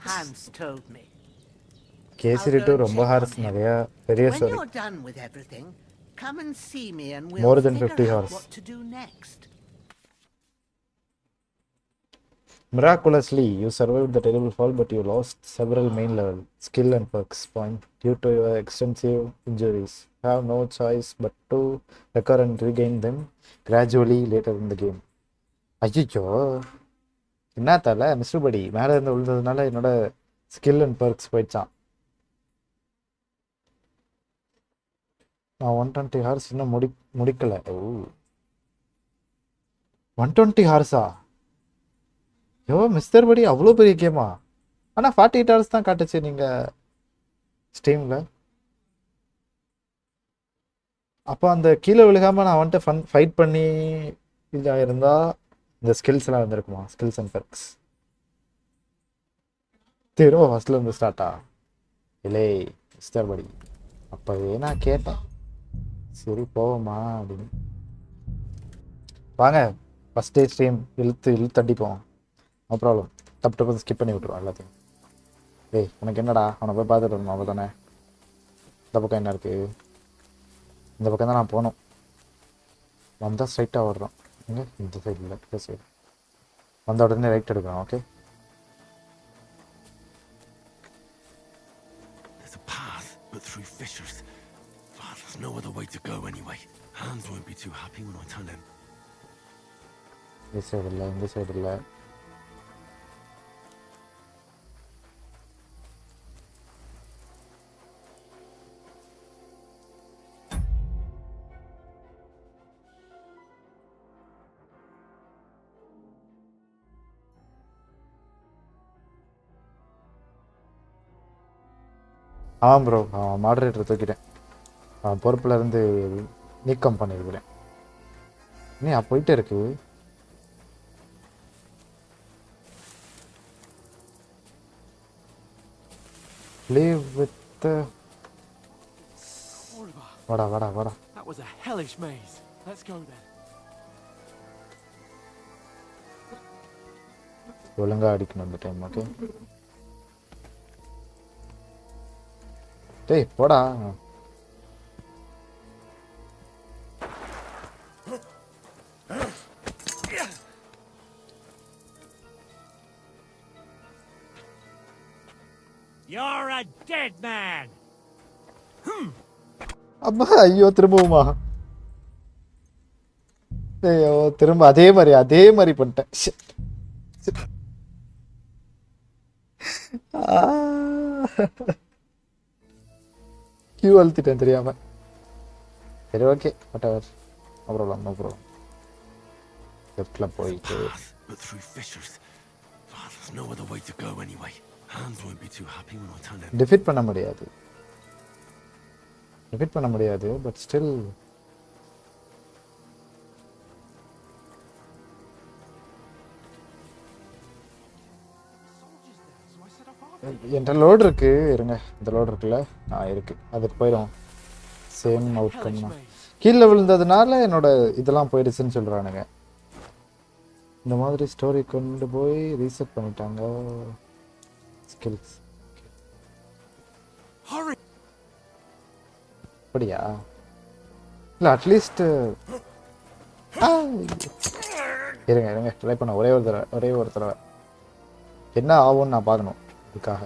Hans told me.
KCD 2 ரொம்ப hours நிறைய பெரிய
When
story.
you're done with everything, come and see me and we'll
More than
figure
50
out
hours.
what to do next.
Miraculously, you survived the terrible fall, but you lost several main level skill and perks point due to your extensive injuries. You have no choice but to recover and regain them gradually later in the game. ஐயோ என்ன தலை mister படி மேலே இருந்து விழுந்ததுனால என்னோட skill and Berg's போயிடுச்சான். நான் 120 hours இன்னும் முடிக்கல. ஓ 120 ஹார்ஸா? யோ மிஸ்டர் படி அவ்வளோ பெரிய கேமா? ஆனால் 48 ஹவர்ஸ் தான் காட்டுச்சு நீங்கள் ஸ்டீமில். அப்போ அந்த கீழே விழுகாமல் நான் வந்துட்டு ஃபைட் பண்ணி இதாக இருந்தால் இந்த ஸ்கில்ஸ்லாம் இருந்திருக்குமா? ஸ்கில்ஸ் அண்ட் பெர்க்ஸ் திரும்ப ஃபஸ்ட்டில் இருந்து ஸ்டார்ட்டா? இல்லை மிஸ்டர் படி அப்போவே நான் கேட்டேன் சரி போவோமா அப்படின்னு. வாங்க ஃபஸ்ட் டே ஸ்ட்ரீம் இழுத்து அடிப்போம். No problem. தப்பு ஸ்கிப் பண்ணி விட்ருவோம் எல்லாத்தையும். ஏய் உனக்கு என்னடா அவனை போய் பார்த்துட்டு வரணும் அவ்வளோ தானே. இந்த பக்கம் என்ன இருக்குது? இந்த பக்கம் தான் நான் போகணும். வந்தால் ஸ்ட்ரைட்டாக வர்றோம். இங்கே இந்த சைடு இல்லை இந்த சைடு வந்த உடனே ரைட் எடுக்கணும். Okay
There's a path, but through fissures. Oh, there's no other way to go anyway. Hans won't be too happy when I tell him.
இந்த சைடு இல்லை இந்த சைடு இல்லை. ஆமாம் ப்ரோ மாடரேட்டர் தூக்கிட்டேன். பொறுப்பில் இருந்து நீக்கம் பண்ணியிருக்கிறேன். இன்னும் போயிட்டே இருக்கு. லீவ் வித் வாடா வாடா வாடா.
That was a hellish maze. Let's go then.
ஒழுங்காக அடிக்கணும் இந்த டைம். ஓகே டேய் போடா.
You're a dead man.
அம்மா ஐயோ திரும்பவுமா? ஐயோ திரும்ப அதே மாதிரி பண்ணிட்டேன். Shit. Shit. கியூ அழுத்திட்டேன் தெரியாம. சரி okay whatever. No problem, no problem. லெஃப்ட்ல போயிட்டு
But through fissures. There's no other way to go anyway. Hands won't be too happy when I turn them.
Defeat பண்ண முடியாது பட் ஸ்டில் என்கிட்ட load இருக்கு. இருங்க, இந்த லோடு இருக்குல்ல, இருக்கு, அதுக்கு போயிடும். சேம் அவுட்கம் தான். கீழே விழுந்ததுனால என்னோட இதெல்லாம் போயிடுச்சுன்னு சொல்றானுங்க. இந்த மாதிரி ஸ்டோரி கொண்டு போய் ரீசெட் பண்ணிட்டாங்க. ஸ்கில்ஸ் அப்படியா? இல்லை அட்லீஸ்ட் இருங்க ட்ரை பண்ண ஒரே ஒரு தடவை என்ன ஆகும்னு நான் பார்க்கணும். இதுக்காக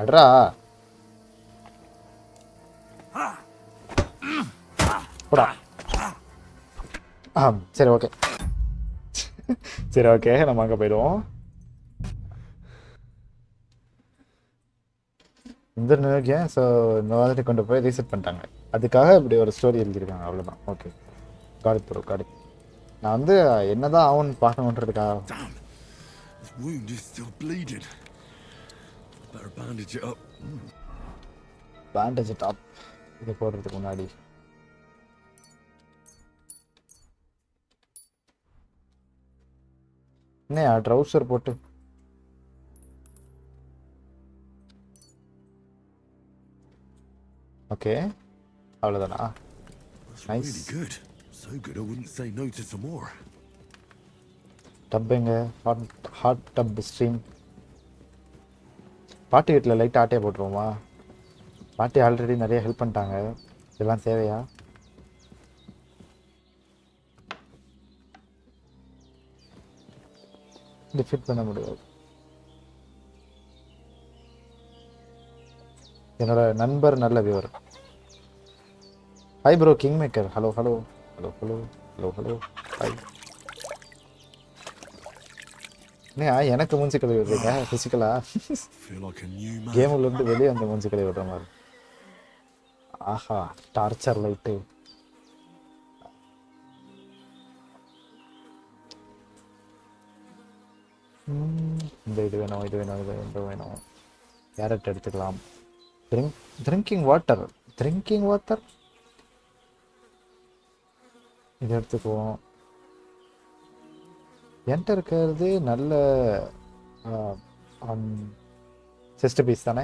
அட்ரா போடா. சரி ஓகே சரி ஓகே, நம்ம அங்கே போயிடுவோம். இந்த நினைக்கேன். ஸோ இந்த மாதிரி கொண்டு போய் ரீசெட் பண்ணிட்டாங்க. அதுக்காக இப்படி ஒரு ஸ்டோரி எழுதியிருக்காங்க, அவ்வளோதான். ஓகே காடு ப்ரோ காடு. நான் வந்து என்னதான் ஆகும்னு பார்க்கணுன்றதுக்காக. பேண்டேஜ் டாப் இதை போடுறதுக்கு முன்னாடி என்னையா ட்ரௌசர் போட்டு ஓகே அவ்வளோதானா? Nice.
So good I wouldn't say no to some more.
Tub எங்க? Hot tub stream. பாட்டி வீட்டில் லைட்டாக ஆட்டையை போட்டுருவோமா? பாட்டி ஆல்ரெடி நிறைய ஹெல்ப் பண்ணிட்டாங்க. இதெல்லாம் தேவையா? டிஃபீட் பண்ண முடியாது. என்னோட நண்பர் நல்ல viewer. Hi bro king maker. Hello hello hello hello hello hello hi. எனக்கு மூஞ்சி கழுவி விடுறீங்க ஃபிசிக்கலா? கேமில் இருந்து வெளியே அந்த மூஞ்சி கழுவி விடுற மாதிரி. ஆஹா டார்ச்சர் லைட்டு. இந்த இது வேணும் இது வேணும் இது இது வேணும். கேரட் எடுத்துக்கலாம். ட்ரிங்கிங் வாட்டர் இது எடுத்துக்குவோம். என்கிட்ட இருக்கிறது நல்ல செஸ்ட் பீஸ் தானே,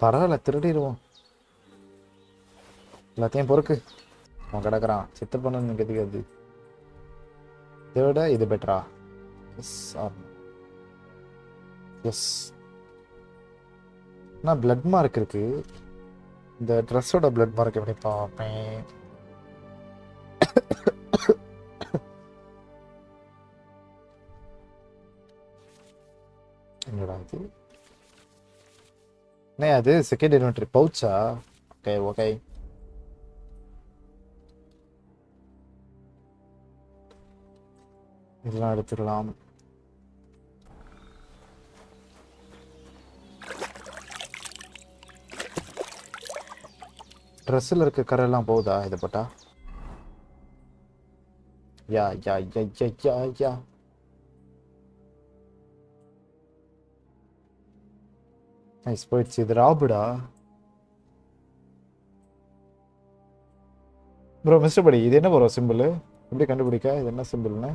பரவாயில்ல திருடிடுவோம். எல்லாத்தையும் பொறுக்கு. அவன் கிடக்குறான் சித்த பண்ணு கதிக்காது. இதை விட இது பெட்டரா? Yes yes. ஆனால் பிளட் மார்க் இருக்கு. இந்த ட்ரெஸ்ஸோட பிளட் மார்க் எப்படி பார்ப்பேன்? என்னடா இது? என்ன அது? செகண்ட் இன்வென்டரி பவுச்சா? Okay okay. இதெல்லாம் எடுத்துக்கலாம். ட்ரெஸ்ஸில் இருக்க கரெல்லாம் போகுதா இதை போட்டா? யா யா யா யா யா யா. நைஸ் போயிடுச்சு. இது ராபுடா ப்ரோ. மிஸ்டர் படி இது என்ன ப்ரோ சிம்பிள்? எப்படி கண்டுபிடிக்க இது என்ன சிம்பிள்னு?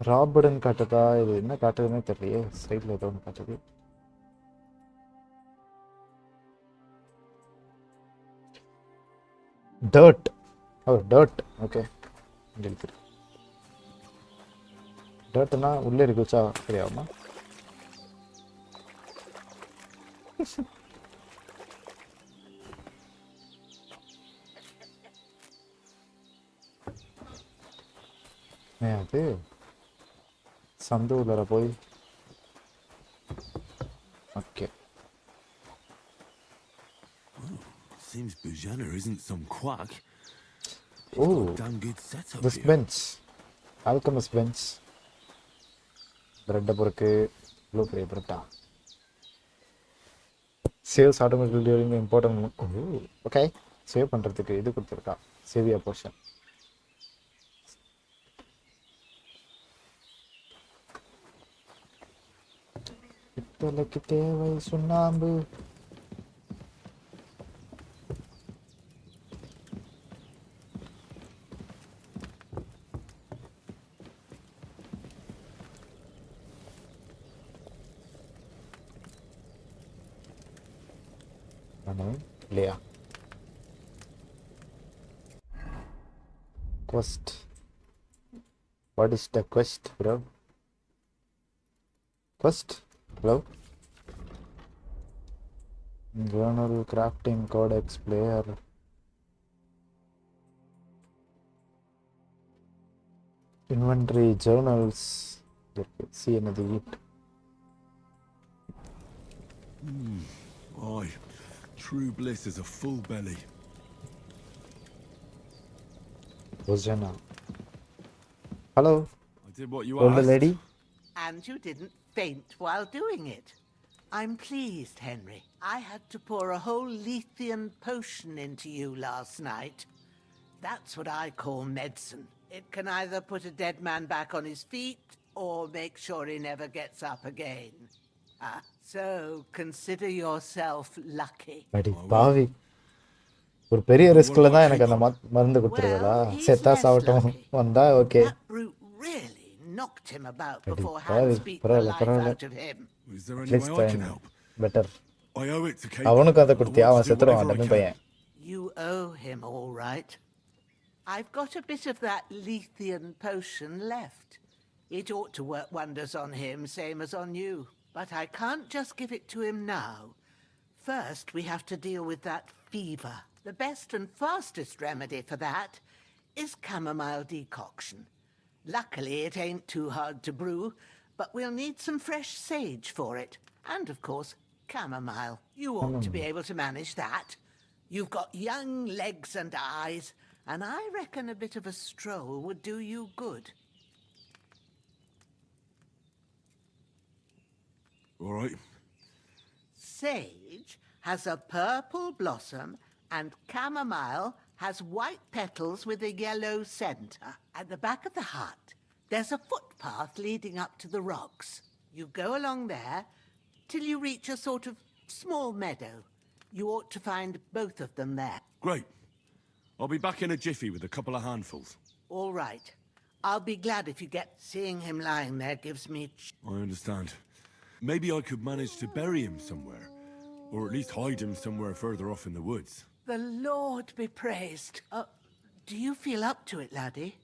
ராபுடுன்னு காட்டுதா? இது என்ன காட்டுதுன்னே தெரியலையே. சைடில் ஏதோ ஒன்று காட்டுது. டர்ட். Dirt okay. டர்ட்னா உள்ளே இருக்குச்சா சரியாகுமா? அது சந்து உள்ளார போய் okay.
Bujana isn't some quack.
Oh,
Damn good setup
this
here.
bench. Alchemist bench. Bread பொறுக்கு blue fry bread. Saves automatically during the important moment. Oh, okay. Save பண்றதுக்கு இது கொடுத்திருக்கா. Save your portion. இத்தலக்கு தேவை சுண்ணாம்பு. இல்லையா quest. What is the quest, bro? Quest? Hello? Journal, crafting, codex, player. Inventory, journals. See another eat.
Aye. True bliss is a full belly.
Rosanna. Hello.
I did what you
Older
asked.
lady.
And you didn't faint while doing it. I'm pleased, Henry. I had to pour a whole Lethean potion into you last night. That's what I call medicine. It can either put a dead man back on his feet or make sure he never gets up again. So consider yourself lucky.
அடி பாவி. ஒரு பெரிய ரிஸ்க்ல தான் எனக்கு அந்த மருந்து கொடுத்துருக்கா. செத்தா சாவட்டும் வந்தா okay.
That brute really knocked him about before Hans beat the life out of him.
Is there any way I can help?
Better.
I owe it to Kate.
அவனுக்கு அத கொடுத்தியா அவன் செத்துறான் அந்த பையன்.
You owe him all right. I've got a bit of that Lethean potion left. It ought to work wonders on him, same as on you. But I can't just give it to him now. First, we have to deal with that fever. The best and fastest remedy for that is chamomile decoction. Luckily, it ain't too hard to brew, but we'll need some fresh sage for it. And, of course, chamomile. You ought to be able to manage that. You've got young legs and eyes, and I reckon a bit of a stroll would do you good.
All right.
Sage has a purple blossom and chamomile has white petals with a yellow center. At the back of the hut, there's a footpath leading up to the rocks. You go along there till you reach a sort of small meadow. You ought to find both of them there.
Great. I'll be back in a jiffy with a couple of handfuls.
All right. I'll be glad if you get... Seeing him lying there gives me...
I understand. Maybe I could manage to bury him somewhere. Or at least hide him somewhere further off in the woods.
The Lord be praised. Do you feel up to it, laddie?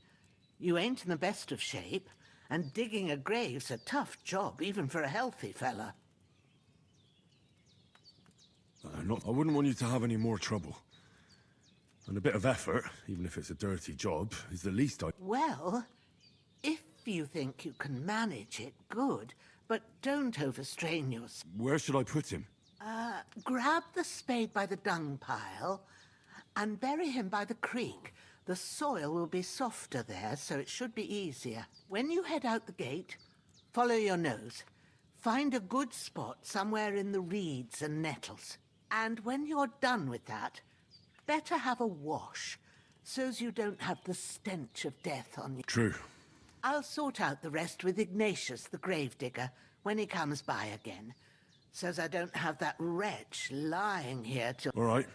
You ain't in the best of shape, and digging a grave's a tough job, even for a healthy fella.
I wouldn't want you to have any more trouble. And a bit of effort, even if it's a dirty job, is the least I...
Well, if you think you can manage it, good, but don't overstrain yourself.
Where should I put him?
Grab the spade by the dung pile and bury him by the creek. The soil will be softer there, so it should be easier. When you head out the gate, follow your nose. Find a good spot somewhere in the reeds and nettles. And when you're done with that, better have a wash, so's you don't have the stench of death on you.
True.
I'll sort out the rest with Ignatius, the gravedigger, when he comes by again, so's I don't have that wretch lying here till...
All right.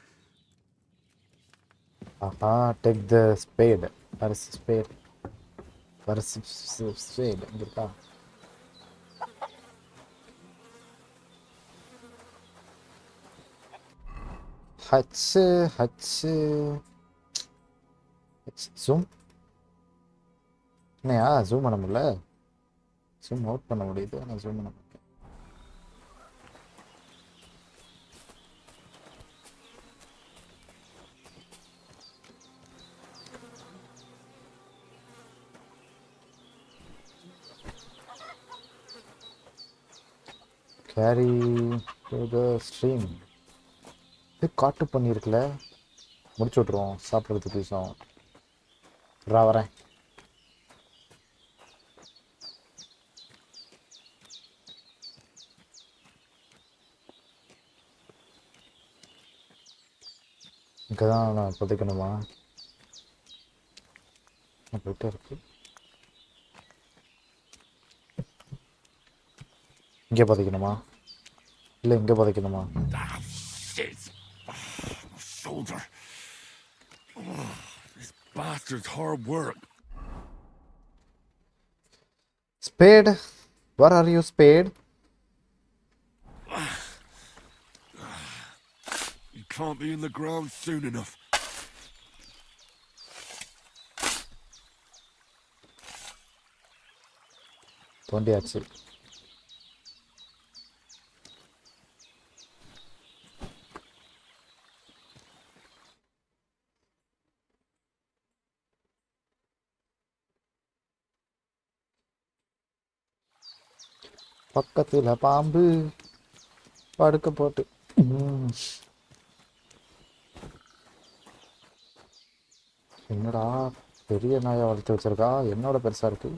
Take the spade. Where is the spade? Where is the spade? Zoom. என்னையா zoom பண்ண முடியல. Zoom out பண்ண முடியுது ஆனால் zoom பண்ண முடியல. Carry to the stream. இது காட்டு பண்ணியிருக்கல. முடிச்சு விட்ருவோம் சாப்பிட்றதுக்கு யூஸும் வரேன். இங்கே தான் நான் புதைக்கணுமா? போயிட்டே இருக்கு. இங்கே புதைக்கணுமா இல்லை இங்கே புதைக்கணுமா?
Shoulder. Oh, this bastard's hard work.
Spade? Where are you, Spade?
You can't be in the ground soon enough.
தோண்டியாச்சு. பக்கத்துல பாம்பு படுக்க போட்டு என்னடா பெரிய நாயை வளர்த்து வச்சிருக்கா, என்னோட பெருசா இருக்கு.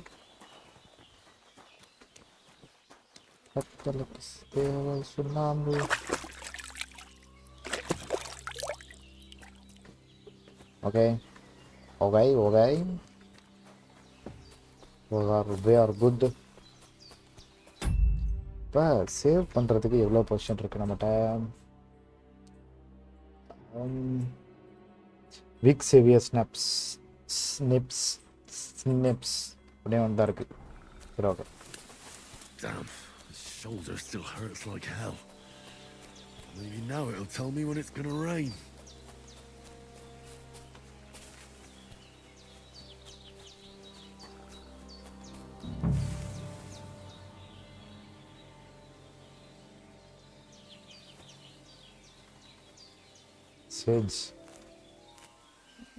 சுண்ணாம்பு okay okay okay we are good. இப்போ சேவ் பண்ணுறதுக்கு எவ்வளோ பொசிஷன் இருக்குது நம்மகிட்ட? வீக் சேவியர் ஸ்னிப்ஸ் அப்படியே வந்து தான் இருக்குது. சரி okay.
Damn, his shoulder still hurts like hell. Maybe now it'll tell me when it's gonna rain.
Sage.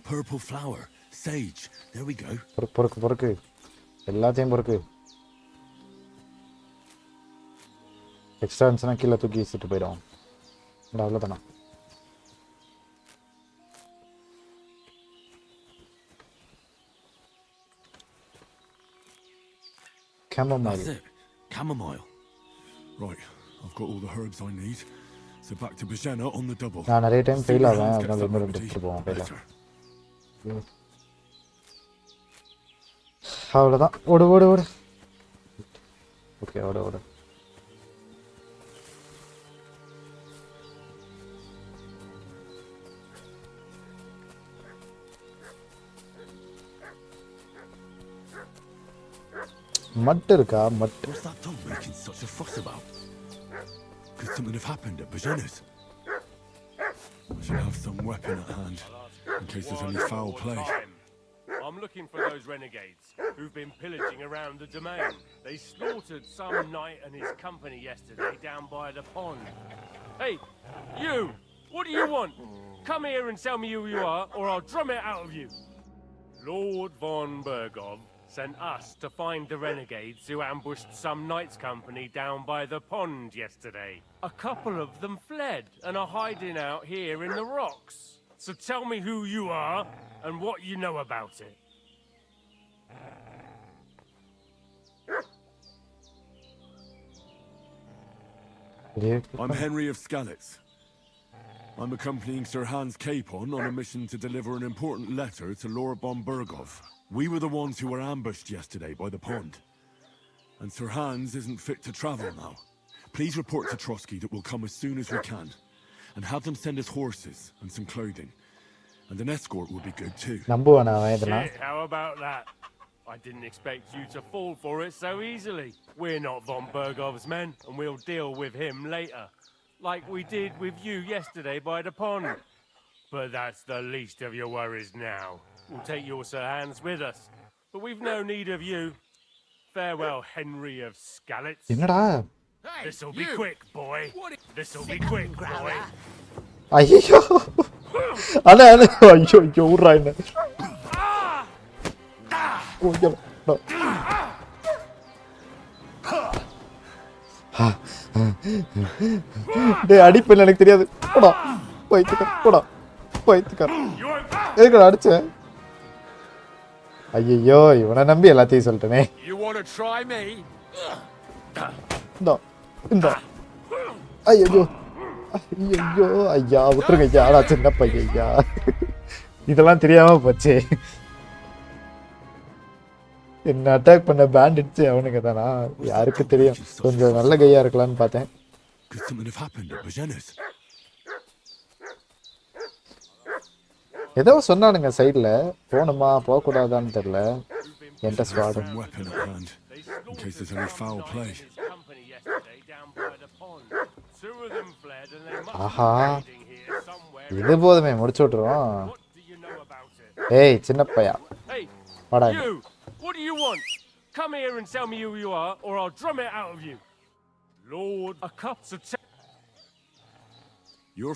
Purple flower, sage. There we go.
பொறுக்கு எல்லாத்தையும் பொறுக்கு. எக்ஸ்ட்ரா இருந்துச்சுன்னா கீழே தூக்கி வீசிட்டு போயிடும். அவ்வளோதானா? Chamomile.
That's it. Chamomile. Right, I've got all the herbs I need. So back to Bajana on the double.
நான் நிறைய time fail ஆவேன், அதனால இன்னும் ரெண்டு எடுத்துட்டு போவோம் ஃபெயில். அவ்வளோதான். ஓடு ஓகே ஓடு. மட்டு இருக்கா? மட்டு.
What's that dog making such a fuss about? Could something have happened at Bajana's? I should have some weapon at hand in case there's any foul play.
I'm looking for those renegades who've been pillaging around the domain. They slaughtered some knight and his company yesterday down by the pond. Hey, you! What do you want? Come here and tell me who you are, or I'll drum it out of you. Lord von Bergov sent us to find the renegades who ambushed some knight's company down by the pond yesterday. A couple of them fled and are hiding out here in the rocks. So tell me who you are and what you know about it.
I'm Henry of Skalitz. I'm accompanying Sir Hans Capon on a mission to deliver an important letter to Lord von Bergov. We were the ones who were ambushed yesterday by the pond. And Sir Hans isn't fit to travel now. Please report to Trotsky that we'll come as soon as we can. And have them send us horses and some clothing. And an escort would be good too.
Shit, how about that? I didn't expect you to fall for it so easily. We're not von Bergov's men, and we'll deal with him later. Like we did with you yesterday by the pond. But that's the least of your worries now. We'll take your Sir Hans with us. But we've no need of you. Farewell, Henry of Skalitz. This'll be quick, boy. This'll be quick, boy.
ஐயோ அண்ணா ஐயோ ஊர்றா என்ன டேய் அடிப்பேன் எனக்கு தெரியாது. போடா போடா போய்த்துக்கார எதுக்கு அடிச்ச ஐயோ இவனை நம்பி எல்லாத்தையும் சொல்லிட்டேனே
You want to try me?
இந்த ஐயோ ஐயோ ஐயா விட்டுருங்க ஐயா ஆடா சின்ன பையன் ஐயா இதெல்லாம் தெரியாம போச்சே என்ன அட்டாக் பண்ண பேண்டிட்ஸ் அவனுக்கு தானா யாருக்கு தெரியும் கொஞ்சம் நல்ல கையா இருக்கலாம்னு பார்த்தேன்
Could something have happened at Bajena's?
ஏதோ சொன்னானுங்க சைடுல போணுமா போக கூடாதான்னு தெரியல என்கிட்ட ஸ்வாட்
Weapon at hand, in case there's any foul play.
ஆஹா இது போதுமே முடிச்சு விட்டுருவோம் ஏய் சின்ன பையா வாடா
You! What do you want? Come here and tell me who you are, or I'll drum it out of you. Lord, a cups of tea.
You're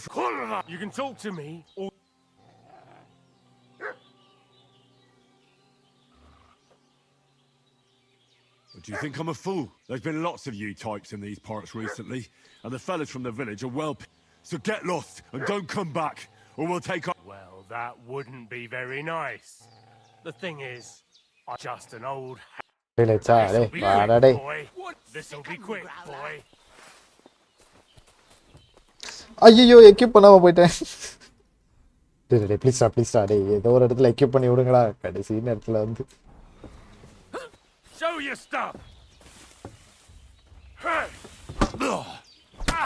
You can talk to me, or...
Do you think I'm a fool? There's been lots of you types in these parts recently, and the fellas from the village are well... So get lost and don't come back, or we'll take up...
Well, that wouldn't be very nice. The thing is, I'm just an old...
டேய் வாடா டேய்
This'll be quick, boy.
ஐயோ equip பண்ணாம போயிட்டேன் டேய் ப்ளீஸ்டா டேய் ஏதோ ஒரு இடத்துல எக்யூப் பண்ணி விடுங்களா கடைசி நேரத்துல வந்து
Show your stuff.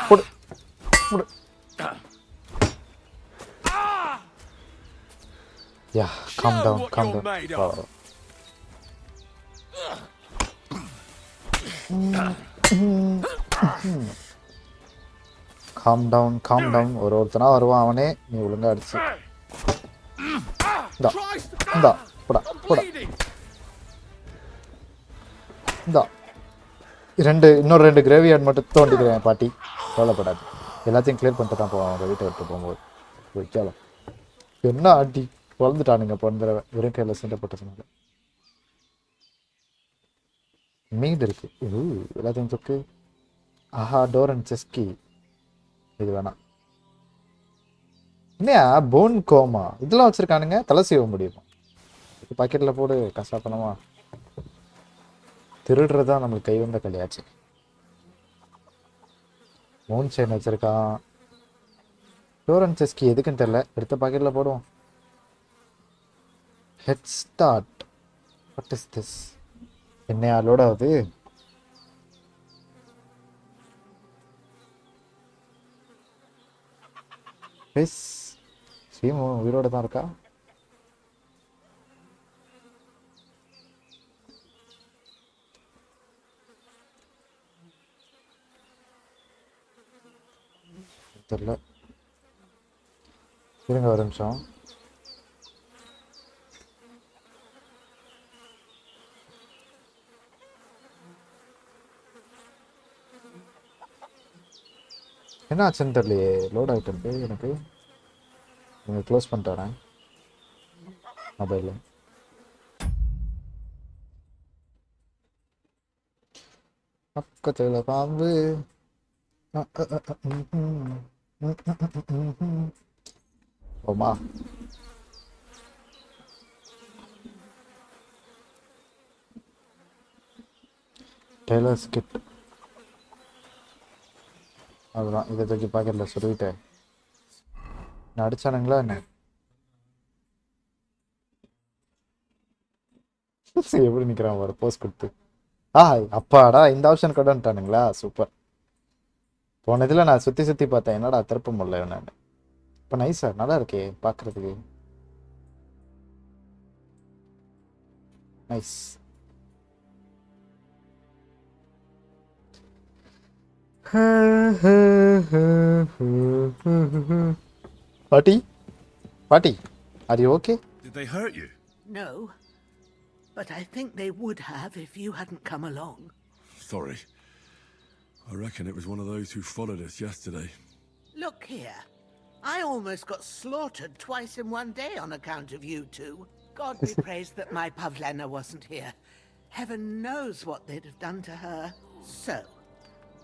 புடு yeah calm down வா calm down ஒருத்தனா வருவான் அவனே நீ ஒழுங்கா அடிச்சு இந்தா போடா இந்தா இன்னொரு ரெண்டு கிரேவியார்ட் மட்டும் தோண்டிக்கிறேன் பாட்டி கவலைப்படாது எல்லாத்தையும் கிளியர் பண்ணிட்டு தான் போவான் அவங்க வீட்டை விட்டு போகும்போது வைக்கலாம் என்ன ஆட்டி வளர்ந்துட்டானுங்க போன தடவை வெறும் கையில் சண்டை போட்டு சொன்னாங்க மீது இருக்கு எல்லாத்தையும் தொக்கு ஆஹா டோர் அண்ட் செஸ்கி இது வேணாம் என்னையா போன் கோமா இதெல்லாம் வச்சிருக்கானுங்க தலை செய்ய முடியுமா பாக்கெட்ல போடு கசா பண்ணமா திருடுறதா நம்மளுக்கு கை வந்த கல்யாச்சு மோன் செயின் வச்சிருக்கான் டோர் அண்ட் செஸ்கி எதுக்குன்னு தெரியல எடுத்த பாக்கெட்ல போடுவோம் head start what is this என்னையா லோட் ஆகுது ஸ்ரீமு உயிரோட தான் இருக்கா தெரியல இருங்க ஒரு நிமிஷம் என்ன ஆச்சுன்னு தெரியலையே லோட் ஆகிட்டு இருக்கு எனக்கு நீங்கள் க்ளோஸ் பண்ணிட்டாரேன் மொபைலில் பக்கத்தில் பாம்பு ஓமா டெய்லர்ஸ் கிட் அதுதான் இதை தூக்கி பாக்கெட்டில் சொல்லிவிட்டேன் நான் அடிச்சானுங்களா என்ன எப்படி நிற்கிறான் ஒரு போஸ்ட் கொடுத்து அப்பாடா இந்த ஆப்ஷன் கொண்டு வந்துட்டானுங்களா சூப்பர் போன இதில் நான் சுற்றி பார்த்தேன் என்னடா திருப்ப முடியல நான் இப்போ நைஸா நல்லா இருக்கே பார்க்குறதுக்கு nice Party, are you okay?
Did they hurt you?
No, but I think they would have if you hadn't come along.
Sorry. I reckon it was one of those who followed us yesterday.
Look here. I almost got slaughtered twice in one day on account of you two. God be praised that my Pavlena wasn't here. Heaven knows what they'd have done to her. So,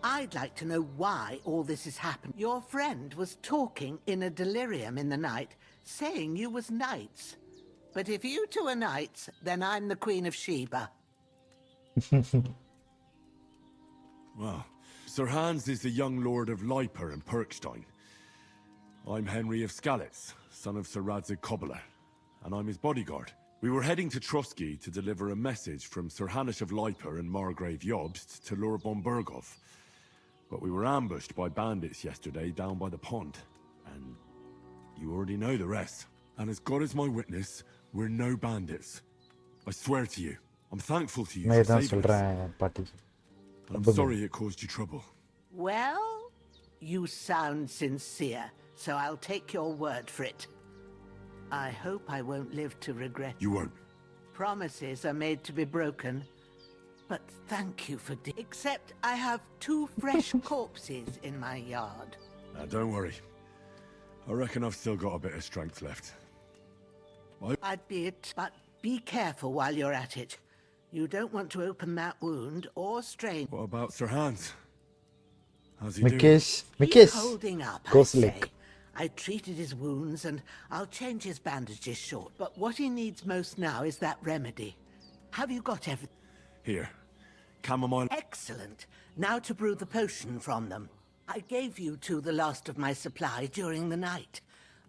I'd like to know why all this has happened. Your friend was talking in a delirium in the night, saying you was knights. But if you two are knights, then I'm the Queen of Sheba.
Well, Sir Hans is the young lord of Leiper and Perkstein. I'm Henry of Skalitz, son of Sir Razer Cobbler, and I'm his bodyguard. We were heading to Trotsky to deliver a message from Sir Hanish of Leiper and Margrave Jobst to Lord Bombergov. But we were ambushed by bandits yesterday down by the pond, and you already know the rest. And as God is my witness, we're no bandits. I swear to you, I'm thankful to you for saving us. I'm sorry it caused you trouble.
Well, you sound sincere, so I'll take your word for it. I hope I won't live to regret.
You won't.
Promises are made to be broken. But thank you for except I have 2 fresh corpses in my yard.
Now, don't worry. I reckon I've still got a bit of strength left.
I'd be it, but be careful while you're at it. You don't want to open that wound or strain.
What about Sir Hans? How's he doing? He's
holding up, I'd say. I treated his wounds and I'll change his bandages short. But what he needs most now is that remedy. Have you got everything?
Here. Chamomile.
Excellent. Now to brew the potion from them. I gave you 2 the last of my supply during the night.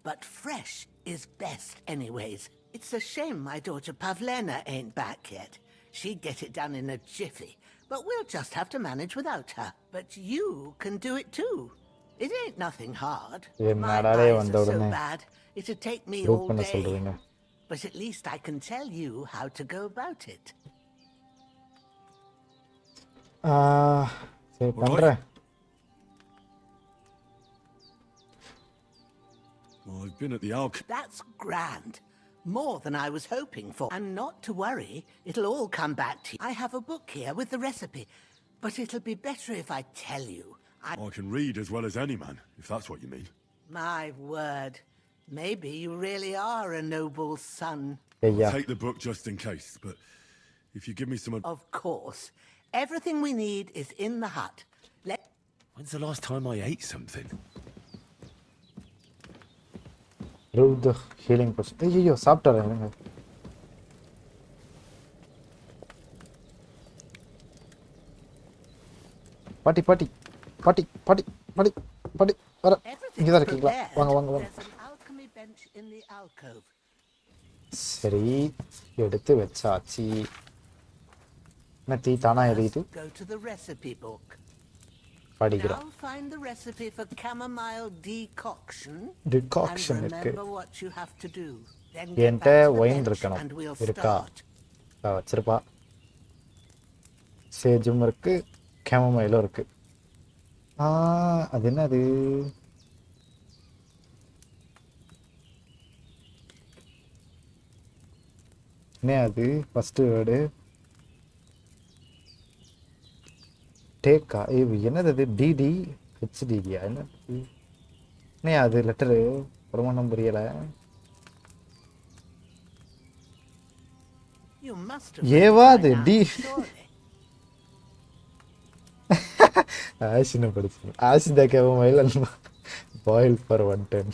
But fresh is best anyways. It's a shame my daughter Pavlena ain't back yet. She'd get it done in a jiffy. But we'll just have to manage without her. But you can do it too. It ain't nothing hard. My eyes are so bad, it'd take me all day. But at least I can tell you how to go about it.
சரி பண்றேன்.
Well, I've been at the alchemy.
That's grand. More than I was hoping for. And not to worry, it'll all come back to you. I have a book here with the recipe, but it'll be better if I tell you.
I can read as well as any man, if that's what you mean.
My word. Maybe you really are a noble son.
I'll take the book just in case, but if you give me some...
Of course. Everything we need is in the hut.
When's the last time I ate something?
Through the healing process. ஐயோ சாப்பிட்டாரேங்க. பாட்டி பாட்டி பாட்டி பாட்டி பாட்டி பாட்டி வர இங்க தான் இருக்கீங்களா? வாங்க வாங்க வாங்க. சரி எடுத்து வச்சாச்சு. என்ன தீ தானா எரியுது? படிக்கிறோம்.
Now find the recipe for chamomile decoction.
Decoction
and
இருக்கு.
remember what you have to do.
என்கிட்ட ஒயின் இருக்கணும். இருக்கா? வச்சிருப்பா. சேஜும் இருக்கு, chamomile இருக்கு. அது என்னது? என்ன அது? ஃபர்ஸ்ட் வேர்டு டேக்கா. என்னது அது? டிடி ஹெச்டிடியா? என்ன அது லெட்டரு? பிரமாணம் புரியல. ஏவா அது? டி ஆஷின படிச்சு Ashita chamomile boil for 110.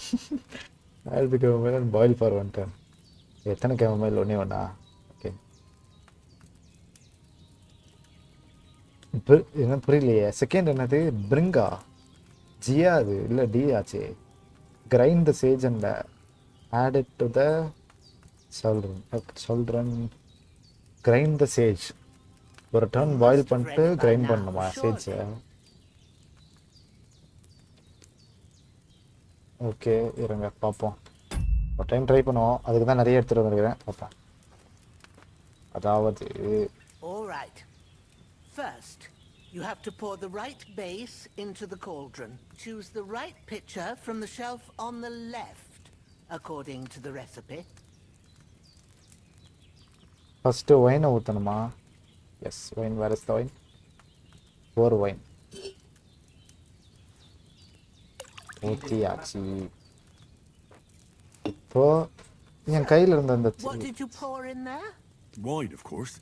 Ashita chamomile boil for 110. எத்தனை கேமமைல்? ஒன்றே ஒன்றா? ஓகே. என்ன புரியலையே. செகண்ட் என்னது? பிரிங்கா ஜியா? அது இல்லை டி ஆச்சு. Grind the sage and add it to the சொல்றன். Grind the sage. ஒரு டர்ன் பாயில் பண்ணிட்டு கிரைண்ட் பண்ணணுமா சேஜை? ஓகே இருங்க பார்ப்போம். ஒரு டைம் ட்ரை பண்ணுவோம். அதுக்கு தான் நிறைய எடுத்துகிட்டு வந்துருக்கிறேன். பார்ப்போம். அதாவது
First, you have to pour the right base into the cauldron. Choose the right pitcher from the shelf on the left, according to the recipe.
First wine ஊற்றணுமா? Yes wine. Where is the wine? Pour wine. ஊற்றியாச்சு. இப்போ என் கையில் இருந்த அந்த
What did you pour in there?
Wine, of course.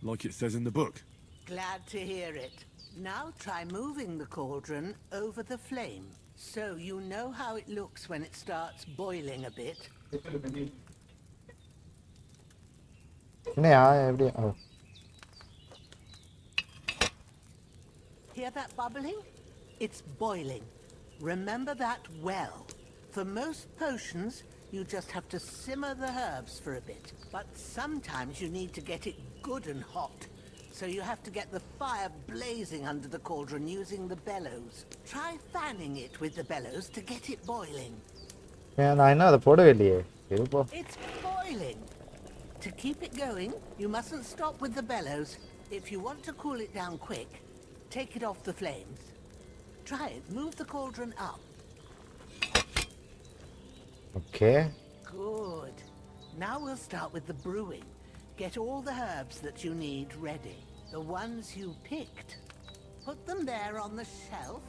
Like it says in the book.
Glad to hear it. Now try moving the cauldron over the flame. So you know how it looks when it starts boiling a bit?
என்னையா எப்படி
Hear that bubbling? It's boiling. Remember that well. For most potions, you just have to simmer the herbs for a bit. But sometimes you need to get it good and hot. So you have to get the fire blazing under the cauldron using the bellows. Try fanning it with the bellows to get it boiling.
நான் என்ன அதை போடவே இல்லையே.
It's boiling. To keep it going, you mustn't stop with the bellows. If you want to cool it down quick, take it off the flames. Try it. Move the cauldron up.
Okay.
Good. Now we'll start with the brewing. Get all the herbs that you need ready. The ones you picked. Put them there on the shelf,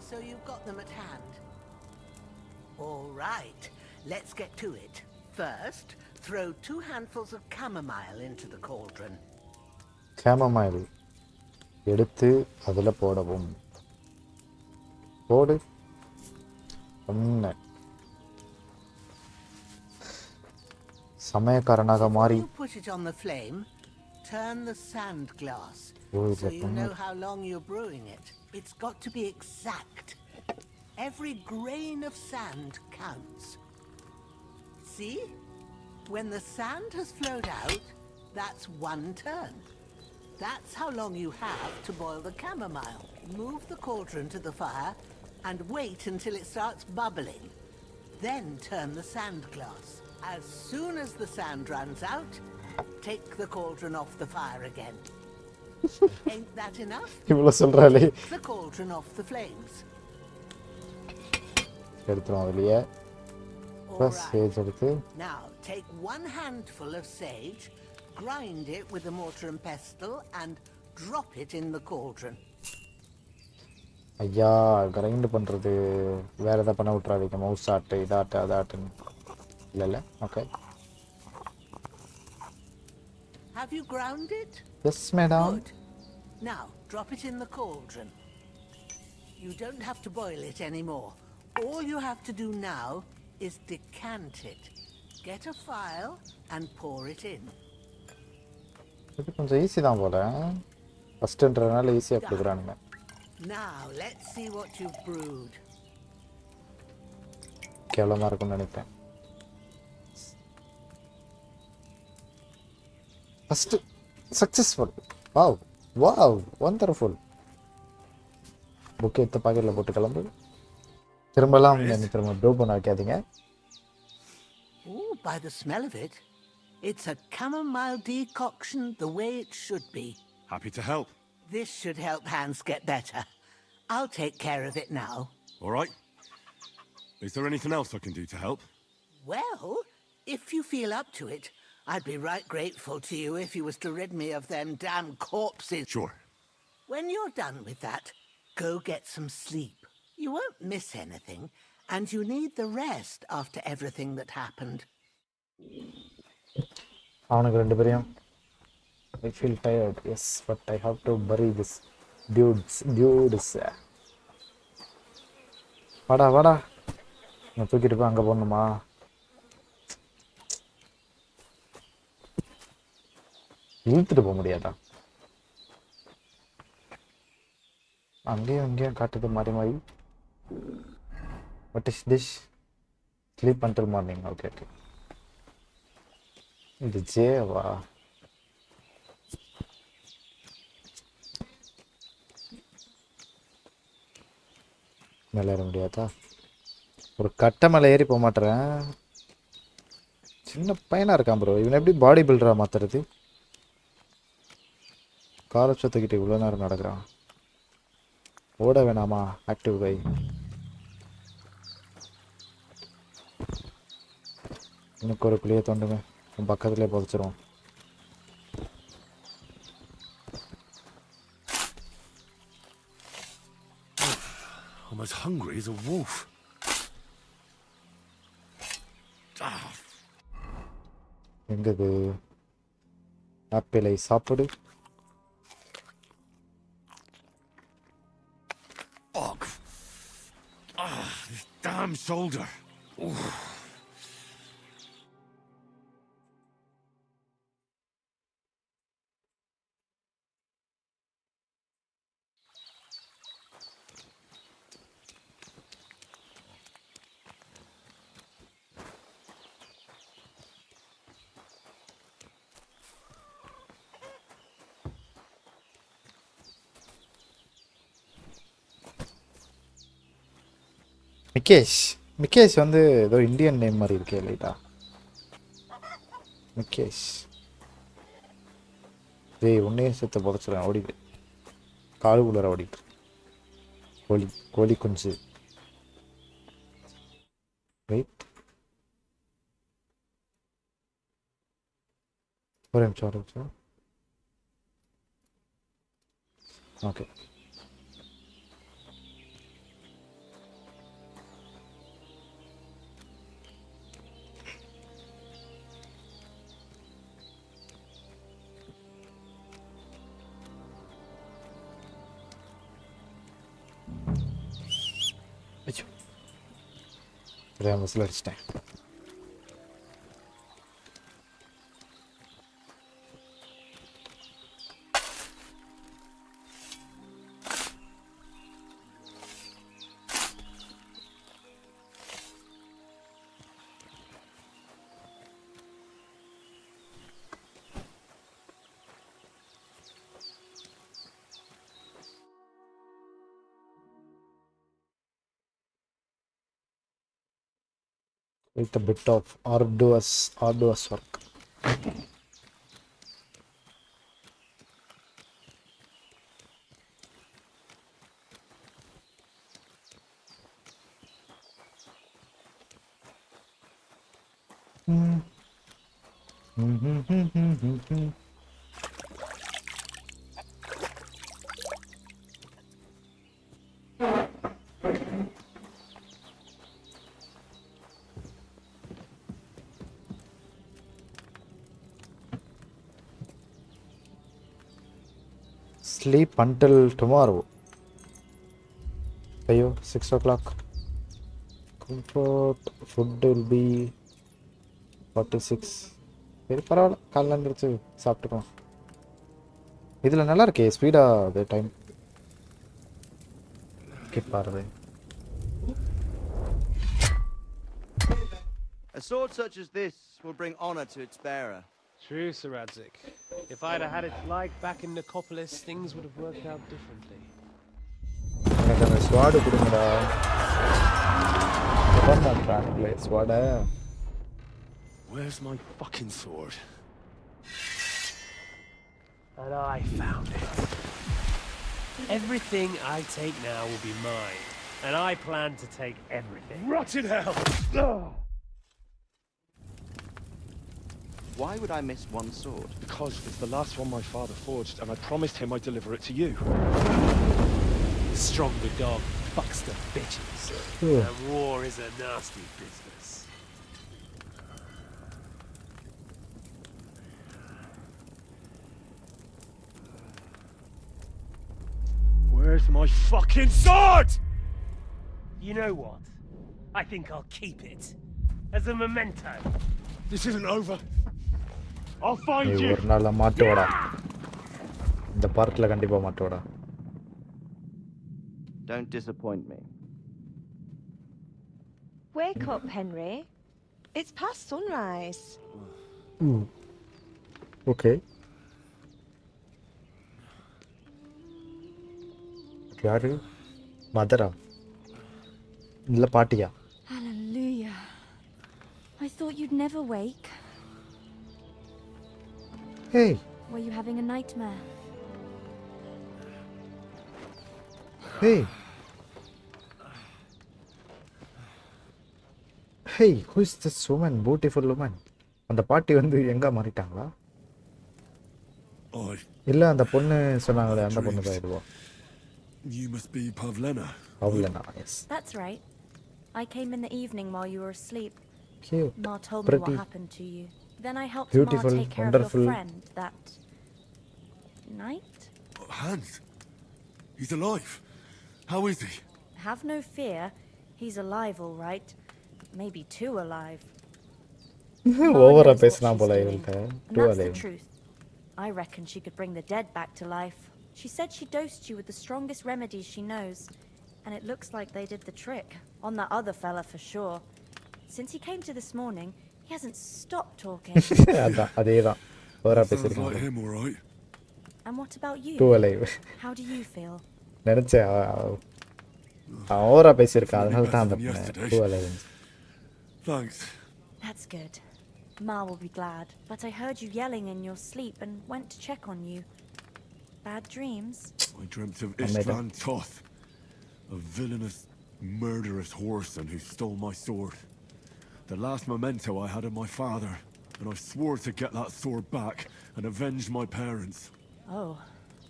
so you've got them at hand. All right. Let's get to it. First, throw 2 handfuls of chamomile into the cauldron.
Chamomile. எடுத்து அதுல போடவும். போடு. சமயக்காரனாக மாறி.
Put it on the flame. Turn the sand glass,
Oh,
so you know how long you're brewing it. It's got to be exact. Every grain of sand counts. See? When the sand has flowed out, that's 1 turn. That's how long you have to boil the chamomile. Move the cauldron to the fire and wait until it starts bubbling. Then turn the sand glass. As soon as the sand runs out, take the cauldron off the fire again. Ain't that enough?
இவ்வளவு சொல்றாளே.
Take the cauldron off the flames.
எடுத்துறோம் வெளியே. Plus sage எடுத்து.
Now take 1 handful of sage, grind it with a mortar and pestle and drop it in the cauldron.
ஐயா grind பண்றது வேற ஏதாவது பண்ண விட்டுறாதீங்க. Mouse ஆட்டு இதாட்டு அதாட்டுன்னு. இல்ல okay.
Have you ground it?
Yes, madam.
Good. Now drop it in the cauldron. You don't have to boil it anymore. All you have to do now is decant it. Get a file and pour it in.
இது கொஞ்சம் easy தான் போல. ஃபர்ஸ்ட்ன்றனால ஈஸியா கொடுக்குறானுங்க.
Now let's see what you've brewed.
கேவலமா இருக்கும்னு நினைக்கிறேன். First successful. Wow, wonderful. Book எடுத்து பாக்கெட்ல போட்டு கிளம்பு. திரும்பலாம் திரும்ப ப்ரோ பண்ண வைக்காதீங்க.
Oh, by the smell of it, it's a chamomile decoction the way it should be.
Happy to help.
This should help Hans get better. I'll take care of it now.
All right. Is there anything else I can do to help?
Well, if you feel up to it, I'd be right grateful to you if you was to rid me of them damn corpses.
Sure.
When you're done with that, go get some sleep. You won't miss anything, and you need the rest after everything that happened.
அவனுக்கு ரெண்டு பேரையும் I feel tired, yes, but I have to bury this dudes. வாடா நான் தூக்கிட்டு போய் அங்கே போடணுமா? இழுத்துட்டு போக முடியாதா? அங்கேயும் காட்டுது மாறி. What is this? Sleep until morning. Okay. இது ஜேவா? மேலே ஏற முடியாதா? ஒரு கட்டை மேலே ஏறி போக மாட்டேறேன். சின்ன பையனா இருக்கான் ப்ரோ. இவனை எப்படி பாடி பில்டரா மாத்துறது? காலச்சத்துக்கிட்ட இவ்வளோ நேரம் நடக்கிறான். ஓட வேணாமா? ஆக்டிவ் கை. எனக்கு ஒரு குழியை தோண்டுங்க. பக்கத்துலேயே புதைச்சிரும்.
I'm as hungry as a wolf.
எங்கது? ஆப்பிளை சாப்பிடு.
damn shoulder. Oof.
மிகேஷ் வந்து ஏதோ இந்தியன் நேம் மாதிரி இருக்கே லைட்டா. மிகேஷ் டேய் உன்னையும் சேர்த்து புதைச்சிடுறேன். ஓடிடு, காலுக்குள்ளார ஓடிட்டு. கோழி குஞ்சு. வெயிட் ஒரு நிமிஷம். ஓகே, விசில் அடிச்சிட்டேன். With a bit of arduous work. Sleep until tomorrow. Ayo, 6 o'clock. Comfort food will be 46. சரி பரவாயில்ல, காலைல எழுந்திரிச்சு சாப்பிட்டுக்கலாம். இதில் நல்லா இருக்கே ஸ்பீடாக அது time பாருது.
A sword such as this will bring honor to its bearer.
True, Sir Radzik. If I'd have had it like back in Nicopolis, things would have worked out differently.
எனக்கு அந்த ஸ்வாடு கொடுங்கடா. பண்ணுறாங்களே ஸ்வாடை.
Where's my fucking sword?
And I found it. Everything I take now will be mine, and I plan to take everything.
Rotten hell!
Why would I miss one sword?
Because it's the last one my father forged, and I promised him I'd deliver it to you.
Stronger dog fucks the bitches. And war is a nasty business.
Where's my fucking sword?
You know what? I think I'll keep it as a memento.
This isn't over. I'll find you.
ஒரு நாள் மாட்டோடா, இந்த பார்க்ல கண்டிப்பா மாட்டோடா.
Don't disappoint me.
Wake up, Henry. It's past sunrise.
Okay. யாரு? மதரா? இல்ல பாட்டியா?
Hallelujah. I thought you'd never wake.
Hey.
Were you having a nightmare?
Hey. Hey, who is this woman? Beautiful woman. அந்த பாட்டி வந்து எங்க மாறிட்டாங்களா? இல்ல அந்த பொண்ணு சொன்னாங்களே அந்த பொண்ணு தான் இதுவா?
You must be Pavlena.
Pavlena, yes.
That's right. I came in the evening while you were asleep.
Cute.
Ma told
Pretty.
me what happened to you. Then I helped
Beautiful,
Ma take care
wonderful.
of your friend that night.
Hans. He's alive. How is he?
Have no fear.
He's alive, all right. Maybe too alive.
Over
knows what
பேசலாம்
she's
போல
doing.
இவள்கிட்ட.
And
Too
that's the
alive.
truth. I reckon she could bring the dead back to life. She said she dosed you with the strongest remedies she knows. And it looks like they did the trick. On that other fella for sure. Since he came to this morning, he hasn't stopped talking.
அதான் அதேதான். ஓவரா
Sounds like
பேசிருக்காங்க.
him, all right.
And what about you?
Too alive.
How do you feel?
நினைச்சேன் ஓவரா பேசியிருக்கான் அதனால தான் அந்த Too alive.
Thanks.
That's good. Ma will be glad. But I heard you yelling in your sleep and went to check on you. Bad dreams?
I dreamt of Istvan Toth, a villainous, murderous whoreson who stole my sword. The last memento I had of my father, and I swore to get that sword back and avenge my parents.
Oh,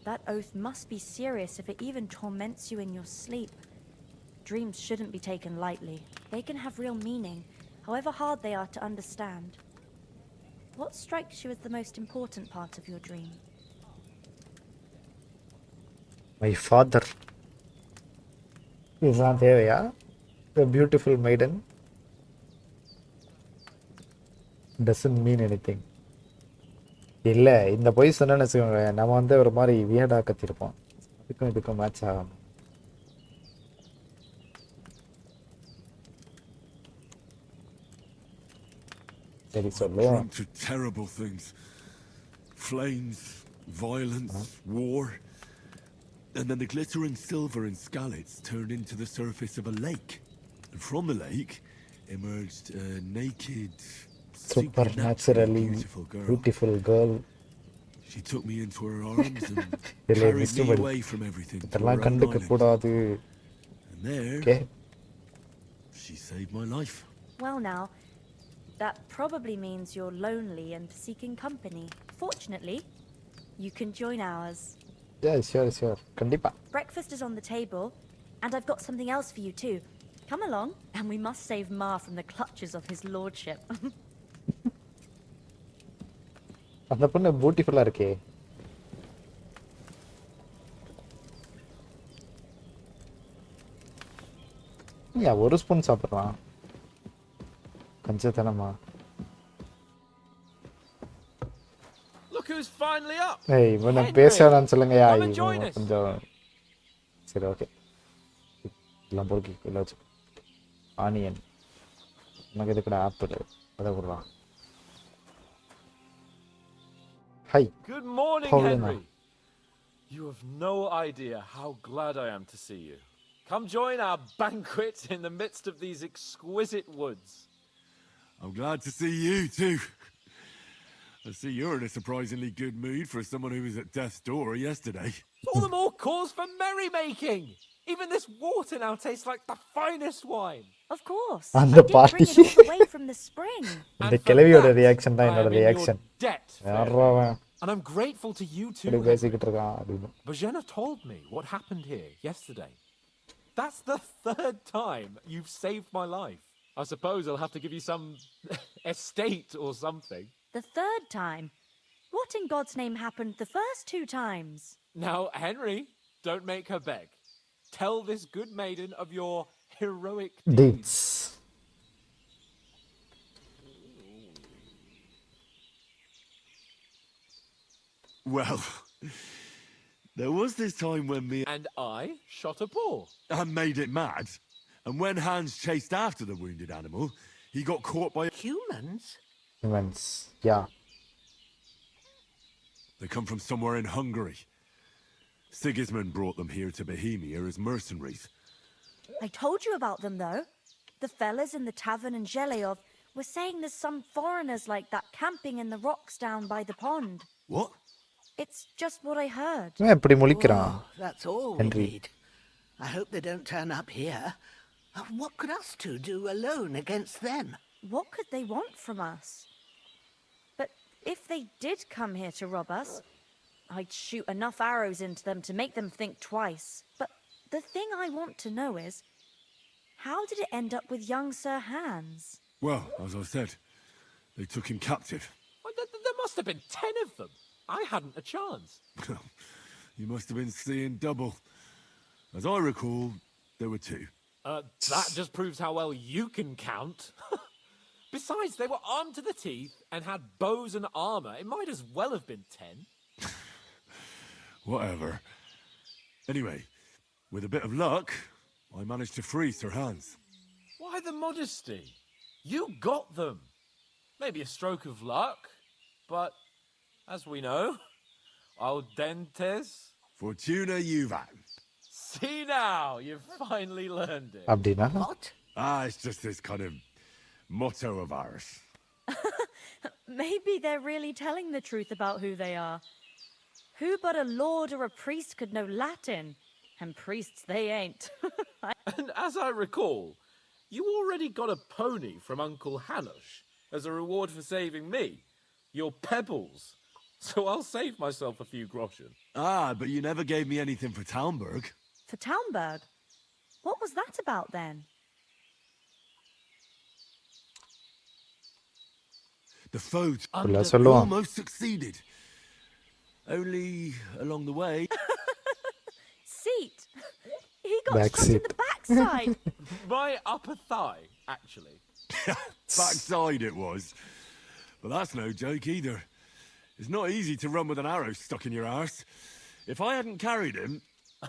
that oath must be serious if it even torments you in your sleep. Dreams shouldn't be taken lightly. They can have real meaning, however hard they are to understand. What strikes you as the most important part of your dream?
My father. இதுதான் தேவையா? A beautiful maiden doesn't mean anything. இல்ல இந்த பொய் சொன்னேன்னு வச்சுக்கோங்க நம்ம வந்து ஒரு மாதிரி வியர்டா கத்திருப்போம். இதுக்கும் மேட்ச் ஆகும். சரி சொல்லுவோம்.
Dreamt of terrible things. Flames, violence, war. And then the glittering silver and scallops turned into the surface of a lake. And from the lake emerged a naked,
supernaturally beautiful girl.
She took me into her arms and
இல்லை
carried
missed
me
படி
away from everything to her
இதெல்லாம்
own
கண்டுக்க
island.
கூடாது.
And there,
Okay.
she saved my life.
Well now, that probably means you're lonely and seeking company. Fortunately, you can join ours.
Yeah, sure. கண்டிப்பா.
Breakfast is on the table, and I've got something else for you too. Come along, and we must save Ma from the clutches of his lordship.
அந்த பொண்ணு பியூட்டிஃபுல்லா இருக்கே. யா ஒரு spoon சாப்பிடுறான். கஞ்சத்தனமா.
Look who's finally up.
ஏய் இவனை பேசறான்னு சொல்லுங்கயா. கொஞ்சம் சரி okay. எல்லாம் பொறுக்கி எல்லாம் வச்சு. ஆனியன். நமக்கு இது கூட ஆப்பிள். அத குடுறா. Hi.
Good morning, Henry. You have no idea how glad I am to see you. Come join our banquet in the midst of these exquisite woods.
I'm glad to see you too. I see you're in a surprisingly good mood for someone who was at death's door yesterday.
All the more cause for merrymaking. Even this water now tastes like the finest wine.
Of course.
And
I
the
did
party.
bring it all the way from the spring.
இந்த கிளவியோட reaction தான் என்னோட
I am in
reaction.
your debt,
யாரா அவன்?
And I'm grateful to you too.
இப்படி பேசிக்கிட்டு இருக்கான் அப்படின்னு.
Bajena told me what happened here yesterday. That's the third time you've saved my life. I suppose I'll have to give you some estate or something.
The third time? What in God's name happened the first two times?
Now, Henry, don't make her beg. Tell this good maiden of your heroic
deeds.
Well, there was this time when me
and I shot a boar.
and made it mad. And when Hans chased after the wounded animal, he got caught by
humans.
Humans, yeah.
They come from somewhere in Hungary. Sigismund brought them here to Bohemia as mercenaries.
I told you about them, though. The fellas in the tavern in Zheleyov were saying there's some foreigners like that camping in the rocks down by the pond.
What?
It's just what I heard.
எப்படி முழிக்கிறான்?
That's all we need. I hope they don't turn up here. What could us two do alone against them?
What could they want from us? But if they did come here to rob us, I'd shoot enough arrows into them to make them think twice. But the thing I want to know is, how did it end up with young Sir Hans?
Well, as I said, they took him captive.
Well, there must have been 10 of them. I hadn't a chance.
You must have been seeing double. As I recall, there were 2.
That just proves how well you can count. Besides, they were armed to the teeth and had bows and armor. It might as well have been 10.
Whatever. Anyway, with a bit of luck, I managed to freeze their hands.
Why the modesty? You got them. Maybe a stroke of luck, but as we know, al dentes.
Fortuna juvat.
See now, you've finally learned it.
அப்படின்னா
What?
It's just this kind of motto of ours.
Maybe they're really telling the truth about who they are. Who but a lord or a priest could know Latin? And priests they ain't.
And as I recall, you already got a pony from Uncle Hanush as a reward for saving me. Your pebbles. So I'll save myself a few groschen.
But you never gave me anything for Talmberg.
For Talmberg? What was that about then?
The foe
சொல்லுவான்.
almost succeeded. Only along the way.
Seat. He got
Back
shot in
seat.
the backside.
My upper thigh, actually.
Backside it was. But that's no joke either. It's not easy to run with an arrow stuck in your arse. If I hadn't carried him...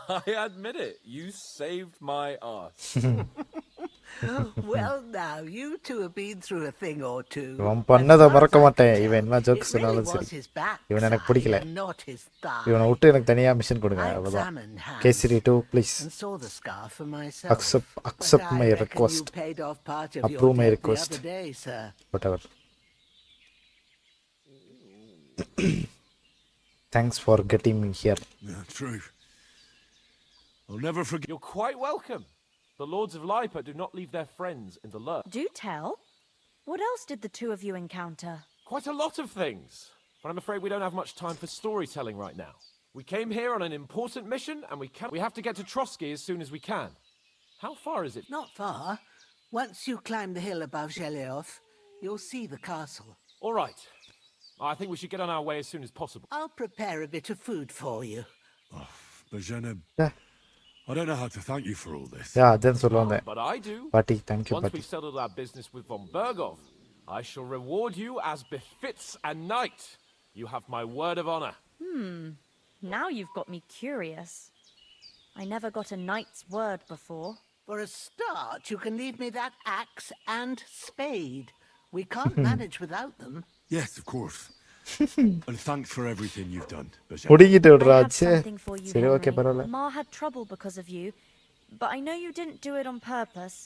I admit it, you saved my arse.
Well, now, you two have been through a thing or two.
இவன் பண்ணதை மறக்க மாட்டேன். இவன் என்ன jokes
It really
சொன்னாலும்
was
சரி.
his back
இவன் எனக்கு பிடிக்கல.
and not his thigh.
இவனை விட்டு எனக்கு தனியா மிஷன் கொடுங்க.
I
அவ்வளவுதான்.
examined hands
KCD 2 please
and saw the scar for myself.
accept
But
my
I reckon
request.
You paid off part of
Approve
your
my
debt
request.
the other day, sir.
Whatever. Thanks for getting me here.
Yeah, true. I'll never forget...
You're quite welcome. The Lords of Lipa do not leave their friends in the lurch.
Do tell. What else did the two of you encounter?
Quite a lot of things. But I'm afraid we don't have much time for storytelling right now. We came here on an important mission, and we have to get to Trotsky as soon as we can. How far is it?
Not far. Once you climb the hill above Zhelioth, you'll see the castle.
All right. I think we should get on our way as soon as possible.
I'll prepare a bit of food for you.
But Jenna,
Yeah.
I don't know how to thank you for all this.
Yeah, அதான் சொல்ல வந்தேன்.
But I do.
பாட்டி, thank you
Once
பாட்டி.
we've settled our business with von Bergov, I shall reward you as befits a knight. You have my word of honor.
Now you've got me curious. I never got a knight's word before.
For a start, you can leave me that axe and spade. We can't manage without them.
Yes, of course. And thanks for everything you've done, Bajana.
முடிக்கிட்டு
I
விடுறா.
have
say.
something for you,
சரி, okay
Henry.
பரவாயில்ல.
Ma had trouble because of you, but I know you didn't do it on purpose,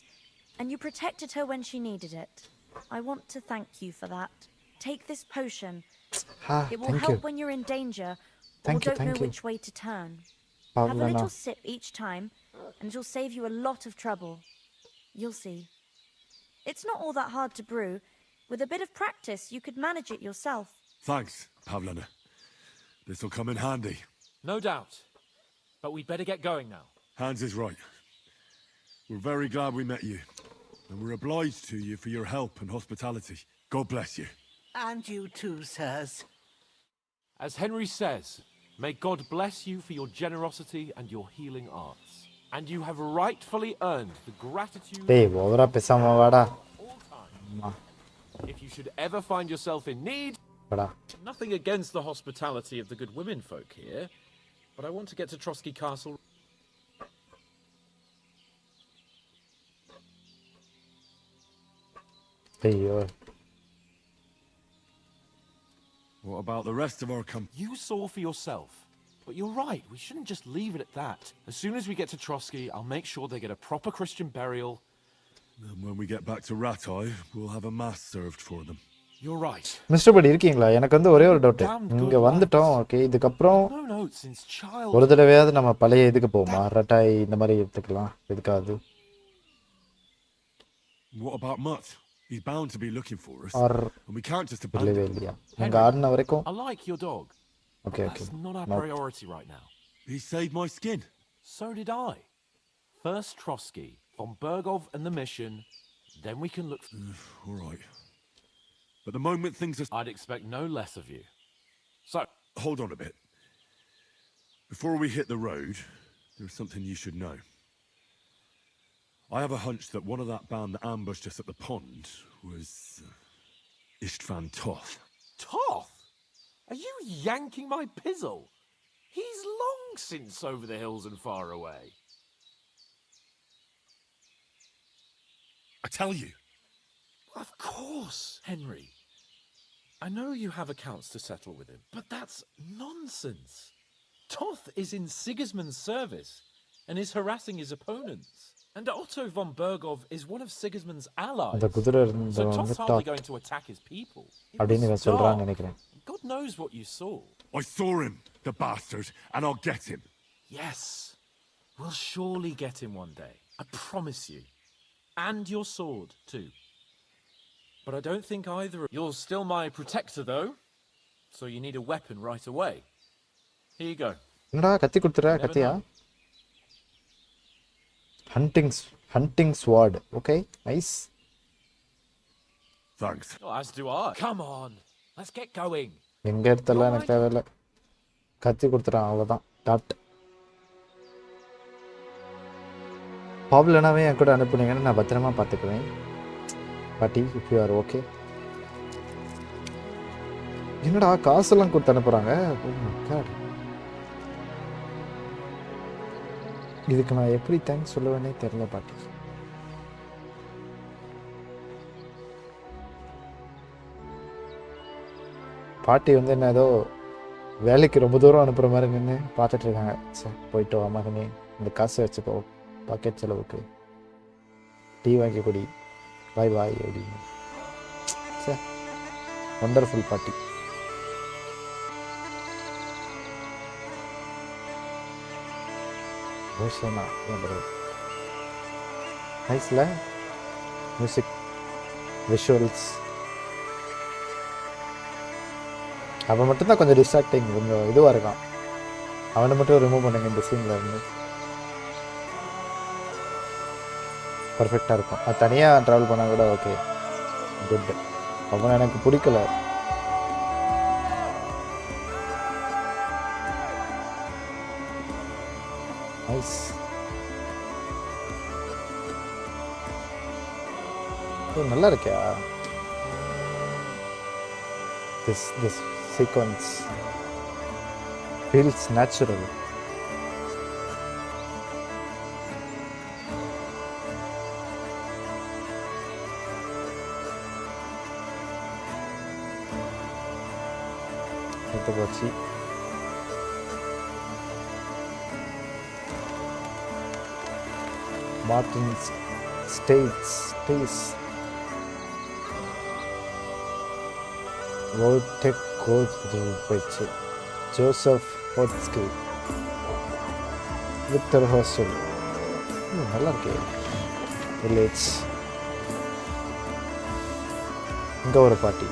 and you protected her when she needed it. I want to thank you for that. Take this potion. It will
Thank
help
you.
when you're in danger or
Thank you,
don't know
thank you.
which way to turn. Have a
Pavlana.
little sip each time, and it'll save you a lot of trouble. You'll see. It's not all that hard to brew. With a bit of practice, you could manage it yourself.
Thanks, Pavlana. This'll come in handy.
No doubt. But we'd better get going now.
Hans is right. We're very glad we met you. And we're obliged to you for your help and hospitality. God bless you.
And you too, sirs.
As Henry says, may God bless you for your generosity and your healing arts. And you have rightfully earned the gratitude
டேய் ஓவரா பேசாம வாடா.
of all time. If you should ever find yourself in need,
வாடா.
nothing against the hospitality of the good women folk here, but I want to get to Trotsky Castle.
ஐயோ.
What about the rest of our company?
You saw for yourself. But you're right, we shouldn't just leave it at that. As soon as we get to Trotsky, I'll make sure they get a proper Christian burial.
And when we get back to Ratai, we'll have a mass served for them.
You're right.
Mister படி இருக்கீங்களா? எனக்கு வந்து ஒரே ஒரு doubt. இங்க வந்துட்டோம். Okay, இதுக்கு அப்புறம்
No notes since child.
ஒரு தடவையாவது நம்ம பழைய இதுக்கு போவோமா? ரட்டாய் இந்த மாதிரி எடுத்துக்கலாம். எதுக்காது?
What about Mutt? He's bound to be looking for us.
Or
And we can't just
இல்லவே
abandon him.
இல்லையா? அங்க ஆடின வரைக்கும்
I like your dog.
Okay okay.
That's not our
No.
priority right now.
He saved my skin.
So did I. First Trotsky, von Bergov and the mission, then we can look...
All right. But the moment things are...
I'd expect no less of you. So,
Hold on a bit. Before we hit the road, there's something you should know. I have a hunch that one of that band that ambushed us at the pond was Istvan Toth.
Toth? Are you yanking my pizzle? He's long since over the hills and far away.
I tell you.
Of course, Henry. I know you have accounts to settle with him, but that's nonsense. Toth is in Sigismund's service and is harassing his opponents. And Otto von Bergov is one of Sigismund's allies.
அந்த குதிரை
So
இருந்தவன் வந்து
Toth's hardly
dot
going to attack his people. It
அப்படின்னு
was
இவன் சொல்றான்னு
dark.
நினைக்கிறேன்.
God knows what you saw.
I saw him, the bastard, and I'll get him.
Yes, we'll surely get him one day. I promise you. And your sword, too. But I don't think either of you're still my protector, though. So you need a weapon right away. Here you go.
என்னடா கத்தி கொடுத்துற கத்தியா? Hunting sword. Okay, nice.
Thanks.
Oh, as do I. Come on, let's get going.
எங்க எடுத்தலாம் எனக்கு தேவையில்லை. கத்தி கொடுத்துறான் அவ்வளோதான். Dot. ப்ராப்ளம்னாவே என் கூட அனுப்புனீங்கன்னு நான் பத்திரமா பார்த்துக்குவேன். பாட்டி if you are okay. என்னடா காசெல்லாம் கொடுத்து அனுப்புறாங்க? Oh my god. இதுக்கு நான் எப்படி தேங்க்ஸ் சொல்லுவேனே தெரியல பாட்டி. பாட்டி வந்து என்ன ஏதோ வேலைக்கு ரொம்ப தூரம் அனுப்புகிற மாதிரி நின்று பார்த்துட்டு இருக்காங்க. சரி போயிட்டு வா மகனே, இந்த காசை வச்சுக்கோ பாக்கெட் செலவுக்கு, டீ வாங்கி குடி, பாய் பாய் அப்படின்னு. சரி ஒண்டர்ஃபுல் பாட்டி. நைஸ்ல மியூசிக் விஷுவல்ஸ். அவன் மட்டும்தான் கொஞ்சம் டிஸ்ட்ராக்டிங், கொஞ்சம் இதுவாக இருக்கான். அவனை மட்டும் ரிமூவ் பண்ணுங்க இந்த சீனில் இருந்து. பர்ஃபெக்டாக இருக்கும். அது தனியாக ட்ராவல் பண்ணால் கூட ஓகே குட். அவன் எனக்கு பிடிக்கல. நைஸ். நல்லா இருக்கியா this sequence feels natural. itu போச்சு. Martin stays Wojtek போயிடுச்சு. ஜோசப் ஹோட்ஸ்கி, விக்டர் ஹோஸ்டல். நல்லா இருக்கு. வில்லேஜ். இங்கே ஒரு பாட்டி.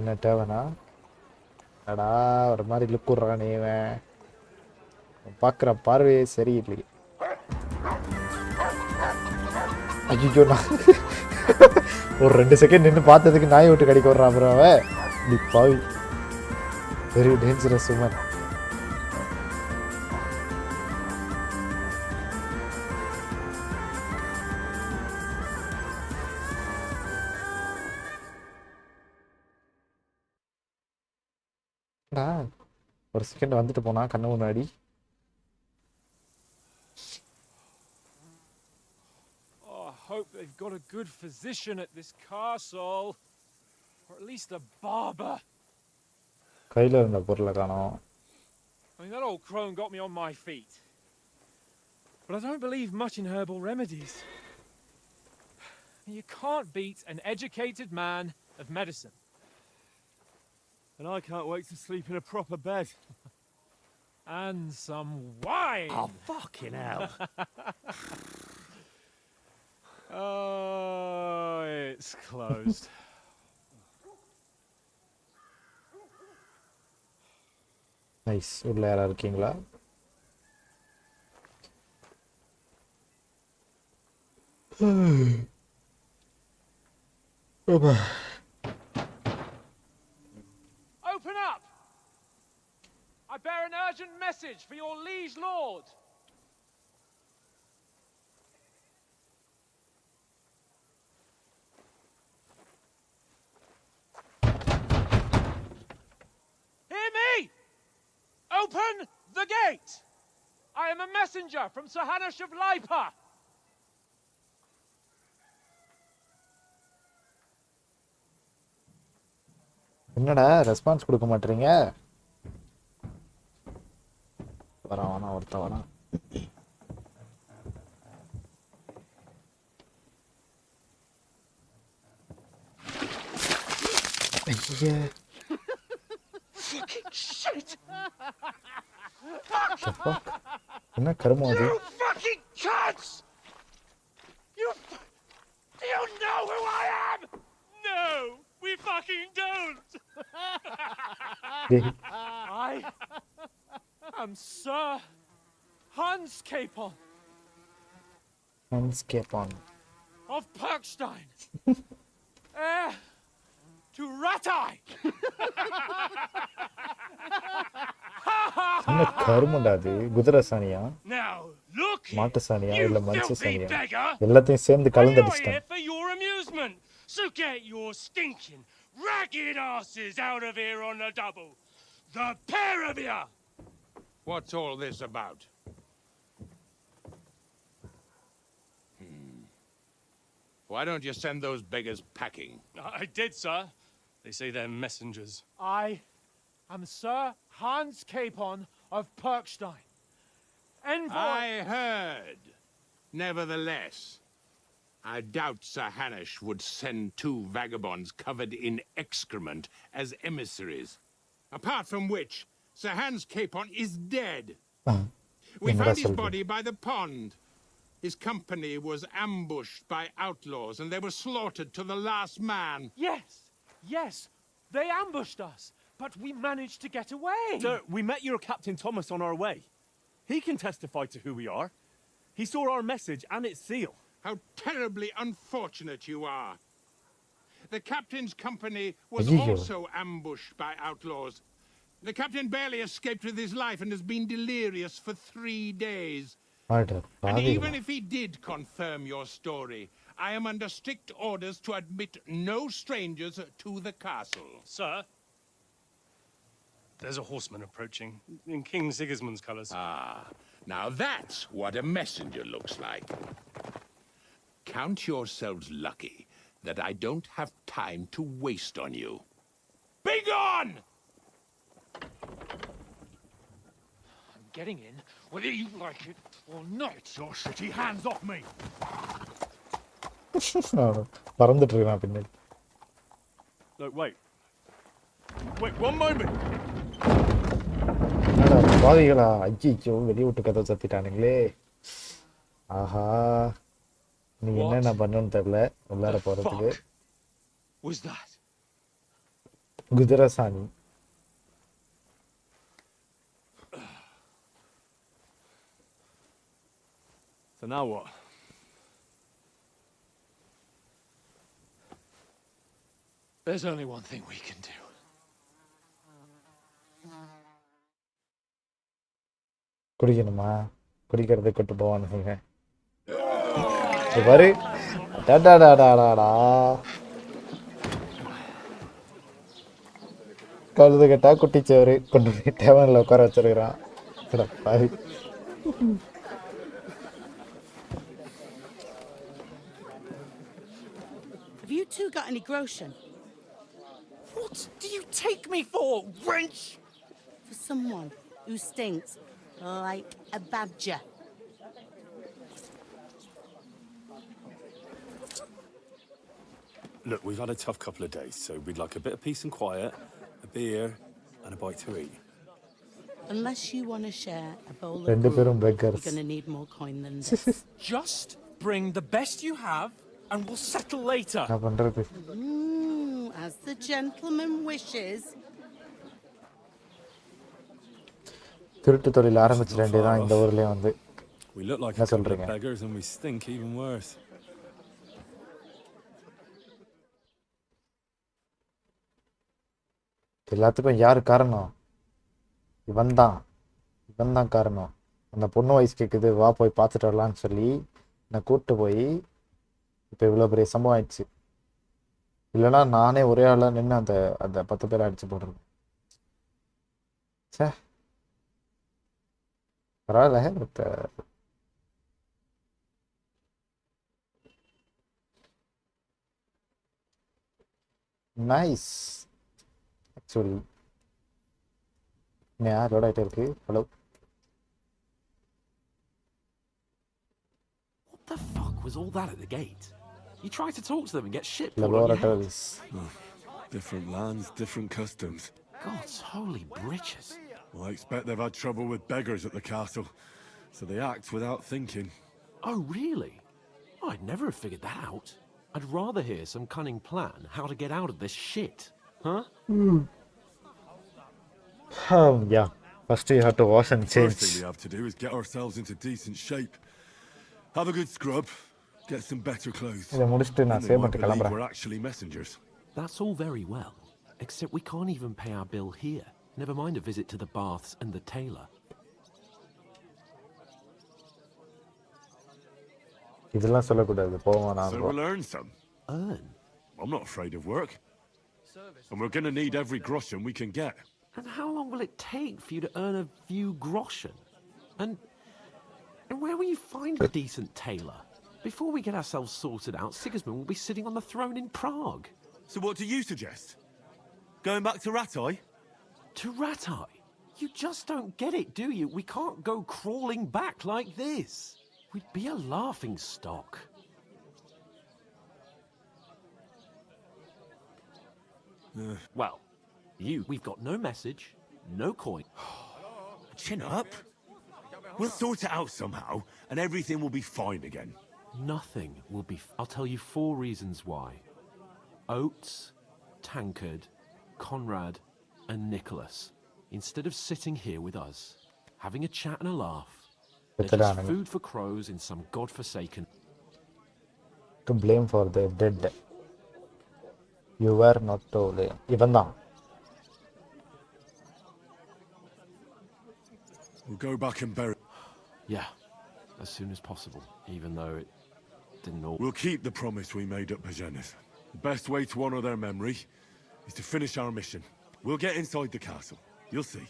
என்ன தேவைனா அடா ஒரு மாதிரி லுக் விட்றான் இவன். பார்க்குற பார்வையே சரியில்லையே. ஐயோ நான் ஒரு 2 செகண்ட் நின்று பார்த்ததுக்கு நாய் விட்டு கடிக்க விட்றான் அப்புறம் அவன். நீ பாவி, வெரி டேஞ்சரஸ் உமன். ஒரு செகண்ட் வந்துட்டு போனா கண்ணு முன்னாடி.
I hope they've got a good physician at this castle, or at least a barber.
கையில இருந்த பொருளை காணோம்.
I mean, that old crone got me on my feet, but I don't believe much in herbal remedies. You can't beat an educated man of medicine.
And I can't wait to sleep in a proper bed.
And some wine!
Oh, fucking hell.
Oh, it's closed.
Nice. உள்ள யாரா இருக்கீங்களா?
message for your liege lord. Hear me! Open the gate! I am a messenger from Sir Hanush of Lipa.
என்னடா response கொடுக்க மாட்டீங்க? வரான் ஒருத்தன் வரான். ஐயே
Shit!
என்ன கருமம் அது?
You fucking cunts! Do you know who I am? No, we fucking don't. I am Sir Hans Capon.
Hans Capon
Of Perkstein. Heir to Ratai.
என்ன கருமண்டா அது? குதிரை சாணியா?
Now look,
மாட்டு சாணியா இல்ல மனுஷ
filthy
சாணியா?
beggar.
எல்லாத்தையும் சேர்ந்து
I'm
கலந்தடிச்சிட்டேன்.
here for your amusement. So get your stinking, ragged asses out of here on the double. The pair of you!
What's all this about? Why don't you send those beggars packing?
I did, sir. They say they're messengers. I am Sir Hans Capon of Perkstein. Envoy...
I heard. Nevertheless, I doubt Sir Hanush would send 2 vagabonds covered in excrement as emissaries. Apart from which, Sir Hans Capon is dead. We found his body by the pond. His company was ambushed by outlaws and they were slaughtered to the last man.
Yes, they ambushed us, but we managed to get away.
Sir, we met your Captain Thomas on our way. He can testify to who we are. He saw our message and its seal.
How terribly unfortunate you are. The captain's company was also ambushed by outlaws. The captain barely escaped with his life and has been delirious for 3 days. And even if he did confirm your story, I am under strict orders to admit no strangers to the castle.
Sir, there's a horseman approaching in King Sigismund's colours.
Ah, now that's what a messenger looks like. Count yourselves lucky that I don't have time to waste on you. Be gone!
I'm getting in, whether you like it or not.
Your shitty hands off me!
பறந்துட்டு இருக்கான் பின்னாடி.
Look, wait, one moment.
பாவிகளா, ஐயோ வெளிய விட்டு கதை சத்திட்டானுங்களே. ஆஹா, நீ என்ன பண்ணணும்னு தெரியல உள்ளார போறதுக்கு.
Was that?
குதிரை சாணி.
So now what?
There's only one thing we can do.
குடிக்கணுமா? குடிக்கிறதை கொட்டு போவானுங்க. பாரு, டாடாடாடாடா. கழுது கட்டா குட்டிச்சோறு கொண்டு போய் டேவனில் உட்கார வச்சிருக்கிறான். பாரு.
Have you two got any groschen?
What do you take me for, wench?
For someone who stinks like a badger.
Look, we've had a tough couple of days, so we'd like a bit of peace and quiet, a beer, and a bite to eat.
Unless you want to share a bowl of
ரெண்டு பேரும்
gruel,
beggars.
you're going to need more coin than this.
Just bring the best you have and we'll settle later.
என்ன பண்றது?
As the gentleman wishes.
திருட்டு தொழில் ஆரம்பிச்சிட வேண்டியதான் இந்த ஊர்லயே வந்து.
We look like
என்ன
a couple of
சொல்றீங்க?
beggars and we stink even worse.
எல்லாத்துக்கும் யாரு காரணம்? இவன் தான். இவன்தான் காரணம். அந்த பொண்ணு வயசு கேட்குது, வா போய் பார்த்துட்டு வரலான்னு சொல்லி நான் கூப்பிட்டு போய் இப்போ இவ்வளோ பெரிய சம்பவம் ஆயிடுச்சு. இல்லைன்னா நானே ஒரே ஆளாக நின்று அந்த அந்த 10 பேரை அடிச்சு போடுறேன். சே பரவாயில்ல. But nice actually. யார் லோட் ஆகிட்டே இருக்கு. Hello,
What the fuck was all that at the gate? You tried to talk to them and get shit pulled on your head.
laboratories.
Different lands, different customs.
God's holy britches.
Well, I expect they've had trouble with beggars at the castle, so they act without thinking.
Oh, really? Oh, I'd never have figured that out. I'd rather hear some cunning plan how to get out of this shit. Huh?
Yeah, first you have to wash and
First
change.
thing we have to do is get ourselves into decent shape. Have a good scrub, get some better clothes.
இதை முடிச்சுட்டு நான்
Then they
save
won't
பண்ணிட்டு
believe
கிளம்புறேன்.
we're actually messengers.
That's all very well, except we can't even pay our bill here. Never mind a visit to the baths and the tailor.
இதெல்லாம் சொல்லக்கூடாது. போவோம்
So
நான்.
we'll earn some.
Earn?
I'm not afraid of work. And we're going to need every groschen we can get.
And how long will it take for you to earn a few groschen? And where will you find a decent tailor? Before we get ourselves sorted out, Sigismund will be sitting on the throne in Prague.
So what do you suggest? Going back to Ratai?
To Ratai? You just don't get it, do you? We can't go crawling back like this. We'd be a laughing stock. Well, we've got no message, no coin.
Chin up. We'll sort it out somehow, and everything will be fine again.
Nothing will be... I'll tell you 4 reasons why. Oates, Tankard, Conrad, and Nicholas. Instead of sitting here with us, having a chat and a laugh, they're just food for crows in some godforsaken...
To blame for the dead. You were not told. இவன் தான்.
We'll go back and bury...
Yeah, as soon as possible, even though it didn't all...
We'll keep the promise we made at Bajeneth. The best way to honor their memory is to finish our mission. We'll get inside the castle. You'll see.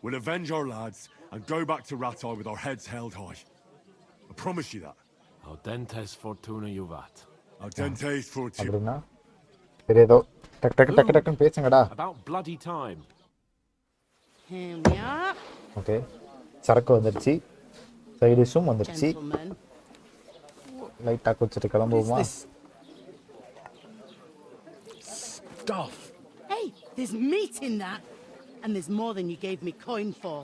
We'll avenge our lads and go back to Ratai with our heads held high. I promise you that.
Audentes fortuna juvat.
Audentes fortuna.
அப்படின்னா சரி, ஏதோ டக்குன்னு பேசுங்கடா.
About bloody time.
Here we are.
Okay, சரக்கு வந்துருச்சு, side டிஷ்ஷும் வந்துருச்சு. லைட்டாக குடிச்சிட்டு கிளம்புவோமா?
Stuff. Hey, there's meat in that. And there's more than you gave me coin for.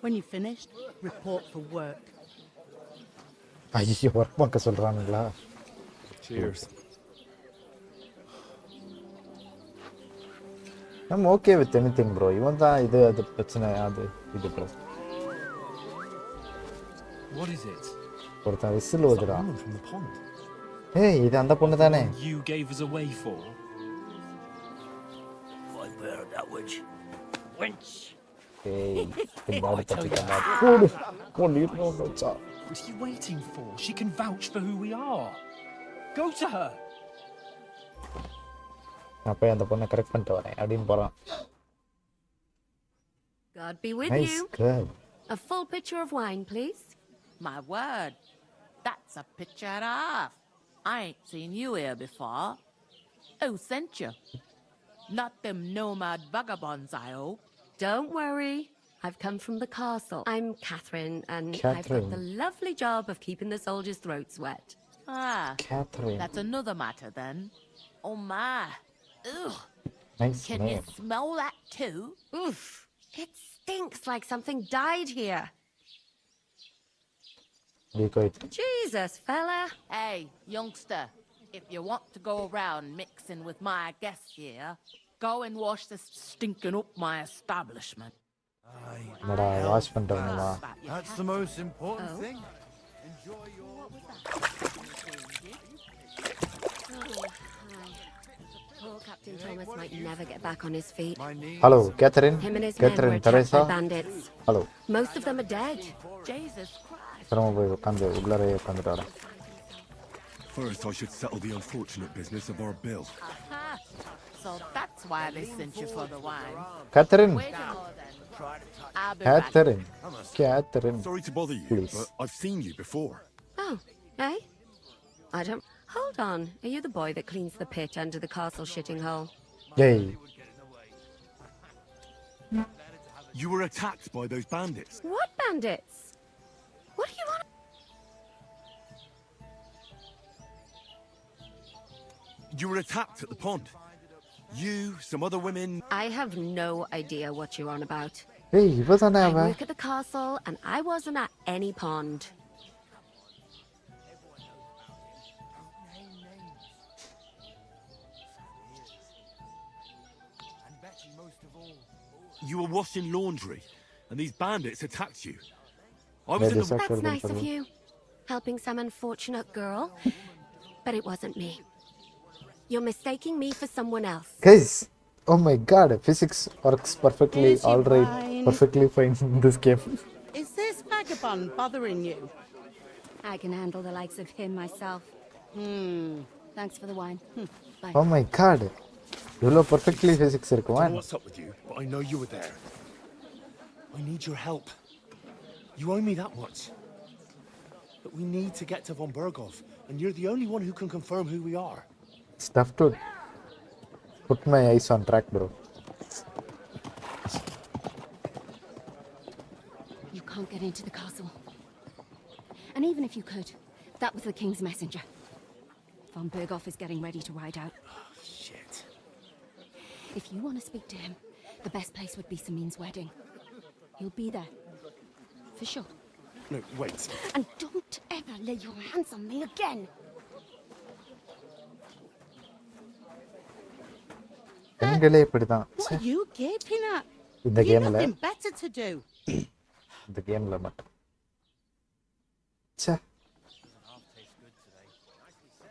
When you finished, report for work.
ஐயோ, ஒர்க் பார்க்க சொல்கிறானுங்களா?
Cheers.
I'm okay with anything, bro. இவன் தான் இது அது பிரச்சனை, அது இது பிரச்சனை.
What is it?
ஒருத்தன் whistle ஊதுறான்.
Someone from the pond.
ஏய், இது அந்த பொண்ணு தானே?
You gave us away for?
I bear that witch. Wench.
ஏய், பின்னாடி தட்டிக்கமா. போடு. போடு.
What are you waiting for? She can vouch for who we are. Go to her.
நான் போய் அந்த பொண்ணை கரெக்ட் பண்ணிட்டு வரேன் அப்படின்னு போறான்.
God be with
Nice,
you.
good.
A full pitcher of wine, please.
My word, that's a picture and a half. I ain't seen you here before. Who sent you? Not them nomad vagabonds, I hope.
Don't worry. I've come from the castle. I'm Catherine, and I've got
Catherine.
the lovely job of keeping the soldiers' throats wet.
Ah,
Catherine.
that's another matter then. Oh my. Ugh.
Nice
Can
name.
you smell that too?
Oof. It stinks like something died here.
Be quiet.
Jesus, fella.
Hey, youngster, if you want to go around mixing with my guests here, go and wash this stinking up my establishment.
என்னடா wash பண்ணிட்டோம்ங்களா?
That's the most important
Oh.
thing. Enjoy your...
Poor Captain Thomas might never get back on his feet.
Hello, Catherine.
Him and his men were
Catherine,
attacked by
Teresa.
bandits.
Hello.
Most of them are dead. Jesus Christ.
திரும்ப போய் உட்காந்து உள்ளாரே உட்காந்துட்டு வரேன்.
First, I should settle the unfortunate business of our bill.
Aha. So that's why they sent you for the wine.
Catherine.
Wait a moment. I'll be back.
Catherine. Catherine.
Sorry to bother you,
Please.
but I've seen you before.
Oh, eh? I don't... Hold on. Are you the boy that cleans the pit under the castle shitting hole?
Yay.
You were attacked by those bandits.
What bandits? What do you want?
You were attacked at the pond. You, some other women.
I have no idea what you're on about.
Hey, இவதானே
I
அவ?
work at the castle and I wasn't at any pond.
You were washing laundry, and these bandits attacked you. I was in the...
That's nice of you. Helping some unfortunate girl. But it wasn't me. You're mistaking me for someone else.
Guys, oh my god, physics works perfectly
Here's your
alright,
wine.
perfectly fine in this game.
Is this vagabond bothering you?
I can handle the likes of him myself. Thanks for the wine. Bye.
Oh my god. இவ்வளோ perfectly physics
I
இருக்குமா?
don't know what's up with you, but I know you were there. I need your help. You owe me that much. But we need to get to Von Berghoff, and you're the only one who can confirm who we are.
Stuff to put my eyes on track, bro.
You can't get into the castle. And even if you could, that was the king's messenger. Von Berghoff is getting ready to ride out.
Shit.
If you want to speak to him, the best place would be Samin's wedding. He'll be there. For sure.
No, wait.
And don't ever lay your hands on me again.
பெண்களே இப்படிதான்.
What are you gaping at?
இந்த
You've
கேம்ல
nothing better to do.
இந்த கேம்ல மட்டும். ச்சே.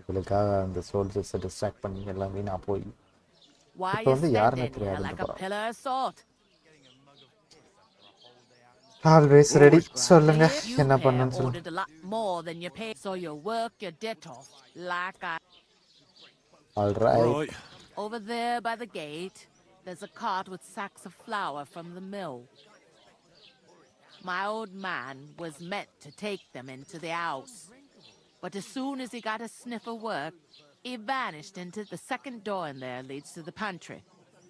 இவளுக்காக அந்த சோல்ஜர்ஸை distract பண்ணி எல்லாம் வீணா போய்
Why
இப்போ
you
வந்து யாருன்னு
standing here
தெரியாது
like a pillar of salt?
Always ready சொல்லுங்க
You
என்ன
here
பண்ணணும்னு சொல்லுங்க.
ordered a lot more than you paid, so you work your debt off like I...
Alright.
Over there by the gate, there's a cart with sacks of flour from the mill. My old man was meant to take them into the house. But as soon as he got a sniff of work, he vanished into the second door in there leads to the pantry.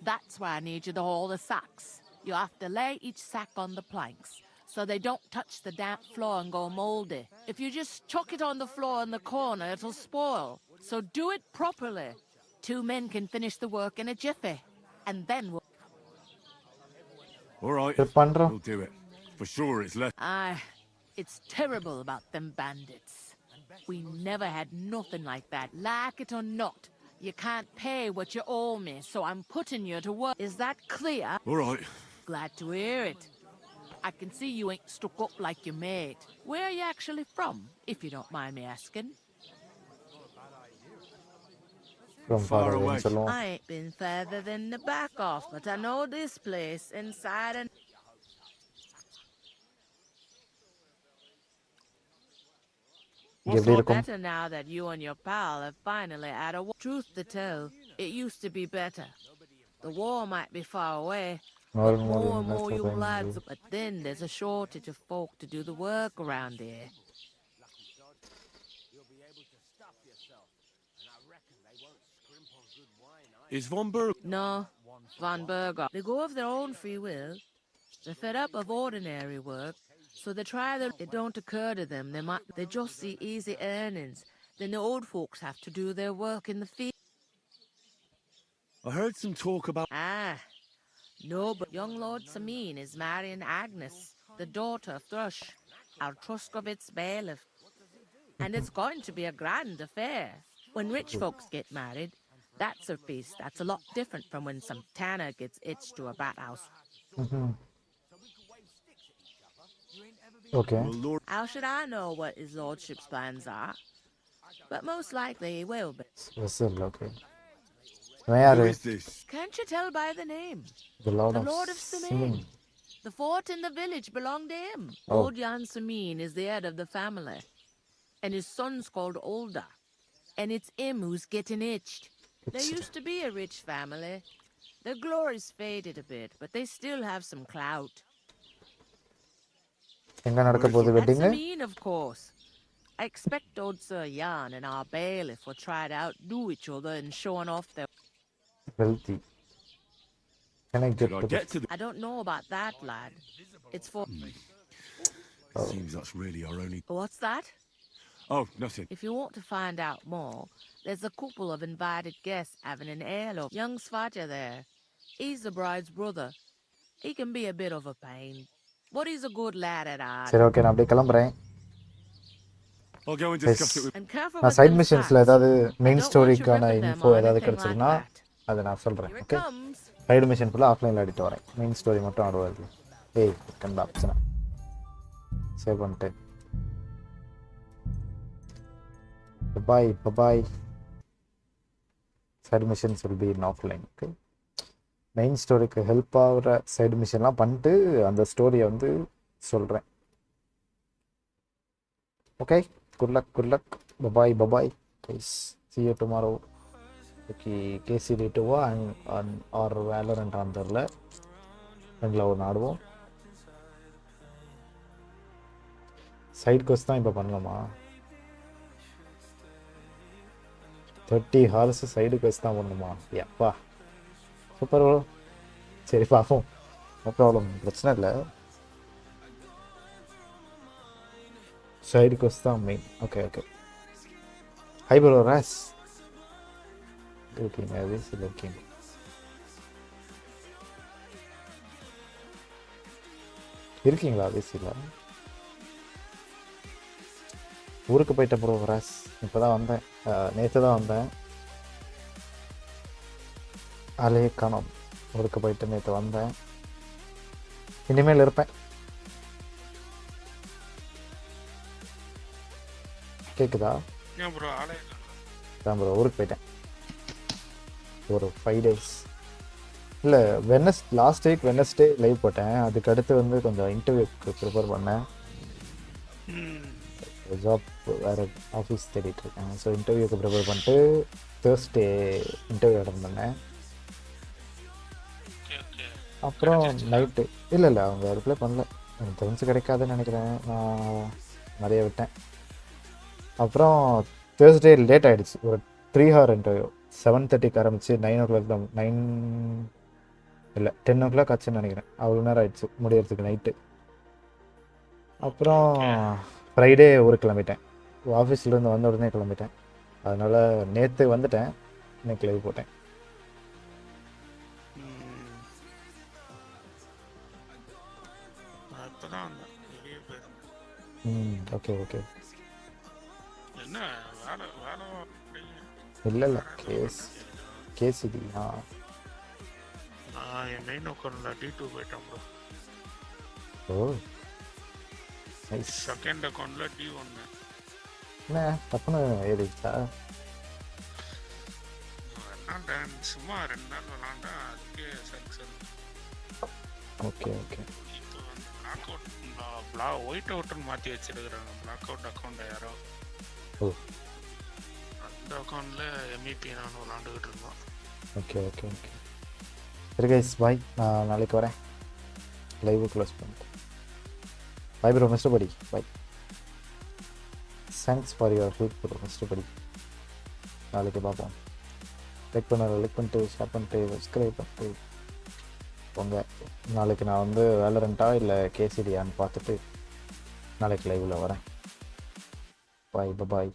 That's why I need you to haul the sacks. You have to lay each sack on the planks so they don't touch the damp floor and go moldy. If you just chuck it on the floor in the corner, it'll spoil. So do it properly. 2 men can finish the work in a jiffy. And then we'll...
All right,
பண்றோம்.
we'll do it. For sure, it's less.
Aye, it's terrible about them bandits. We never had nothing like that. Like it or not, you can't pay what you owe me, so I'm putting you to work. Is that clear?
All right.
Glad to hear it. I can see you ain't stuck up like your mate. Where are you actually from, if you don't mind me asking?
From far away. சொல்லுவோம்.
I ain't been further than the back off, but I know this place inside and...
எப்படி
It's
இருக்கும்?
better now that you and your pal have finally had a... Truth to tell, it used to be better. The war might be far away,
More
but
and more
more and more
investors
young
are
lads...
into-
But then there's a shortage of folk to do the work around here.
Is Von Berg...
No, Von Berger. They go of their own free will. They're fed up of ordinary work, so they try their... It don't occur to them. They just see easy earnings. Then the old folks have to do their work in the field.
I heard some talk about...
Ah, no, but young Lord Samin is marrying Agnes, the daughter of Thrush, our Truskovitz bailiff. And it's going to be a grand affair. When rich folks get married, that's a feast. That's a lot different from when some tanner gets hitched to a bat house.
Okay.
How should I know what his lordship's plans are? But most likely he will be.
Vessel, okay.
Who is this?
Can't you tell by the name?
The Lord of
Samin. The fort in the village belonged to him.
Oh.
Old Jan Samin is the head of the family. And his son's called Olda. And it's him who's getting itched. There used to be a rich family. Their glory's faded a bit, but they still have some clout.
எங்க நடக்க போகுது
That's
wedding?
Samin, of course. I expect old Sir Jan and our bailiff will try to outdo each other in showing off their...
Wealthy. Can I get to
I don't know about that, lad. It's for...
Seems that's really our only...
What's that?
Oh, nothing.
If you want to find out more, there's a couple of invited guests having an heirloom. Young Svaja there. He's the bride's brother. He can be a bit of a pain, but he's a good lad at heart.
சரி okay நான் அப்படியே கிளம்புறேன்.
I'll go and discuss it with...
And careful
நான்
with
side
them
மிஷன்ஸ்ல
facts.
ஏதாவது
I
main
don't want you
ஸ்டோரிக்கான
ripping them
info
or
ஏதாவது
anything like
கிடைச்சதுன்னா
that.
அதை நான் சொல்றேன்.
Here it
okay.
comes.
Side mission ஃபுல்லா ஆஃப்லைன்ல ஆடிட்டு வரேன். மெயின் ஸ்டோரி மட்டும் ஆடுவாரு. ஏய் கண்டா பிரச்சனை. சேவ் பண்ணிட்டு. Bye. Side missions will be in offline. Okay. Main ஸ்டோரிக்கு ஹெல்ப் ஆகிற சைடு மிஷன்லாம் பண்ணிட்டு அந்த ஸ்டோரியை வந்து சொல்கிறேன். Okay good luck bye bye guys see you tomorrow. Okay KCD 2 or Valorant ஆந்தரில் ரெண்டில் ஒன்று ஆடுவோம். சைட் கோஸ்ட் தான் இப்போ பண்ணலாமா? 30 ஹார்ஸ் சைடு கோஸ்ட் தான் பண்ணணுமா? எப்பா சூப்பர் ப்ரோ. சரி பார்ப்போம். நோ ப்ராப்ளம், பிரச்சனை இல்லை. சைடு கோஸ்ட் தான் மெயின். ஓகே ஹை ப்ரோ ராஸ் இருக்கீங்க? வீசில் இருக்கீங்க? இருக்கீங்களா வீசில்? ஊருக்கு போயிட்டேன் ப்ரோ ராஸ். இப்போ தான் வந்தேன், நேற்று தான் வந்தேன். ஆளே காணோம். ஊருக்கு போயிட்டு நேற்று வந்தேன். இனிமேல் இருப்பேன். கேக்குதா? தான் ப்ரோ ஊருக்கு போயிட்டேன் ஒரு 5 days. இல்லை லாஸ்ட் வீக் வெனஸ்டே லைவ் போட்டேன். அதுக்கு அடுத்து வந்து கொஞ்சம் இன்டர்வியூக்கு ப்ரிப்பேர் பண்ணேன். ஜாப் வேறு ஆஃபீஸ் தேடிட்டு இருக்கேன். ஸோ இன்டர்வியூக்கு ப்ரிப்பேர் பண்ணிட்டு தேர்ஸ்டே இன்டர்வியூ அட்டன் பண்ணேன். அப்புறம் நைட்டு இல்லை அவங்க ரிப்ளை பண்ணல. எனக்கு தெரிஞ்சு கிடைக்காதுன்னு நினைக்கிறேன். நான் நிறைய விட்டேன். அப்புறம் தேர்ஸ்டே லேட் ஆகிடுச்சு. ஒரு 3 hour இன்டர்வியூ 7:30க்கு ஆரம்பிச்சு 9 o'clock தான் 10 o'clock ஆச்சுன்னு நினைக்கிறேன். அவ்வளோ நேரம் ஆயிடுச்சு முடியறதுக்கு நைட்டு. அப்புறம் ஃப்ரைடே ஊருக்கு கிளம்பிட்டேன். ஆஃபீஸ்லேருந்து வந்த உடனே கிளம்பிட்டேன். அதனால் நேற்று வந்துட்டேன், இன்னைக்கு லைவ் போட்டேன். ஓகே இல்லை KCD ஓ நைஸ்.
செகண்ட் அக்கவுண்ட்ல D1
என்ன டப்புன்னு ஏறிடுச்சா?
சும்மா 2 நாள் விளாண்டா அதுக்கே சக்சஸ்.
ஓகே
ஒயிட் அவுட்னு மாற்றி வச்சிருக்கிறாங்க. பிளாக் அவுட் அக்கௌண்ட் யாரோ. அந்த அக்கௌண்ட்ல MEP நான் விளாண்டுக்கிட்டு இருந்தோம்.
ஓகே சரி கைஸ் பாய். நான் நாளைக்கு வரேன். லைவ் க்ளோஸ் பண்ணிட்டு பாய் bro. Mister buddy bye. Thanks for your help bro mister buddy. நாளைக்கு பார்ப்போம். லைக் பண்ணிட்டு ஷேர் பண்ணிட்டு சப்ஸ்கிரைப் பண்ணிட்டு போங்க. நாளைக்கு நான் வந்து வேலரண்டா இல்லை KCDயான்னு பார்த்துட்டு நாளைக்கு லைவில் வரேன். பாய்.